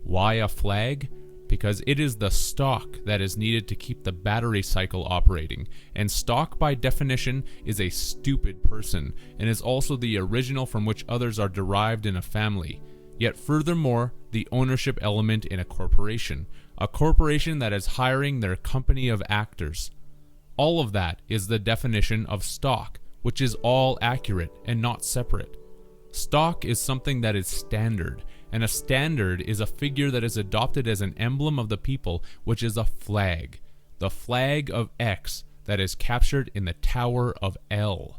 Why a flag? Because it is the stock that is needed to keep the battery cycle operating, and stock by definition is a stupid person, and is also the original from which others are derived in a family. Yet furthermore, the ownership element in a corporation that is hiring their company of actors. All of that is the definition of stock, which is all accurate and not separate. Stock is something that is standard, and a standard is a figure that is adopted as an emblem of the people, which is a flag. The flag of X that is captured in the Tower of El.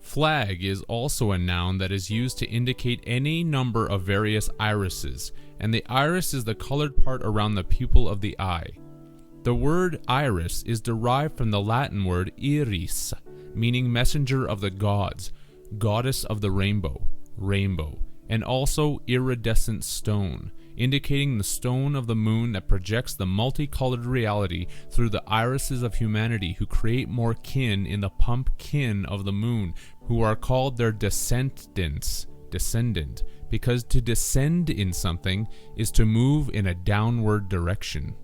Flag is also a noun that is used to indicate any number of various irises, and the iris is the colored part around the pupil of the eye. The word iris is derived from the Latin word iris, meaning messenger of the gods, goddess of the rainbow, and also iridescent stone, indicating the stone of the moon that projects the multicolored reality through the irises of humanity who create more kin in the pumpkin of the moon, who are called their descendant, because to descend in something is to move in a downward direction.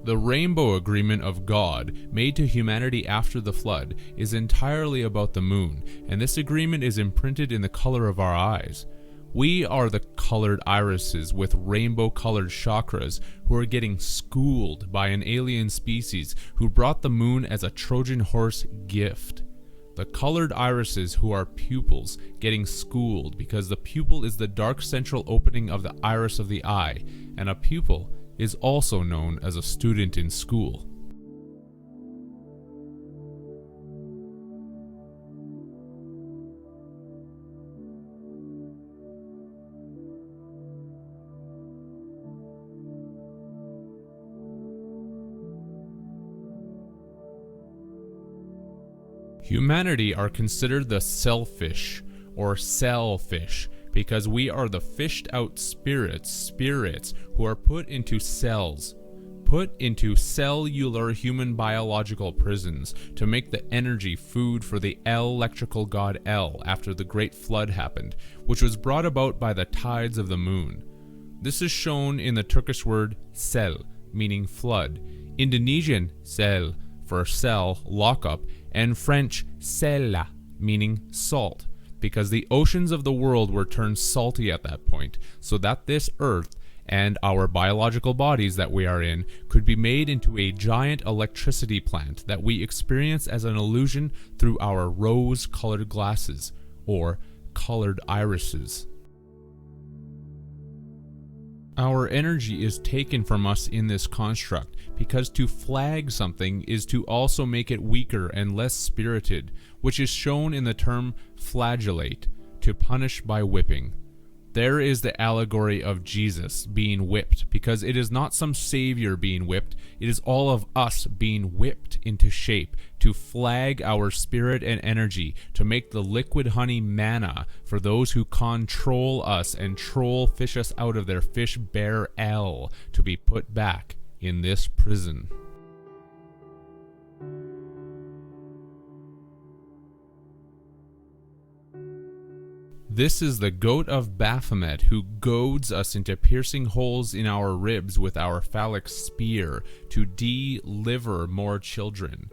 The rainbow agreement of God, made to humanity after the flood, is entirely about the moon, and this agreement is imprinted in the color of our eyes. We are the colored irises with rainbow-colored chakras who are getting schooled by an alien species who brought the moon as a Trojan horse gift. The colored irises who are pupils getting schooled because the pupil is the dark central opening of the iris of the eye, and a pupil is also known as a student in school. Humanity are considered the selfish or selfish because we are the fished out spirits who are put into cells, put into cellular human biological prisons to make the energy food for the electrical god El after the great flood happened, which was brought about by the tides of the moon. This is shown in the Turkish word sel, meaning flood, Indonesian sel for cell, lockup, and French sella, meaning salt, because the oceans of the world were turned salty at that point, so that this earth and our biological bodies that we are in could be made into a giant electricity plant that we experience as an illusion through our rose-colored glasses, or colored irises. Our energy is taken from us in this construct, because to flag something is to also make it weaker and less spirited, which is shown in the term flagellate, to punish by whipping. There is the allegory of Jesus being whipped, because it is not some savior being whipped, it is all of us being whipped into shape to flag our spirit and energy, to make the liquid honey manna for those who control us and fish us out of their fish bear L to be put back in this prison. This is the goat of Baphomet who goads us into piercing holes in our ribs with our phallic spear to deliver more children.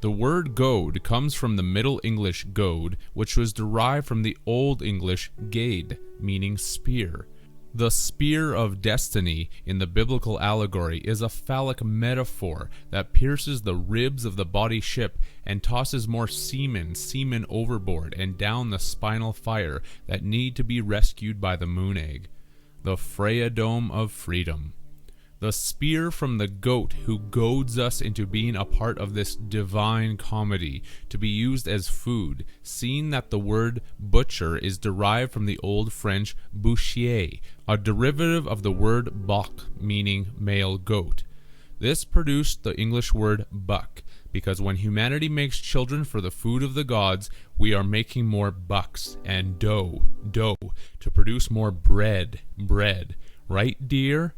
The word goad comes from the Middle English goad, which was derived from the Old English gade, meaning spear. The spear of destiny in the biblical allegory is a phallic metaphor that pierces the ribs of the body ship and tosses more semen overboard and down the spinal fire that need to be rescued by the moon egg, the Freya-dome of freedom. The spear from the goat who goads us into being a part of this divine comedy to be used as food, seeing that the word butcher is derived from the Old French boucher, a derivative of the word bok, meaning male goat. This produced the English word buck, because when humanity makes children for the food of the gods, we are making more bucks and dough to produce more bread. Right, dear?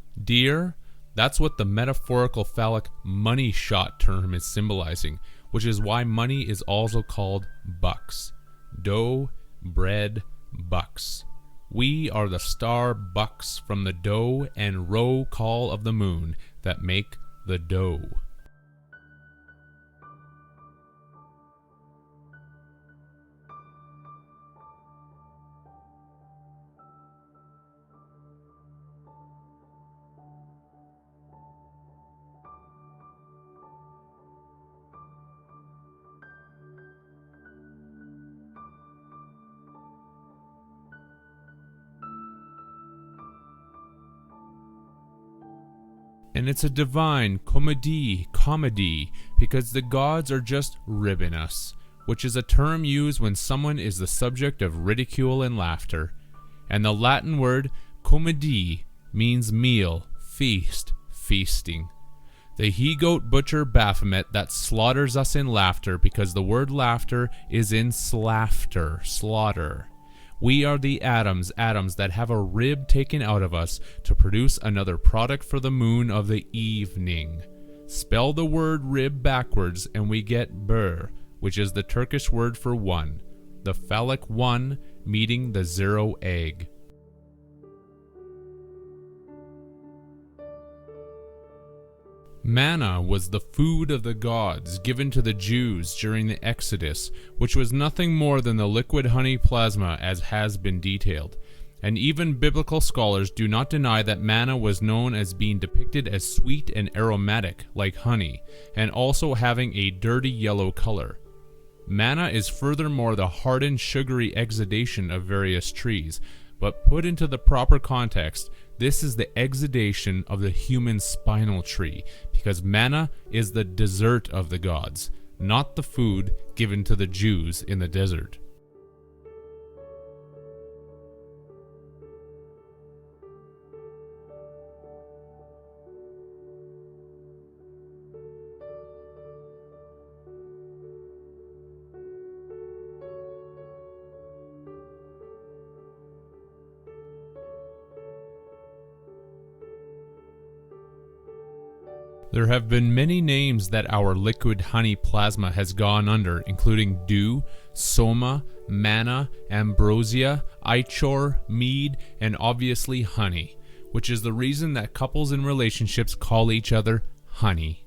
That's what the metaphorical phallic money shot term is symbolizing, which is why money is also called bucks. Dough, bread, bucks. We are the star bucks from the dough and roll call of the moon that make the dough. And it's a divine comedy, because the gods are just ribbing us, which is a term used when someone is the subject of ridicule and laughter. And the Latin word comedie means meal, feast, feasting. The he-goat butcher Baphomet that slaughters us in laughter, because the word laughter is in slafter, slaughter. We are the atoms that have a rib taken out of us to produce another product for the moon of the evening. Spell the word rib backwards and we get bur, which is the Turkish word for one, the phallic one meeting the zero egg. Manna was the food of the gods given to the Jews during the Exodus, which was nothing more than the liquid honey plasma as has been detailed. And even biblical scholars do not deny that manna was known as being depicted as sweet and aromatic like honey, and also having a dirty yellow color. Manna is furthermore the hardened sugary exudation of various trees, but put into the proper context, this is the exudation of the human spinal tree, because manna is the dessert of the gods, not the food given to the Jews in the desert. There have been many names that our liquid honey plasma has gone under, including dew, soma, manna, ambrosia, ichor, mead, and obviously honey, which is the reason that couples in relationships call each other honey.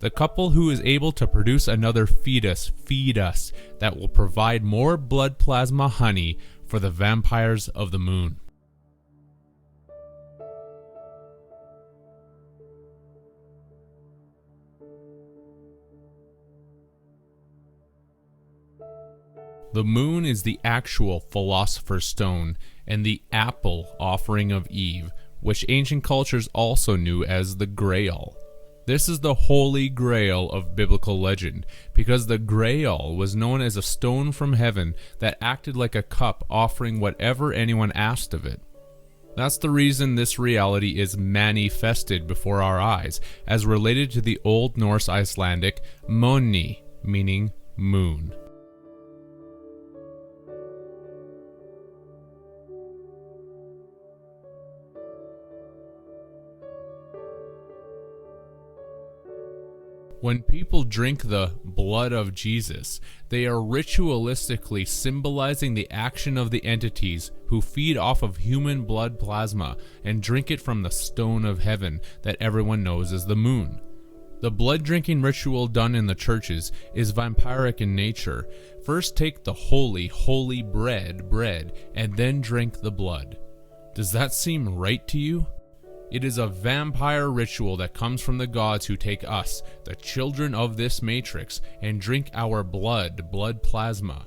The couple who is able to produce another fetus, feed us, that will provide more blood plasma honey for the vampires of the moon. The moon is the actual philosopher's stone and the apple offering of Eve, which ancient cultures also knew as the Grail. This is the holy grail of biblical legend, because the Grail was known as a stone from heaven that acted like a cup offering whatever anyone asked of it. That's the reason this reality is manifested before our eyes, as related to the Old Norse Icelandic moni, meaning moon. When people drink the blood of Jesus, they are ritualistically symbolizing the action of the entities who feed off of human blood plasma and drink it from the stone of heaven that everyone knows as the moon. The blood drinking ritual done in the churches is vampiric in nature. First take the holy bread, and then drink the blood. Does that seem right to you? It is a vampire ritual that comes from the gods who take us, the children of this matrix, and drink our blood plasma.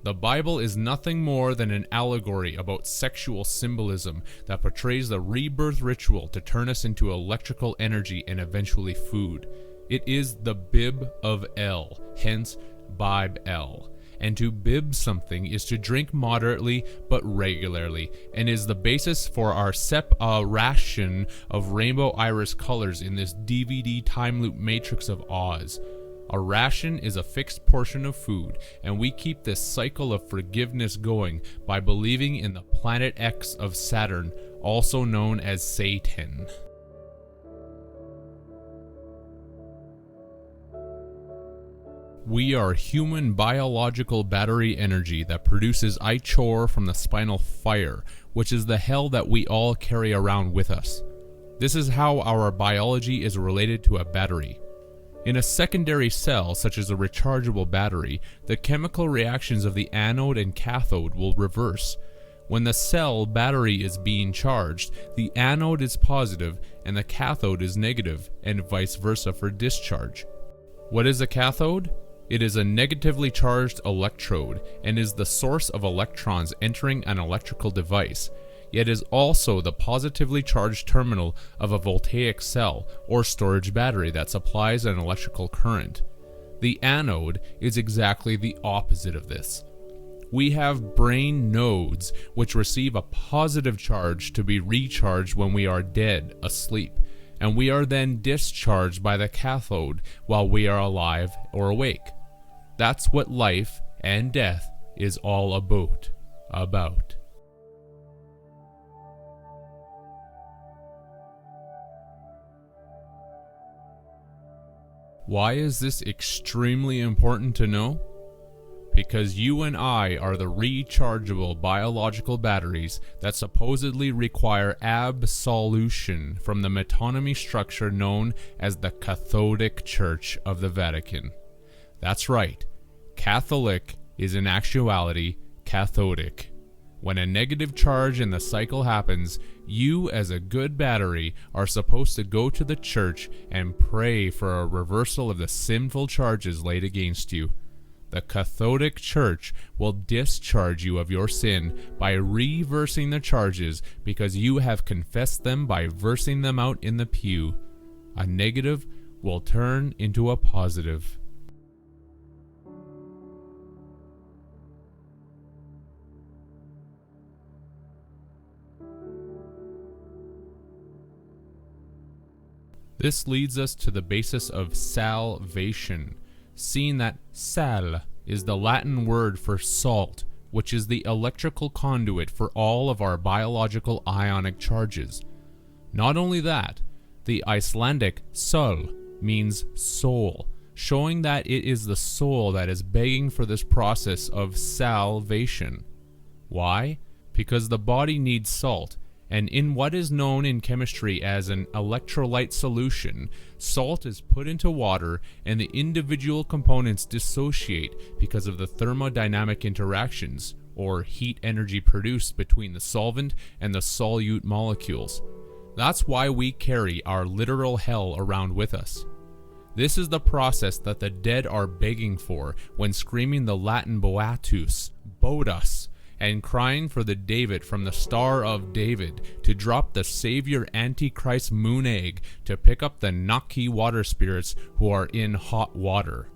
The Bible is nothing more than an allegory about sexual symbolism that portrays the rebirth ritual to turn us into electrical energy and eventually food. It is the bib of El, hence Bib El. And to bib something is to drink moderately but regularly, and is the basis for our ration of rainbow iris colors in this DVD time loop matrix of Oz. A ration is a fixed portion of food, and we keep this cycle of forgiveness going by believing in the planet X of Saturn, also known as Satan. We are human biological battery energy that produces ichor from the spinal fire, which is the hell that we all carry around with us. This is how our biology is related to a battery. In a secondary cell, such as a rechargeable battery, the chemical reactions of the anode and cathode will reverse. When the cell battery is being charged, the anode is positive and the cathode is negative, and vice versa for discharge. What is a cathode? It is a negatively charged electrode and is the source of electrons entering an electrical device, yet is also the positively charged terminal of a voltaic cell or storage battery that supplies an electrical current. The anode is exactly the opposite of this. We have brain nodes which receive a positive charge to be recharged when we are dead, asleep, and we are then discharged by the cathode while we are alive or awake. That's what life and death is all about. Why is this extremely important to know? Because you and I are the rechargeable biological batteries that supposedly require absolution from the metonymy structure known as the Catholic Church of the Vatican. That's right, Catholic is in actuality cathodic. When a negative charge in the cycle happens, you as a good battery are supposed to go to the church and pray for a reversal of the sinful charges laid against you. The Catholic Church will discharge you of your sin by reversing the charges because you have confessed them by versing them out in the pew. A negative will turn into a positive. This leads us to the basis of salvation, seeing that sal is the Latin word for salt, which is the electrical conduit for all of our biological ionic charges. Not only that, The Icelandic sol means soul, showing that it is the soul that is begging for this process of salvation. Why? Because the body needs salt, and in what is known in chemistry as an electrolyte solution, salt is put into water and the individual components dissociate because of the thermodynamic interactions, or heat energy produced between the solvent and the solute molecules. That's why we carry our literal hell around with us. This is the process that the dead are begging for when screaming the Latin Boatus, Botus, and crying for the David from the Star of David to drop the Savior Antichrist moon egg to pick up the Naki water spirits who are in hot water.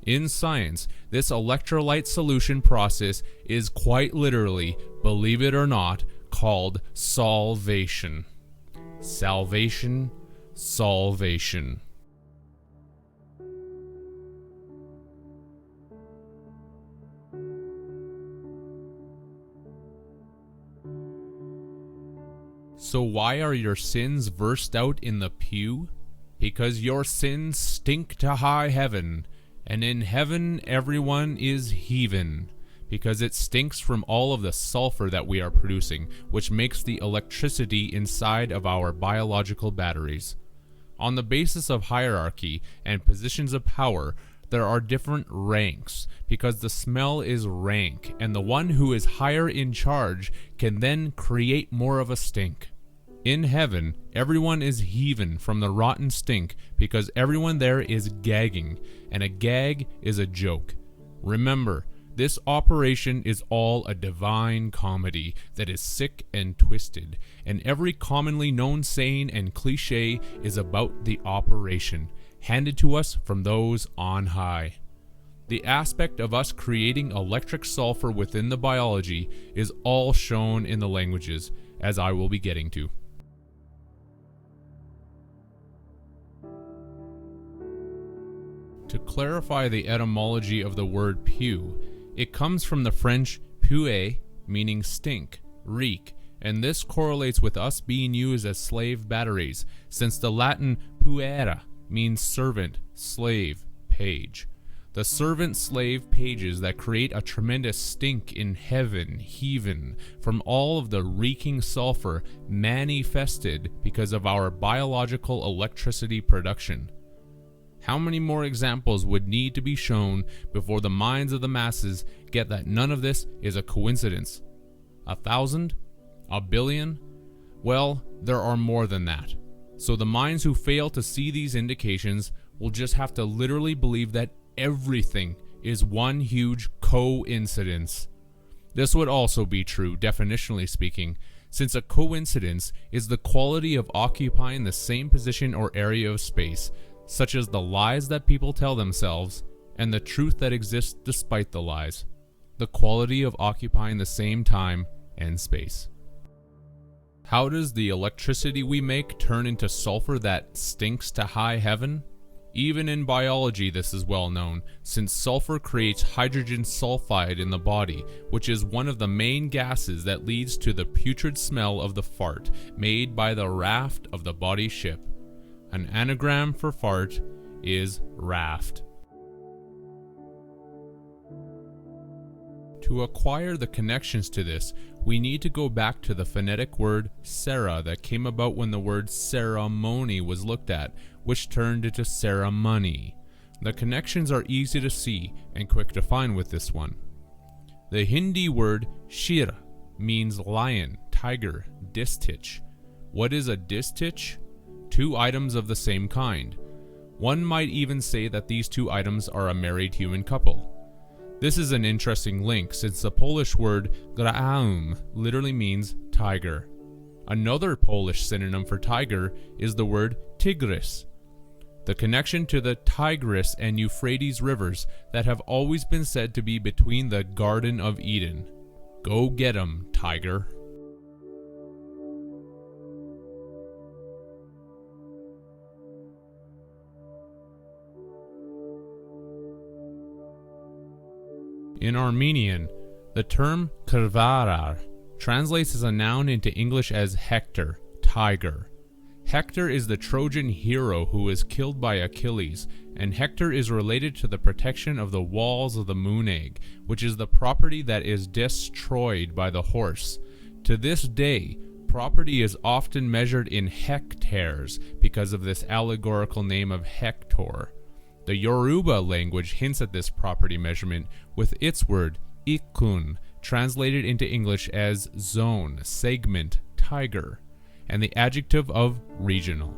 In science, this electrolyte solution process is quite literally, believe it or not, called solvation. Salvation, salvation. So why are your sins versed out in the pew? Because your sins stink to high heaven, and in heaven everyone is heathen, because it stinks from all of the sulfur that we are producing, which makes the electricity inside of our biological batteries. On the basis of hierarchy and positions of power, there are different ranks, because the smell is rank, and the one who is higher in charge can then create more of a stink. In heaven, everyone is heathen from the rotten stink because everyone there is gagging, and a gag is a joke. Remember, this operation is all a divine comedy that is sick and twisted, and every commonly known saying and cliche is about the operation, handed to us from those on high. The aspect of us creating electric sulfur within the biology is all shown in the languages, as I will be getting to. To clarify the etymology of the word pew, it comes from the French puer, meaning stink, reek, and this correlates with us being used as slave batteries, since the Latin puera means servant, slave, page. The servant-slave pages that create a tremendous stink in heaven, heaven, from all of the reeking sulfur manifested because of our biological electricity production. How many more examples would need to be shown before the minds of the masses get that none of this is a coincidence? 1,000? A billion? Well, there are more than that. So the minds who fail to see these indications will just have to literally believe that everything is one huge coincidence. This would also be true, definitionally speaking, since a coincidence is the quality of occupying the same position or area of space, such as the lies that people tell themselves and the truth that exists despite the lies. The quality of occupying the same time and space. How does the electricity we make turn into sulfur that stinks to high heaven? Even in biology this is well known, since sulfur creates hydrogen sulfide in the body, which is one of the main gases that leads to the putrid smell of the fart made by the raft of the body ship. An anagram for fart is raft. To acquire the connections to this, we need to go back to the phonetic word Sarah that came about when the word ceremony was looked at, which turned into ceremony. The connections are easy to see and quick to find with this one. The Hindi word shir means lion, tiger, distich. What is a distich? Two items of the same kind. One might even say that these two items are a married human couple. This is an interesting link since the Polish word graum literally means tiger. Another Polish synonym for tiger is the word tigris. The connection to the Tigris and Euphrates rivers that have always been said to be between the Garden of Eden. Go get 'em, tiger. In Armenian, the term krvarar translates as a noun into English as Hector, tiger. Hector is the Trojan hero who is killed by Achilles, and Hector is related to the protection of the walls of the moon egg, which is the property that is destroyed by the horse. To this day, property is often measured in hectares because of this allegorical name of Hector. The Yoruba language hints at this property measurement with its word ikun, translated into English as zone, segment, tiger, and the adjective of regional.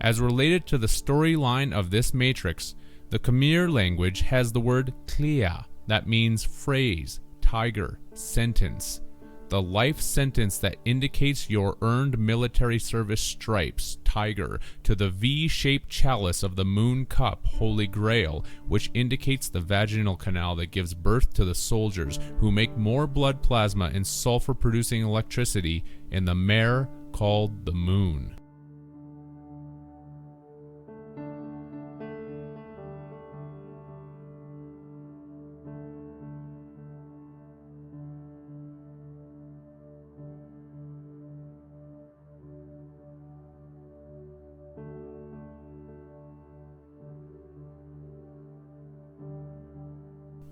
As related to the storyline of this matrix, the Khmer language has the word klia, that means phrase, tiger, sentence. The life sentence that indicates your earned military service stripes, tiger, to the V-shaped chalice of the moon cup, holy grail, which indicates the vaginal canal that gives birth to the soldiers who make more blood plasma and sulfur-producing electricity in the mare called the moon.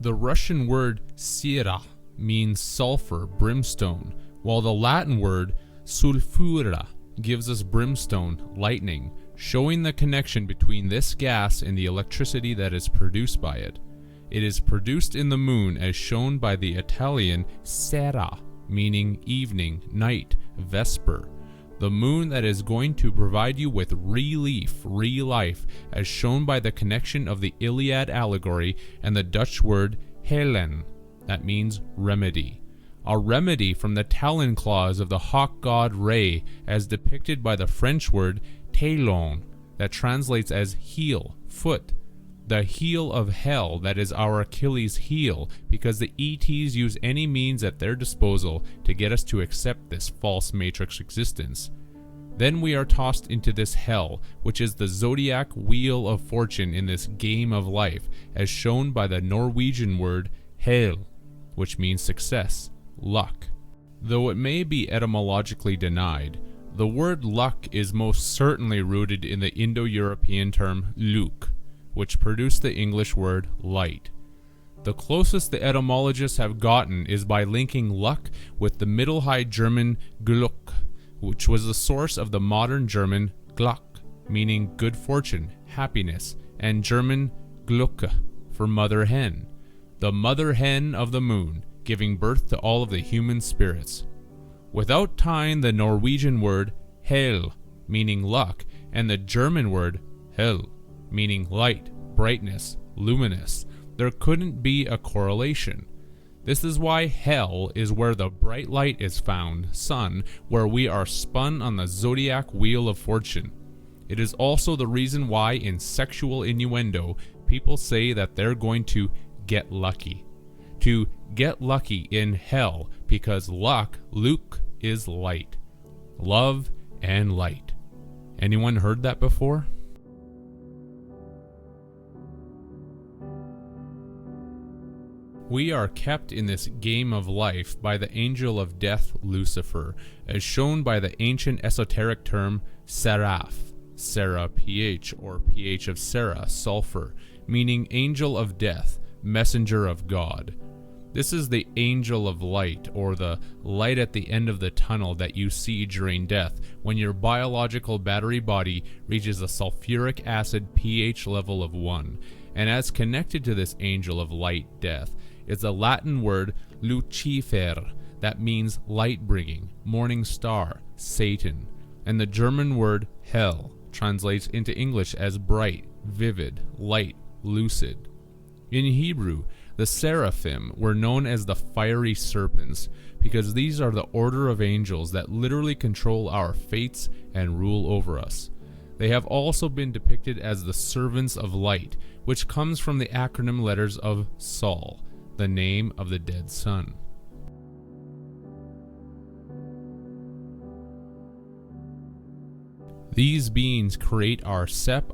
The Russian word sira means sulfur, brimstone, while the Latin word sulfura gives us brimstone, lightning, showing the connection between this gas and the electricity that is produced by it. It is produced in the moon as shown by the Italian sera, meaning evening, night, vesper. The moon that is going to provide you with relief, re-life, as shown by the connection of the Iliad allegory and the Dutch word helen, that means remedy. A remedy from the talon claws of the hawk god Re, as depicted by the French word talon, that translates as heel, foot. The heel of hell that is our Achilles' heel, because the ETs use any means at their disposal to get us to accept this false matrix existence. Then we are tossed into this hell, which is the zodiac wheel of fortune in this game of life, as shown by the Norwegian word hel, which means success, luck. Though it may be etymologically denied, the word luck is most certainly rooted in the Indo-European term luk, which produced the English word light. The closest the etymologists have gotten is by linking luck with the Middle High German Glück, which was the source of the modern German Glück, meaning good fortune, happiness, and German Glücke for mother hen, the mother hen of the moon, giving birth to all of the human spirits. Without tying the Norwegian word hel, meaning luck, and the German word hell, meaning light, brightness, luminous, there couldn't be a correlation. This is why hell is where the bright light is found, sun, where we are spun on the zodiac wheel of fortune. It is also the reason why in sexual innuendo, people say that they're going to get lucky. To get lucky in hell, because luck, Luke, is light. Love and light. Anyone heard that before? We are kept in this game of life by the angel of death, Lucifer, as shown by the ancient esoteric term seraph, Sera pH, or pH of Sera, sulfur, meaning angel of death, messenger of God. This is the angel of light, or the light at the end of the tunnel that you see during death when your biological battery body reaches a sulfuric acid pH level of 1. And as connected to this angel of light, death, is the Latin word Lucifer, that means light-bringing, morning star, Satan, and the German word hell translates into English as bright, vivid, light, lucid. In Hebrew, the seraphim were known as the fiery serpents because these are the order of angels that literally control our fates and rule over us. They have also been depicted as the servants of light, which comes from the acronym letters of Sol, the name of the dead son. These beings create our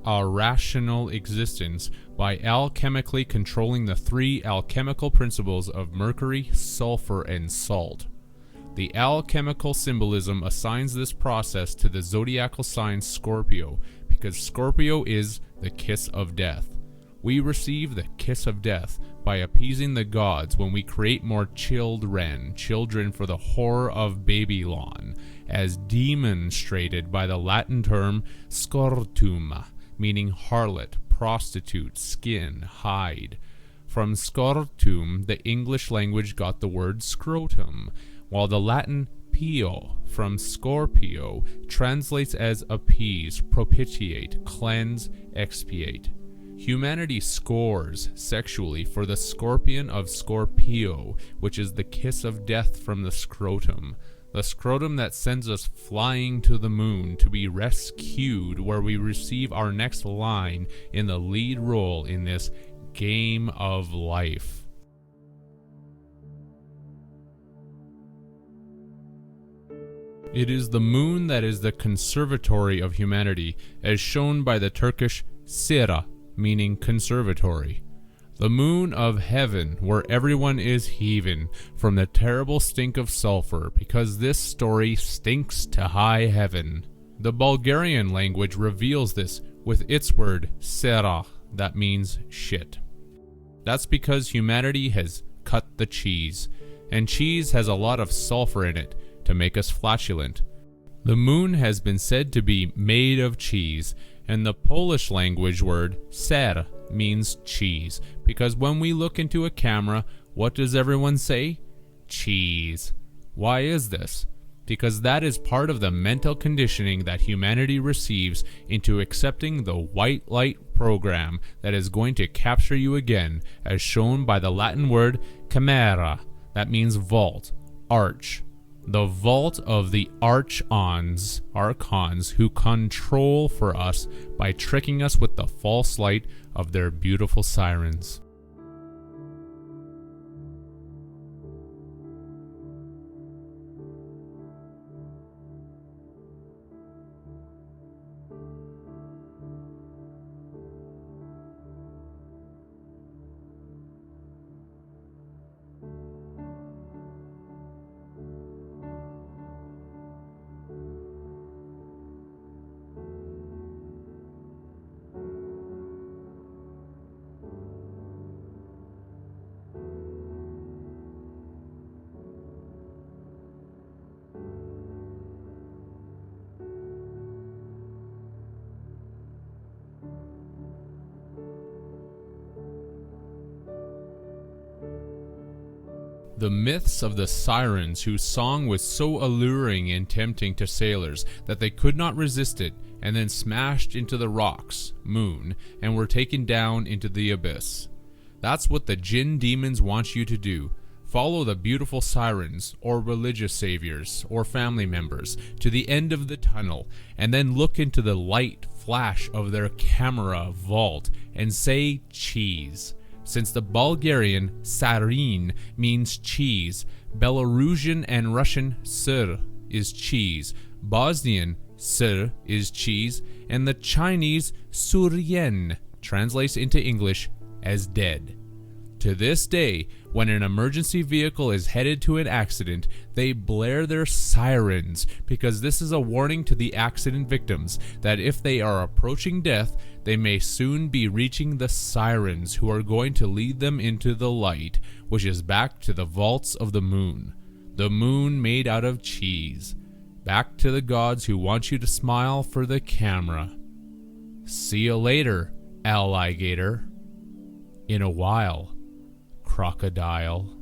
our rational existence by alchemically controlling the three alchemical principles of mercury, sulfur, and salt. The alchemical symbolism assigns this process to the zodiacal sign Scorpio, because Scorpio is the kiss of death. We receive the kiss of death by appeasing the gods when we create more children for the whore of Babylon, as demonstrated by the Latin term scortum, meaning harlot, prostitute, skin, hide. From scortum, the English language got the word scrotum, while the Latin pio, from Scorpio, translates as appease, propitiate, cleanse, expiate. Humanity scores sexually for the scorpion of Scorpio, which is the kiss of death from the scrotum that sends us flying to the moon to be rescued, where we receive our next line in the lead role in this game of life. It is the moon that is the conservatory of humanity, as shown by the Turkish Sira, meaning conservatory. The moon of heaven, where everyone is heaving from the terrible stink of sulfur, because this story stinks to high heaven. The Bulgarian language reveals this with its word sera, that means shit. That's because humanity has cut the cheese, and cheese has a lot of sulfur in it to make us flatulent. The moon has been said to be made of cheese, and the Polish language word ser means cheese, because when we look into a camera, what does everyone say? Cheese. Why is this? Because that is part of the mental conditioning that humanity receives into accepting the white light program that is going to capture you again, as shown by the Latin word camera, that means vault, arch. The vault of the archons who control for us by tricking us with the false light of their beautiful sirens. The myths of the sirens, whose song was so alluring and tempting to sailors that they could not resist it, and then smashed into the rocks, moon, and were taken down into the abyss. That's what the jinn demons want you to do. Follow the beautiful sirens, or religious saviors, or family members, to the end of the tunnel, and then look into the light flash of their camera vault and say cheese. Since the Bulgarian sarin means cheese, Belarusian and Russian sir is cheese, Bosnian sir is cheese, and the Chinese suryen translates into English as dead. To this day, when an emergency vehicle is headed to an accident, they blare their sirens, because this is a warning to the accident victims that if they are approaching death, they may soon be reaching the sirens who are going to lead them into the light, which is back to the vaults of the moon made out of cheese, back to the gods who want you to smile for the camera. See you later, alligator. In a while, crocodile.